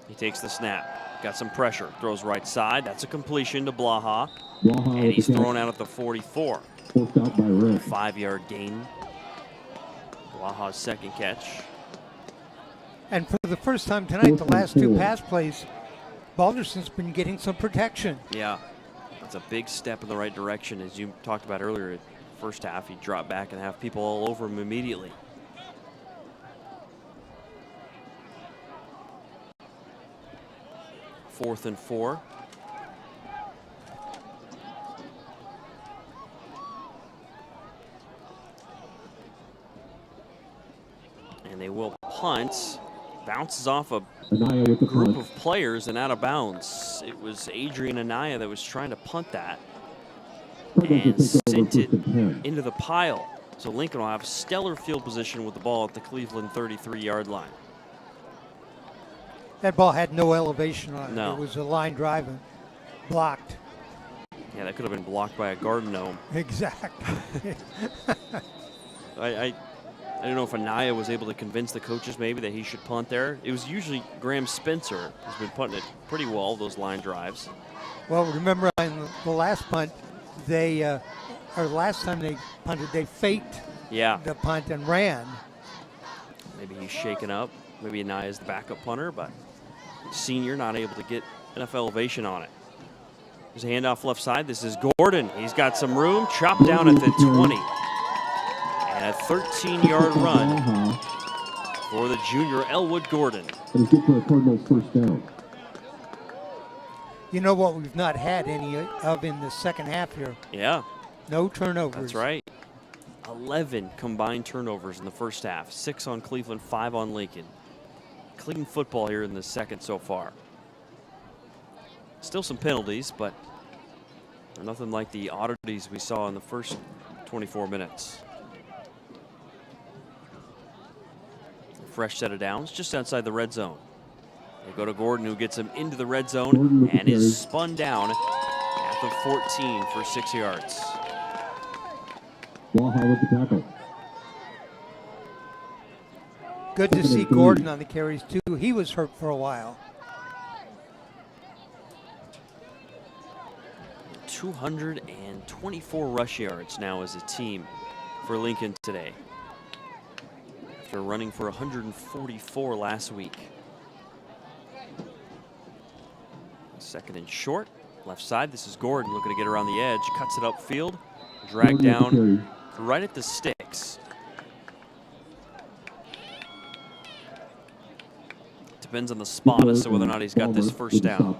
He takes the snap. Got some pressure. Throws right side. That's a completion to Blaha. And he's thrown out at the 44. Forced out by Rick. 5-yard gain. Blaha's second catch. And for the first time tonight, the last 2 pass plays, Balderson's been getting some protection. Yeah. That's a big step in the right direction, as you talked about earlier. It first half, he'd drop back and have people all over him immediately. Fourth and 4. And they will punt. Bounces off a group of players and out of bounds. It was Adrian Anaya that was trying to punt that and sent it into the pile. So Lincoln will have stellar field position with the ball at the Cleveland 33-yard line. That ball had no elevation on it. No. It was a line drive and blocked. Yeah, that could have been blocked by a garden gnome. Exactly. I don't know if Anaya was able to convince the coaches maybe that he should punt there. It was usually Graham Spencer who's been punting it pretty well, those line drives. Well, remember in the last punt, or last time they punted, they faked the punt and ran. Maybe he's shaken up. Maybe Anaya's the backup punter, but senior not able to get enough elevation on it. There's a handoff left side. This is Gordon. He's got some room. Chopped down at the 20. And a 13-yard run for the junior Elwood Gordon. And it's good for a Cardinals first down. You know what we've not had any of in the second half here? Yeah. No turnovers. That's right. 11 combined turnovers in the first half. 6 on Cleveland, 5 on Lincoln. Clean football here in the second so far. Still some penalties, but nothing like the oddities we saw in the first 24 minutes. Fresh set of downs just outside the red zone. They go to Gordon, who gets him into the red zone and is spun down at the 14 for 6 yards. Waha with the tackle. Good to see Gordon on the carries, too. He was hurt for a while. 224 rush yards now as a team for Lincoln today, after running for 144 last week. Second and short, left side. This is Gordon looking to get around the edge, cuts it upfield, dragged down right at the sticks. Depends on the spot as to whether or not he's got this first down.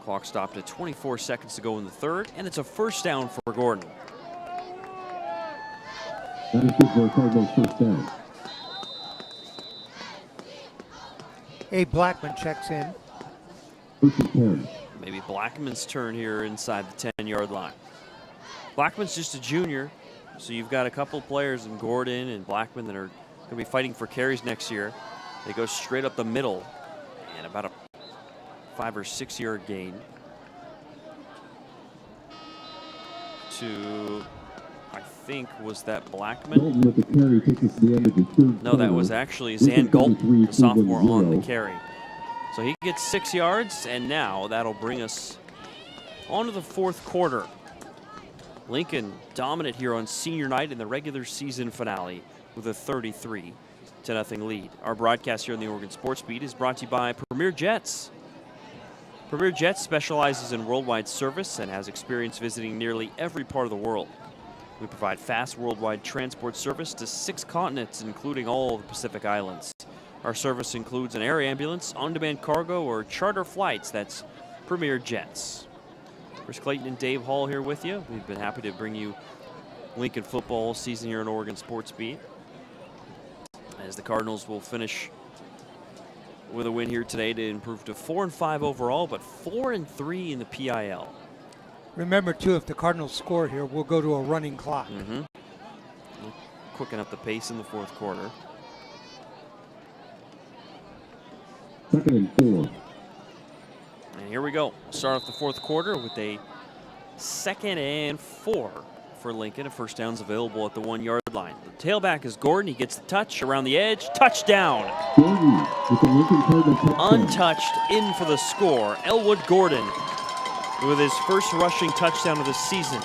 Clock stopped at 24 seconds to go in the third, and it's a first down for Gordon. That is good for a Cardinals first down. Abe Blackman checks in. First and 10. Maybe Blackman's turn here inside the 10-yard line. Blackman's just a junior, so you've got a couple players in Gordon and Blackman that are going to be fighting for carries next year. They go straight up the middle, and about a 5 or 6 yard gain to, I think, was that Blackman? With the carry takes us to the end of the third No, that was actually Zan Galton, the sophomore, on the carry. So he gets 6 yards, and now that'll bring us on to the fourth quarter. Lincoln dominant here on senior night in the regular season finale with a 33-0 lead. Our broadcast here on the Oregon Sports Beat is brought to you by Premier Jets. Premier Jets specializes in worldwide service and has experience visiting nearly every part of the world. We provide fast worldwide transport service to 6 continents, including all the Pacific Islands. Our service includes an air ambulance, on-demand cargo, or charter flights. That's Premier Jets. Chris Clayton and Dave Hall here with you. We've been happy to bring you Lincoln football all season here on Oregon Sports Beat, as the Cardinals will finish with a win here today to improve to 4-5 overall, but 4-3 in the PIL. Remember, too, if the Cardinals score here, we'll go to a running clock. We'll quicken up the pace in the fourth quarter. Second and 4. And here we go. We'll start off the fourth quarter with a 2nd and 4 for Lincoln. A first down's available at the 1-yard line. The tailback is Gordon. He gets the touch around the edge. Touchdown. Gordon with the Lincoln Cardinals touchdown. Untouched in for the score. Elwood Gordon with his first rushing touchdown of the season.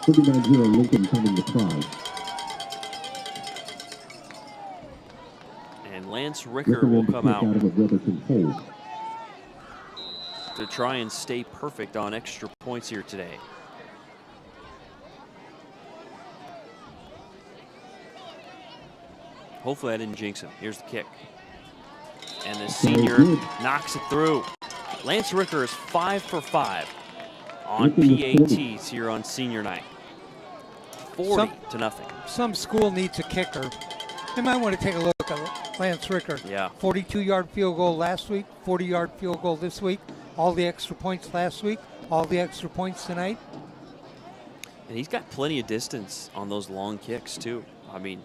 Lincoln coming to try. And Lance Ricker will come out. to try and stay perfect on extra points here today. Hopefully I didn't jinx him. Here's the kick. And the senior knocks it through. Lance Ricker is 5 for 5 on PATs here on senior night. 40-0. Some school needs a kicker. They might want to take a look at Lance Ricker. Yeah. 42-yard field goal last week, 40-yard field goal this week, all the extra points last week, all the extra points tonight. And he's got plenty of distance on those long kicks, too. I mean,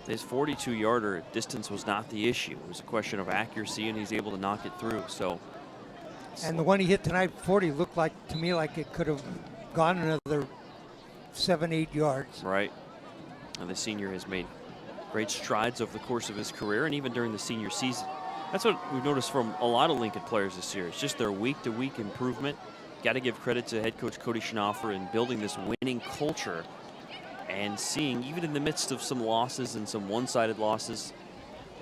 his 42-yarder distance was not the issue. It was a question of accuracy, and he's able to knock it through. So, and the one he hit tonight, 40, looked like to me like it could have gone another 7-8 yards. Right. And the senior has made great strides over the course of his career and even during the senior season. That's what we've noticed from a lot of Lincoln players this year. It's just their week-to-week improvement. Got to give credit to head coach Cody Schnaufer in building this winning culture and seeing, even in the midst of some losses and some one-sided losses,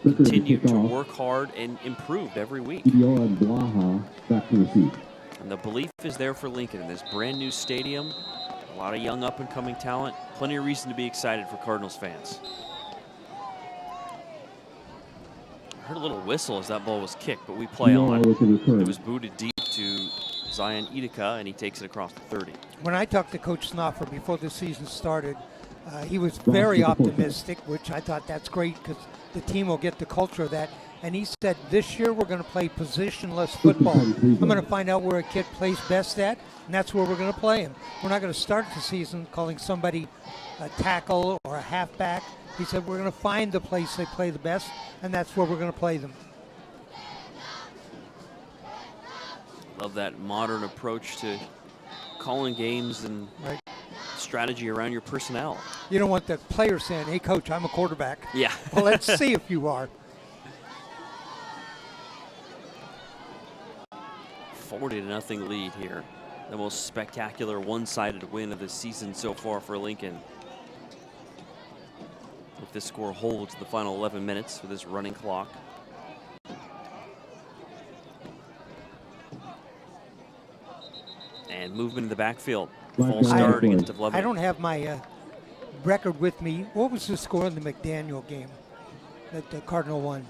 continue to work hard and improve every week. And Blaha back to receive. And the belief is there for Lincoln in this brand new stadium. A lot of young up-and-coming talent. Plenty of reason to be excited for Cardinals fans. I heard a little whistle as that ball was kicked, but we play on. It was booted deep to Zion Idika, and he takes it across the 30. When I talked to Coach Schnaufer before the season started, he was very optimistic, which I thought that's great because the team will get the culture of that. And he said, this year we're going to play positionless football. I'm going to find out where a kid plays best at, and that's where we're going to play him. We're not going to start the season calling somebody a tackle or a halfback. He said we're going to find the place they play the best, and that's where we're going to play them. Love that modern approach to calling games and strategy around your personnel. You don't want the player saying, hey, coach, I'm a quarterback. Yeah. Well, let's see if you are. 40-0 lead here. The most spectacular one-sided win of the season so far for Lincoln. If this score holds the final 11 minutes with this running clock. And movement in the backfield. False start against Devlevic. I don't have my record with me. What was the score in the McDaniel game that the Cardinal won?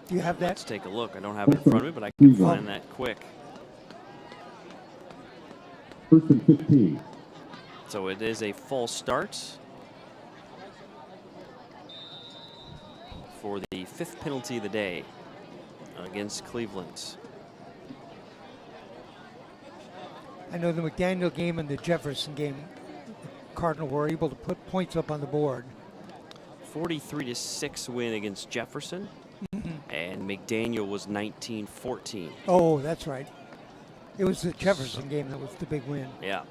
Do you have that? Let's take a look. I don't have it in front of me, but I can find that quick. 1st and 15. So it is a false start for the 5th penalty of the day against Cleveland. I know the McDaniel game and the Jefferson game, the Cardinal were able to put points up on the board. 43-6 win against Jefferson, and McDaniel was 19-14. Oh, that's right. It was the Jefferson game that was the big win. Yeah.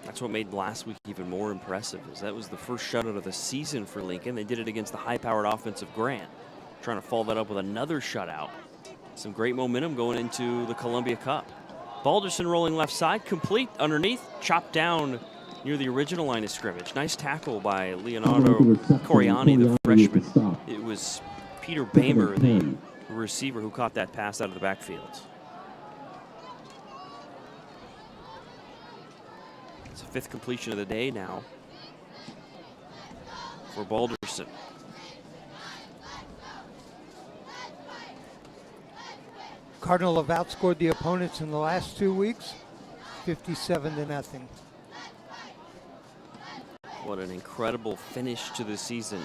That's what made last week even more impressive, is that was the first shutout of the season for Lincoln. They did it against the high-powered offense of Grant, trying to follow that up with another shutout. Some great momentum going into the Columbia Cup. Balderson rolling left side, complete underneath, chopped down near the original line of scrimmage. Nice tackle by Leonardo Coriani, the freshman. It was Peter Bamer, the receiver, who caught that pass out of the backfield. It's a 5th completion of the day now for Balderson. Cardinal have outscored the opponents in the last 2 weeks, 57-0. What an incredible finish to the season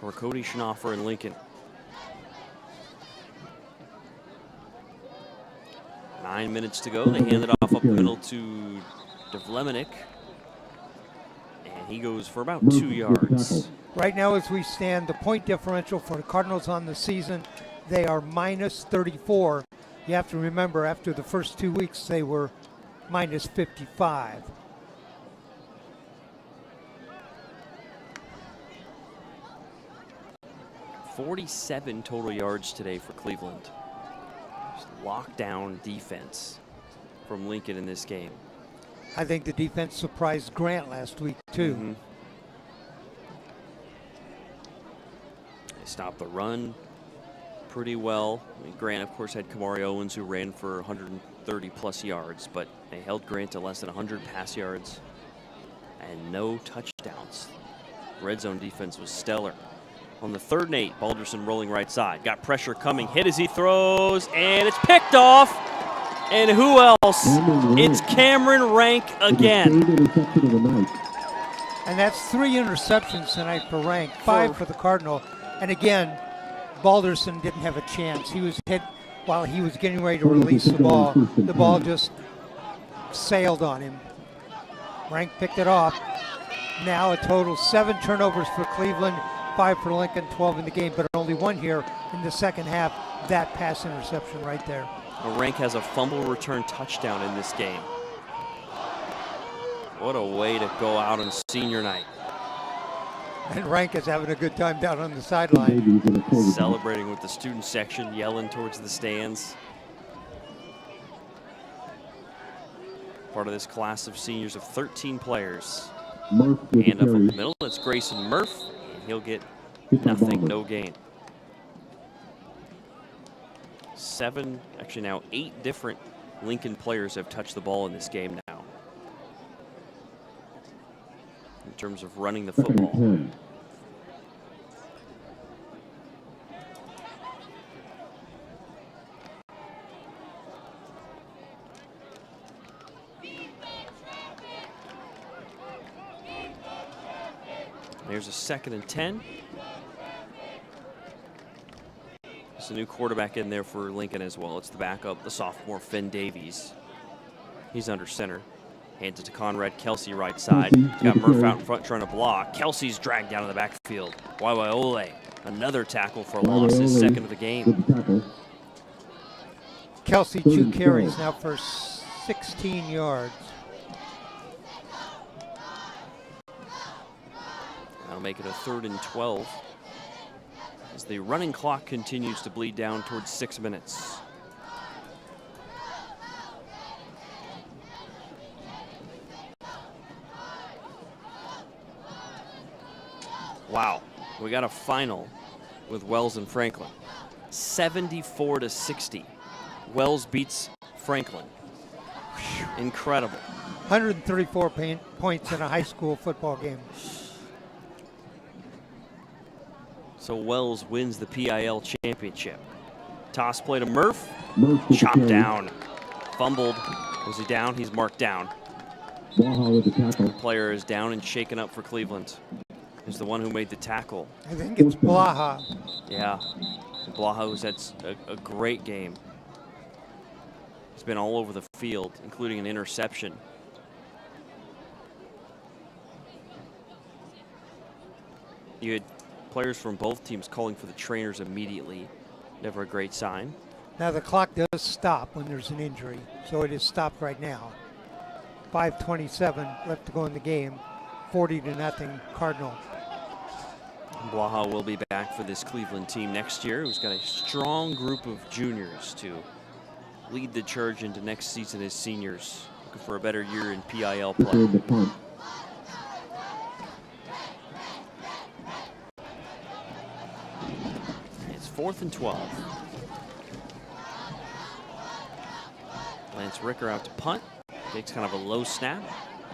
for Cody Schnaufer and Lincoln. 9 minutes to go. They hand it off up the middle to Devlevic, and he goes for about 2 yards. Right now, as we stand, the point differential for the Cardinals on the season, they are minus 34. You have to remember, after the first 2 weeks, they were minus 55. .47 total yards today for Cleveland. Just lockdown defense from Lincoln in this game. I think the defense surprised Grant last week, too. They stopped the run pretty well. I mean, Grant, of course, had Kamari Owens, who ran for 130-plus yards, but they held Grant to less than 100 pass yards and no touchdowns. Red zone defense was stellar. On the 3rd and 8, Balderson rolling right side. Got pressure coming, hit as he throws, and it's picked off. And who else? It's Cameron Rank again. And that's 3 interceptions tonight for Rank, 5 for the Cardinal. And again, Balderson didn't have a chance. He was hit while he was getting ready to release the ball. The ball just sailed on him. Rank picked it off. Now a total 7 turnovers for Cleveland, 5 for Lincoln, 12 in the game, but only 1 here in the second half. That pass interception right there. Well, Rank has a fumble return touchdown in this game. What a way to go out on senior night. And Rank is having a good time down on the sideline. Celebrating with the student section, yelling towards the stands. Part of this class of seniors of 13 players. Hand up from the middle, it's Grayson Murph, and he'll get nothing, no gain. 7, actually now 8 different Lincoln players have touched the ball in this game now. In terms of running the football. There's a 2nd and 10. There's a new quarterback in there for Lincoln as well. It's the backup, the sophomore Finn Davies. He's under center. Hands it to Conrad Kelsey right side. He's got Murph out in front trying to block. Kelsey's dragged down in the backfield. Waiwaiole, another tackle for a loss, his 2nd of the game. Kelsey 2 carries now for 16 yards. That'll make it a 3rd and 12 as the running clock continues to bleed down towards 6 minutes. Wow, we got a final with Wells and Franklin. 74-60. Wells beats Franklin. Incredible. 134 points in a high school football game. So Wells wins the PIL championship. Toss play to Murph. Chopped down. Fumbled. Was he down? He's marked down. The player is down and shaken up for Cleveland. Is the one who made the tackle. I think it's Blaha. Yeah. Blaha, who's had a great game. He's been all over the field, including an interception. You had players from both teams calling for the trainers immediately. Never a great sign. Now the clock does stop when there's an injury, so it is stopped right now. 5:27 left to go in the game. 40-0 Cardinal. Blaha will be back for this Cleveland team next year, who's got a strong group of juniors to lead the charge into next season as seniors, looking for a better year in PIL play. It's 4th and 12. Lance Ricker out to punt. Takes kind of a low snap,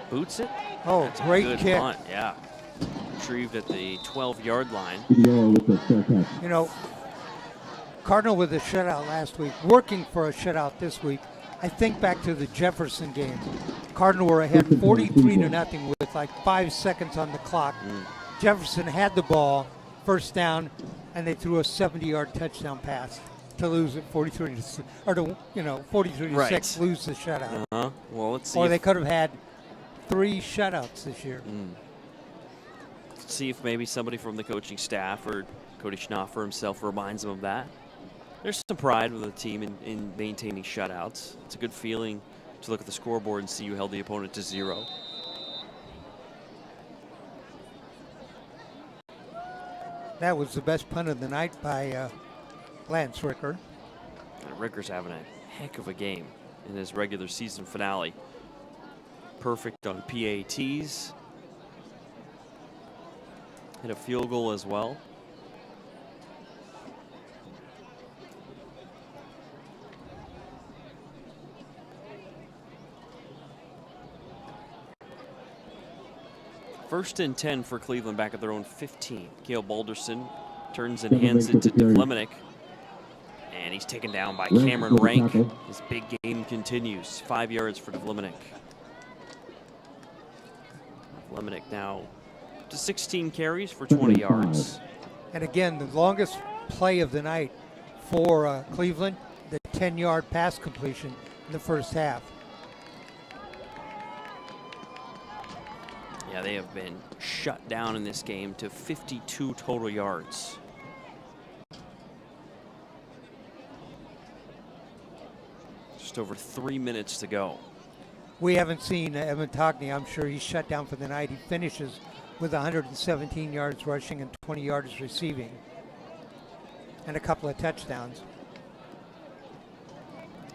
boots it. Oh, that's great a good kick. punt, yeah. Retrieved at the 12-yard line. You know, Cardinal with a shutout last week, working for a shutout this week. I think back to the Jefferson game. Cardinal were ahead 43-0 with like 5 seconds on the clock. Jefferson had the ball, first down, and they threw a 70-yard touchdown pass to lose it 43-6, or to 43-6, lose the shutout. Well, let's see. Or they could have had 3 shutouts this year. Let's see if maybe somebody from the coaching staff or Cody Schnaufer himself reminds them of that. There's some pride with the team in maintaining shutouts. It's a good feeling to look at the scoreboard and see you held the opponent to 0. That was the best punt of the night by Lance Ricker. And Ricker's having a heck of a game in his regular season finale. Perfect on PATs. Hit a field goal as well. First and 10 for Cleveland back at their own 15. Cale Balderson turns and hands it to Devlemenic. And he's taken down by Cameron Rank. His big game continues. 5 yards for Devlemenic. Devlemenic now to 16 carries for 20 yards. And again, the longest play of the night for Cleveland, the 10-yard pass completion in the first half. Yeah, they have been shut down in this game to 52 total yards. Just over 3 minutes to go. We haven't seen Evan Togney. I'm sure he's shut down for the night. He finishes with 117 yards rushing and 20 yards receiving, and a couple of touchdowns.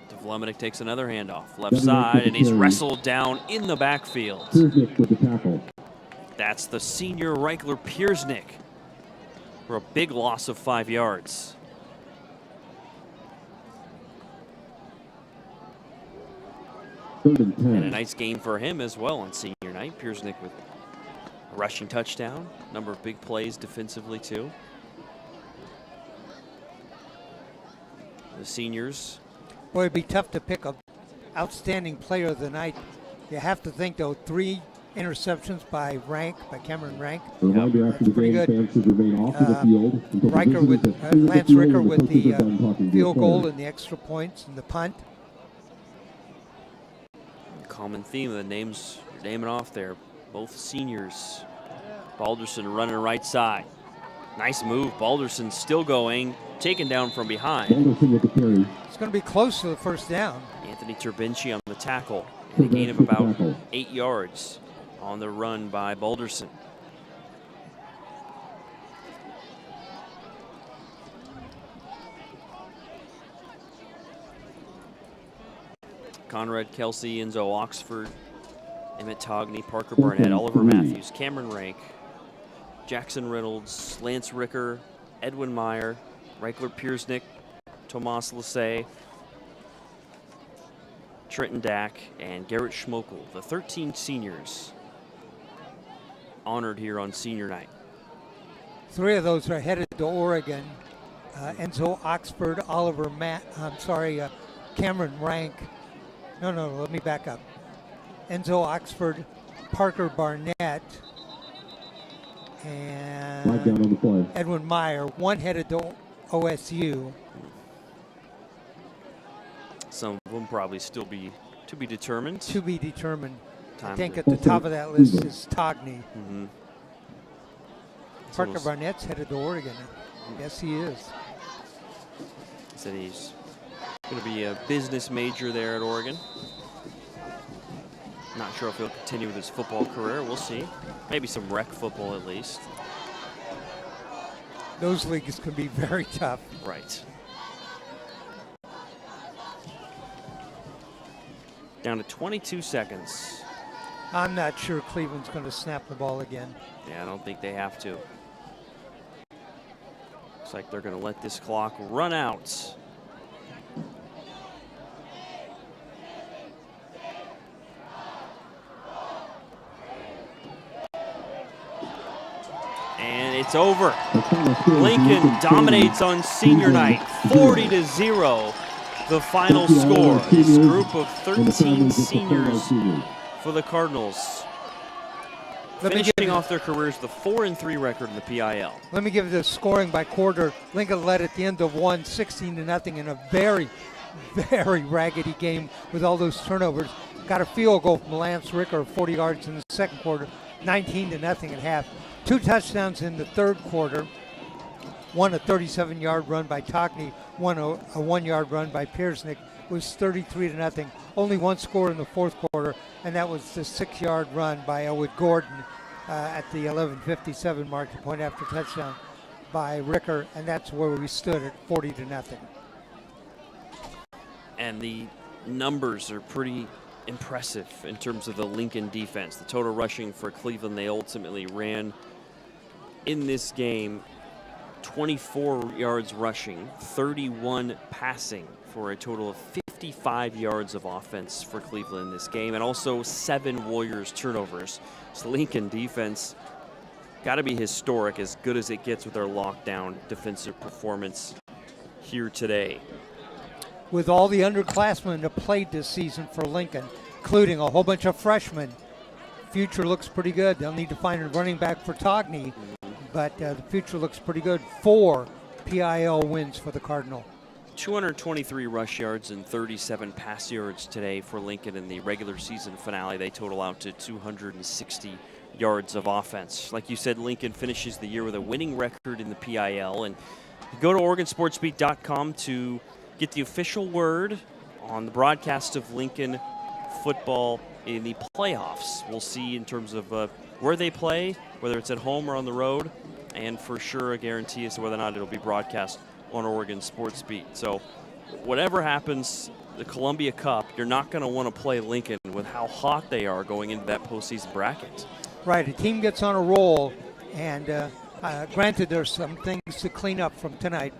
Devlemenic takes another handoff, left side, and he's wrestled down in the backfield. With the tackle. That's the senior Reichler Piersnick for a big loss of 5 yards. And a nice game for him as well on senior night. Piersnick with a rushing touchdown, number of big plays defensively too. The seniors. Boy, it'd be tough to pick a outstanding player of the night. You have to think, though, 3 interceptions by Cameron Rank. Reminder after the pretty game, good. fans should remain off of the field until Lance Ricker with the field goal and the extra points and the punt. Common theme of the names you're naming off there. Both seniors. Balderson running right side. Nice move. Balderson still going. Taken down from behind. Balderson with the carry. It's going to be close to the first down. Anthony Turbinci on the tackle. And a gain of about 8 yards on the run by Balderson. Conrad Kelsey, Enzo Oxford, Emmett Togney, Parker Barnett, Oliver Matthews, Cameron Rank, Jackson Reynolds, Lance Ricker, Edwin Meyer, Reichler Piersnick, Tomas Lassay, Trenton Dack, and Garrett Schmokel, the 13 seniors honored here on senior night. 3 of those are headed to Oregon. Enzo Oxford, Cameron Rank. No, let me back up. Enzo Oxford, Parker Barnett, and Right down on the play. Edwin Meyer, one headed to OSU. Some of them probably still be to be determined. To be determined. Time I think to- at the top of that list is Togney. Mhm. Parker Barnett's headed to Oregon. Yes, he is. Said he's going to be a business major there at Oregon. Not sure if he'll continue with his football career. We'll see. Maybe some rec football at least. Those leagues can be very tough. Right. Down to 22 seconds. I'm not sure Cleveland's going to snap the ball again. Yeah, I don't think they have to. Looks like they're going to let this clock run out. And it's over. Lincoln dominates on senior night, 40-0. The final score. This group of 13 seniors for the Cardinals, finishing off their careers with a 4-3 record in the PIL. Let me give you the scoring by quarter. Lincoln led at the end of one, 16-0 in a very, very raggedy game with all those turnovers. Got a field goal from Lance Ricker, 40 yards in the second quarter, 19-0 at half. 2 touchdowns in the third quarter. One a 37-yard run by Togney, one a 1-yard run by Piersnick. It was 33-0. Only one score in the fourth quarter, and that was the 6-yard run by Elwood Gordon at the 11:57 mark, the point after touchdown by Ricker, and that's where we stood at 40-0. And the numbers are pretty impressive in terms of the Lincoln defense. The total rushing for Cleveland, they ultimately ran in this game 24 yards rushing, 31 passing for a total of 55 yards of offense for Cleveland in this game, and also 7 Warriors turnovers. So Lincoln defense got to be historic, as good as it gets with their lockdown defensive performance here today. With all the underclassmen that played this season for Lincoln, including a whole bunch of freshmen, future looks pretty good. They'll need to find a running back for Togney, but the future looks pretty good. 4 PIL wins for the Cardinal. 223 rush yards and 37 pass yards today for Lincoln in the regular season finale. They total out to 260 yards of offense. Like you said, Lincoln finishes the year with a winning record in the PIL. And go to OregonSportsBeat.com to get the official word on the broadcast of Lincoln football in the playoffs. We'll see in terms of where they play, whether it's at home or on the road, and for sure a guarantee as to whether or not it'll be broadcast on Oregon Sports Beat. So whatever happens, the Columbia Cup, you're not going to want to play Lincoln with how hot they are going into that postseason bracket. Right, a team gets on a roll, and granted there's some things to clean up from tonight.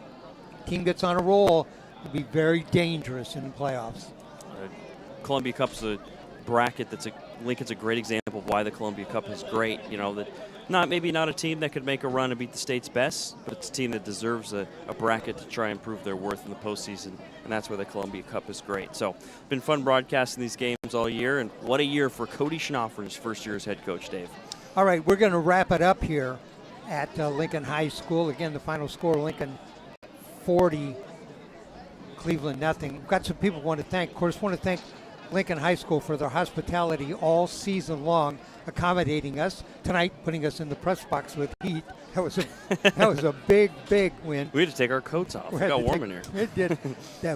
Team gets on a roll, it'll be very dangerous in the playoffs. Columbia Cup's a bracket Lincoln's a great example of why the Columbia Cup is great. You know, that maybe not a team that could make a run and beat the state's best, but it's a team that deserves a bracket to try and prove their worth in the postseason, and that's where the Columbia Cup is great. So, been fun broadcasting these games all year, and what a year for Cody Schnaufer's first year as head coach, Dave. All right, we're going to wrap it up here at Lincoln High School. Again, the final score, Lincoln 40, Cleveland nothing. We've got some people we want to thank. Of course, want to thank Lincoln High School for their hospitality all season long, accommodating us tonight, putting us in the press box with heat. That was a big win. We had to take our coats off. It got warm in here. It did.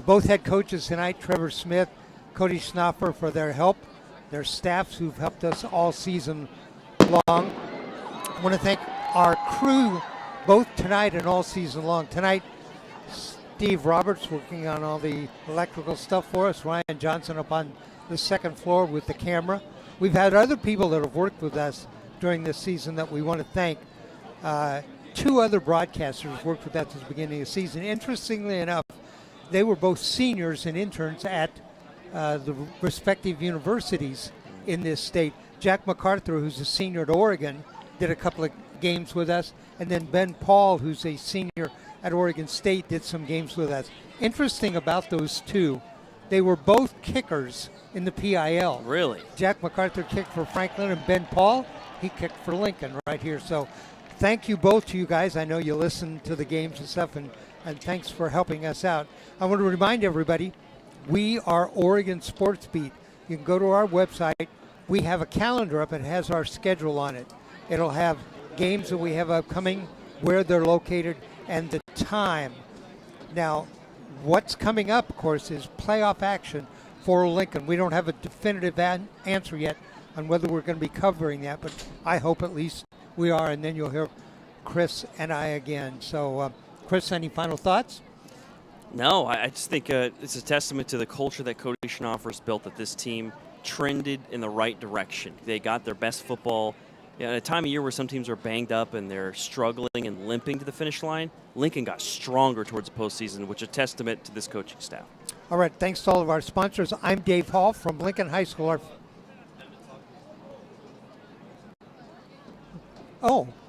Both head coaches tonight, Trevor Smith, Cody Schnaufer, for their help, their staffs who've helped us all season long. I want to thank our crew both tonight and all season long. Tonight, Steve Roberts working on all the electrical stuff for us. Ryan Johnson up on the second floor with the camera. We've had other people that have worked with us during this season that we want to thank. 2 other broadcasters worked with us at the beginning of the season. Interestingly enough, they were both seniors and interns at the respective universities in this state. Jack MacArthur, who's a senior at Oregon, did a couple of games with us. And then Ben Paul, who's a senior at Oregon State, did some games with us. Interesting about those 2, they were both kickers in the PIL. Really? Jack MacArthur kicked for Franklin, and Ben Paul, he kicked for Lincoln right here. So thank you both to you guys. I know you listen to the games and stuff, and thanks for helping us out. I want to remind everybody, we are Oregon Sports Beat. You can go to our website. We have a calendar up. It has our schedule on it. It'll have games that we have upcoming, where they're located, and the time. Now, what's coming up, of course, is playoff action for Lincoln. We don't have a definitive answer yet on whether we're going to be covering that, but I hope at least we are, and then you'll hear Chris and I again. So, Chris, any final thoughts? No, I just think it's a testament to the culture that Cody Schnaufer's built, that this team trended in the right direction. They got their best football. At a time of year where some teams are banged up and they're struggling and limping to the finish line, Lincoln got stronger towards the postseason, which is a testament to this coaching staff. All right, thanks to all of our sponsors. I'm Dave Hall from Lincoln High School.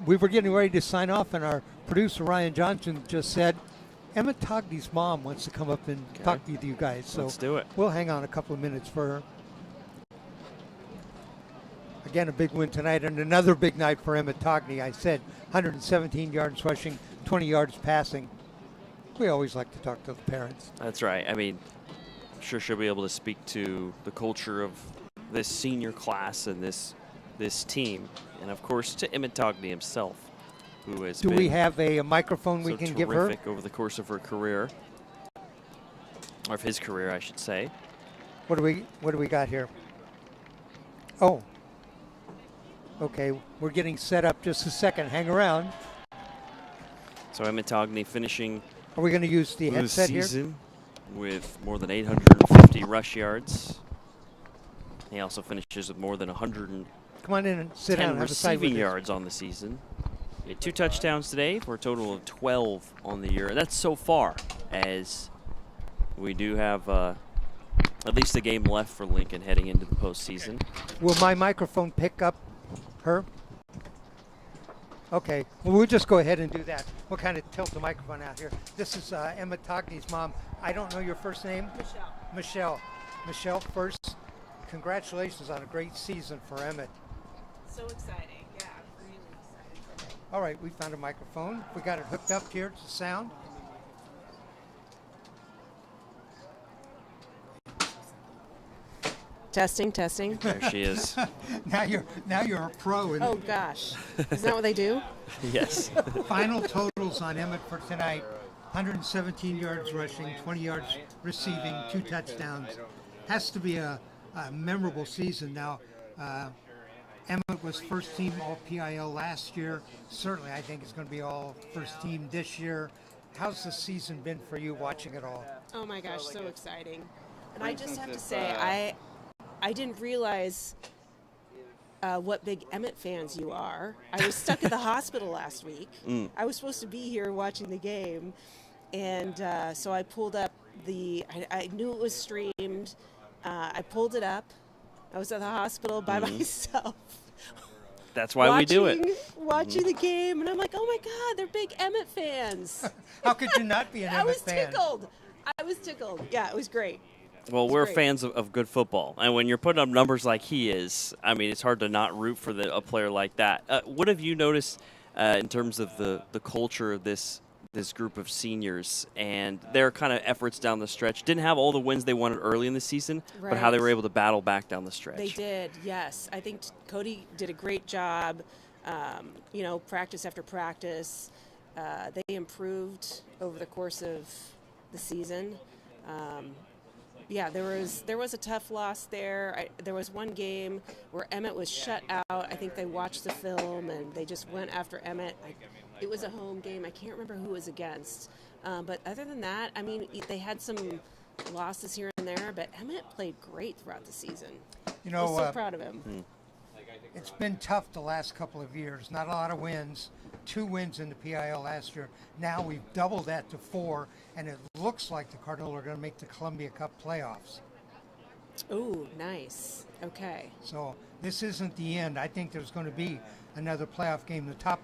We were getting ready to sign off, and our producer, Ryan Johnson, just said, Emmett Togney's mom wants to come up and talk to you guys. So let's do it. We'll hang on a couple of minutes for her. Again, a big win tonight, and another big night for Emmett Togney. I said 117 yards rushing, 20 yards passing. We always like to talk to the parents. That's right. I mean, I'm sure she'll be able to speak to the culture of this senior class and this team, and of course to Emmett Togney himself, who has been we have a microphone we can give her? Over the course of her career, or of his career, I should say. What do we got here? Oh. Okay, we're getting set up. Just a second. Hang around. So Emmett Togney finishing. Are we going to use the headset season here? With more than 850 rush yards. He also finishes with more than 110 Come on in and sit down. receiving yards on the season. He had 2 touchdowns today for a total of 12 on the year. And that's so far, as we do have at least a game left for Lincoln heading into the postseason. Will my microphone pick up her? Okay, well, we'll just go ahead and do that. We'll kind of tilt the microphone out here. This is Emma Togny's mom. I don't know your first name? Michelle. Michelle, first, congratulations on a great season for Emmett. So exciting. Yeah, I'm really excited. All right, we found a microphone. We got it hooked up here to sound. Testing, testing. There she is. Now you're a pro. Oh gosh, isn't that what they do? Yes. Final totals on Emmett for tonight: 117 yards rushing, 20 yards receiving, 2 touchdowns. Has to be a memorable season. Now, Emmett was first team All PIL last year. Certainly, I think it's going to be all first team this year. How's the season been for you watching it all? Oh my gosh, so exciting. And I just have to say, I didn't realize what big Emmett fans you are. I was stuck at the hospital last week. I was supposed to be here watching the game. And so I pulled up I knew it was streamed. I pulled it up. I was at the hospital by myself. That's why we do it. Watching the game, and I'm like, oh my God, they're big Emmett fans. How could you not be an Emmett fan? I was tickled. Yeah, it was great. Well, we're great. fans of good football, and when you're putting up numbers like he is, I mean, it's hard to not root for a player like that. What have you noticed in terms of the culture of this group of seniors and their kind of efforts down the stretch? Didn't have all the wins they wanted early in the season, but how they were able to battle back down the stretch. They did, yes. I think Cody did a great job. Practice after practice, they improved over the course of the season. Yeah, there was a tough loss there. There was one game where Emmett was shut out. I think they watched the film and they just went after Emmett. It was a home game. I can't remember who it was against. But other than that, I mean, they had some losses here and there, but Emmett played great throughout the season. I was so proud of him. It's been tough the last couple of years. Not a lot of wins. 2 wins in the PIL last year. Now we've doubled that to 4, and it looks like the Cardinals are going to make the Columbia Cup playoffs. Ooh, nice. Okay. So this isn't the end. I think there's going to be another playoff game. The top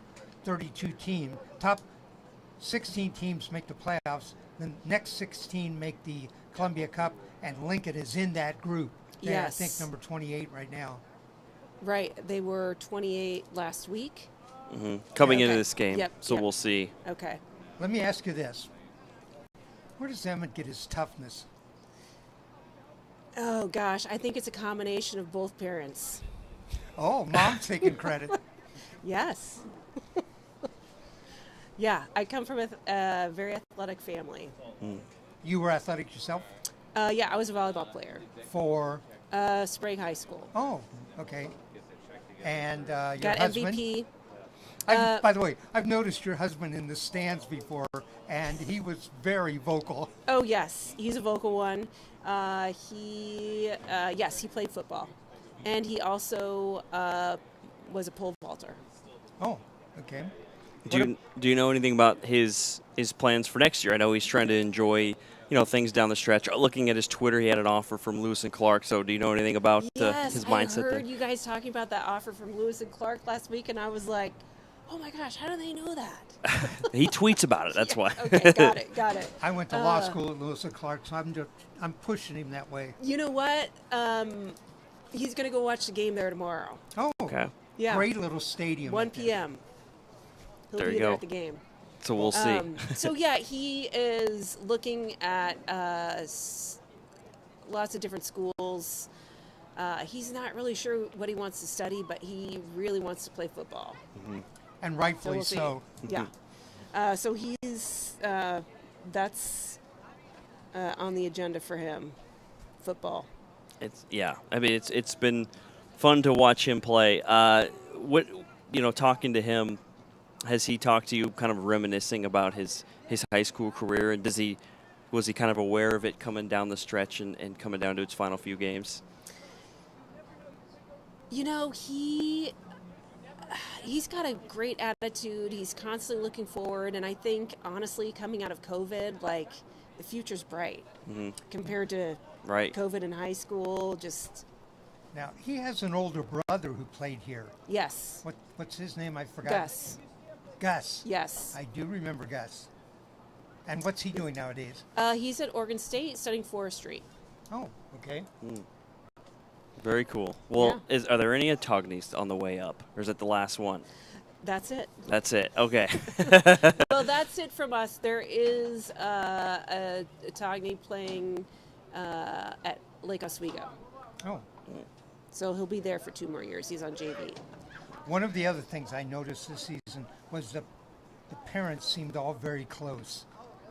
16 teams make the playoffs. The next 16 make the Columbia Cup, and Lincoln is in that group. They're, Yes. I think, number 28 right now. Right. They were 28 last week. Coming Yeah, into okay. this game, Yep, so yep. we'll see. Okay. Let me ask you this. Where does Emmett get his toughness? Oh, gosh. I think it's a combination of both parents. Oh, mom's taking credit. Yes. Yeah, I come from a very athletic family. You were athletic yourself? Yeah, I was a volleyball player. For? Sprague High School. Oh, okay. And your Got husband? MVP. By the way, I've noticed your husband in the stands before, and he was very vocal. Oh, yes. He's a vocal one. He played football. And he also was a pole vaulter. Oh, okay. Do you know anything about his plans for next year? I know he's trying to enjoy things down the stretch. Looking at his Twitter, he had an offer from Lewis and Clark. So do you know anything about his mindset? I heard you guys talking about that offer from Lewis and Clark last week, and I was like, oh my gosh, how do they know that? He tweets about it. That's why. Okay, got it. I went to law school at Lewis and Clark, so I'm pushing him that way. You know what? He's going to go watch the game there tomorrow. Oh, Okay. Yeah. Great little stadium. 1 p.m. He'll There be you there go. at the game. So we'll see. So yeah, he is looking at lots of different schools. He's not really sure what he wants to study, but he really wants to play football. And rightfully we'll see. so. Yeah. So he's that's on the agenda for him, football. I mean, it's been fun to watch him play. Talking to him, has he talked to you, kind of reminiscing about his high school career, and was he kind of aware of it coming down the stretch and coming down to its final few games? He's got a great attitude. He's constantly looking forward, and I think honestly, coming out of COVID, the future's bright compared to Right. COVID in high school. Just Now, he has an older brother who played here. yes, What's his name? I forgot. Gus. Gus. Yes, I do remember Gus. And what's he doing nowadays? he's at Oregon State studying forestry. Oh, okay. Very cool. Well, are there any Autognies on the way up, or is it the last one? That's it. That's it. Okay. Well, that's it from us. There is a Togny playing at Lake Oswego. Oh. So he'll be there for 2 more years. He's on JV. One of the other things I noticed this season was the parents seemed all very close.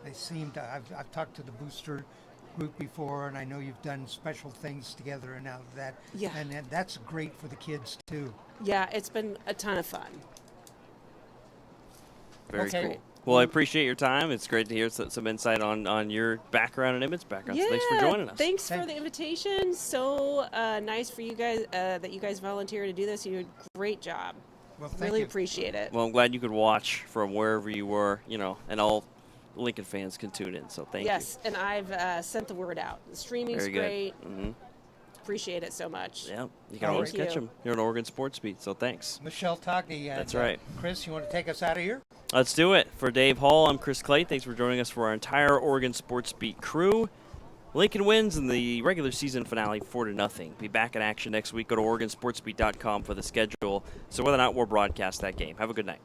They seemed, I've talked to the booster group before, and I know you've done special things together and all of that. Yeah. And that's great for the kids, too. Yeah, it's been a ton of fun. Very Okay. cool. Well, I appreciate your time. It's great to hear some insight on your background and Emmett's background. Yeah, So thanks for joining us. Thanks for the invitation. So nice for you guys that you guys volunteered to do this. You did a great job. Well, thank Really you. appreciate it. Well, I'm glad you could watch from wherever you were, and all Lincoln fans can tune in. So thank you. Yes, and I've sent the word out. The streaming's Very good. great. Hmm. Appreciate it so much. Yeah, you can All always right. catch them here on Oregon Sports Beat. So thanks. Michelle Togny. And, That's right. Chris, you want to take us out of here? Let's do it. For Dave Hall, I'm Chris Clay. Thanks for joining us for our entire Oregon Sports Beat crew. Lincoln wins in the regular season finale 4-0. Be back in action next week. Go to OregonSportsBeat.com for the schedule. So whether or not we'll broadcast that game. Have a good night.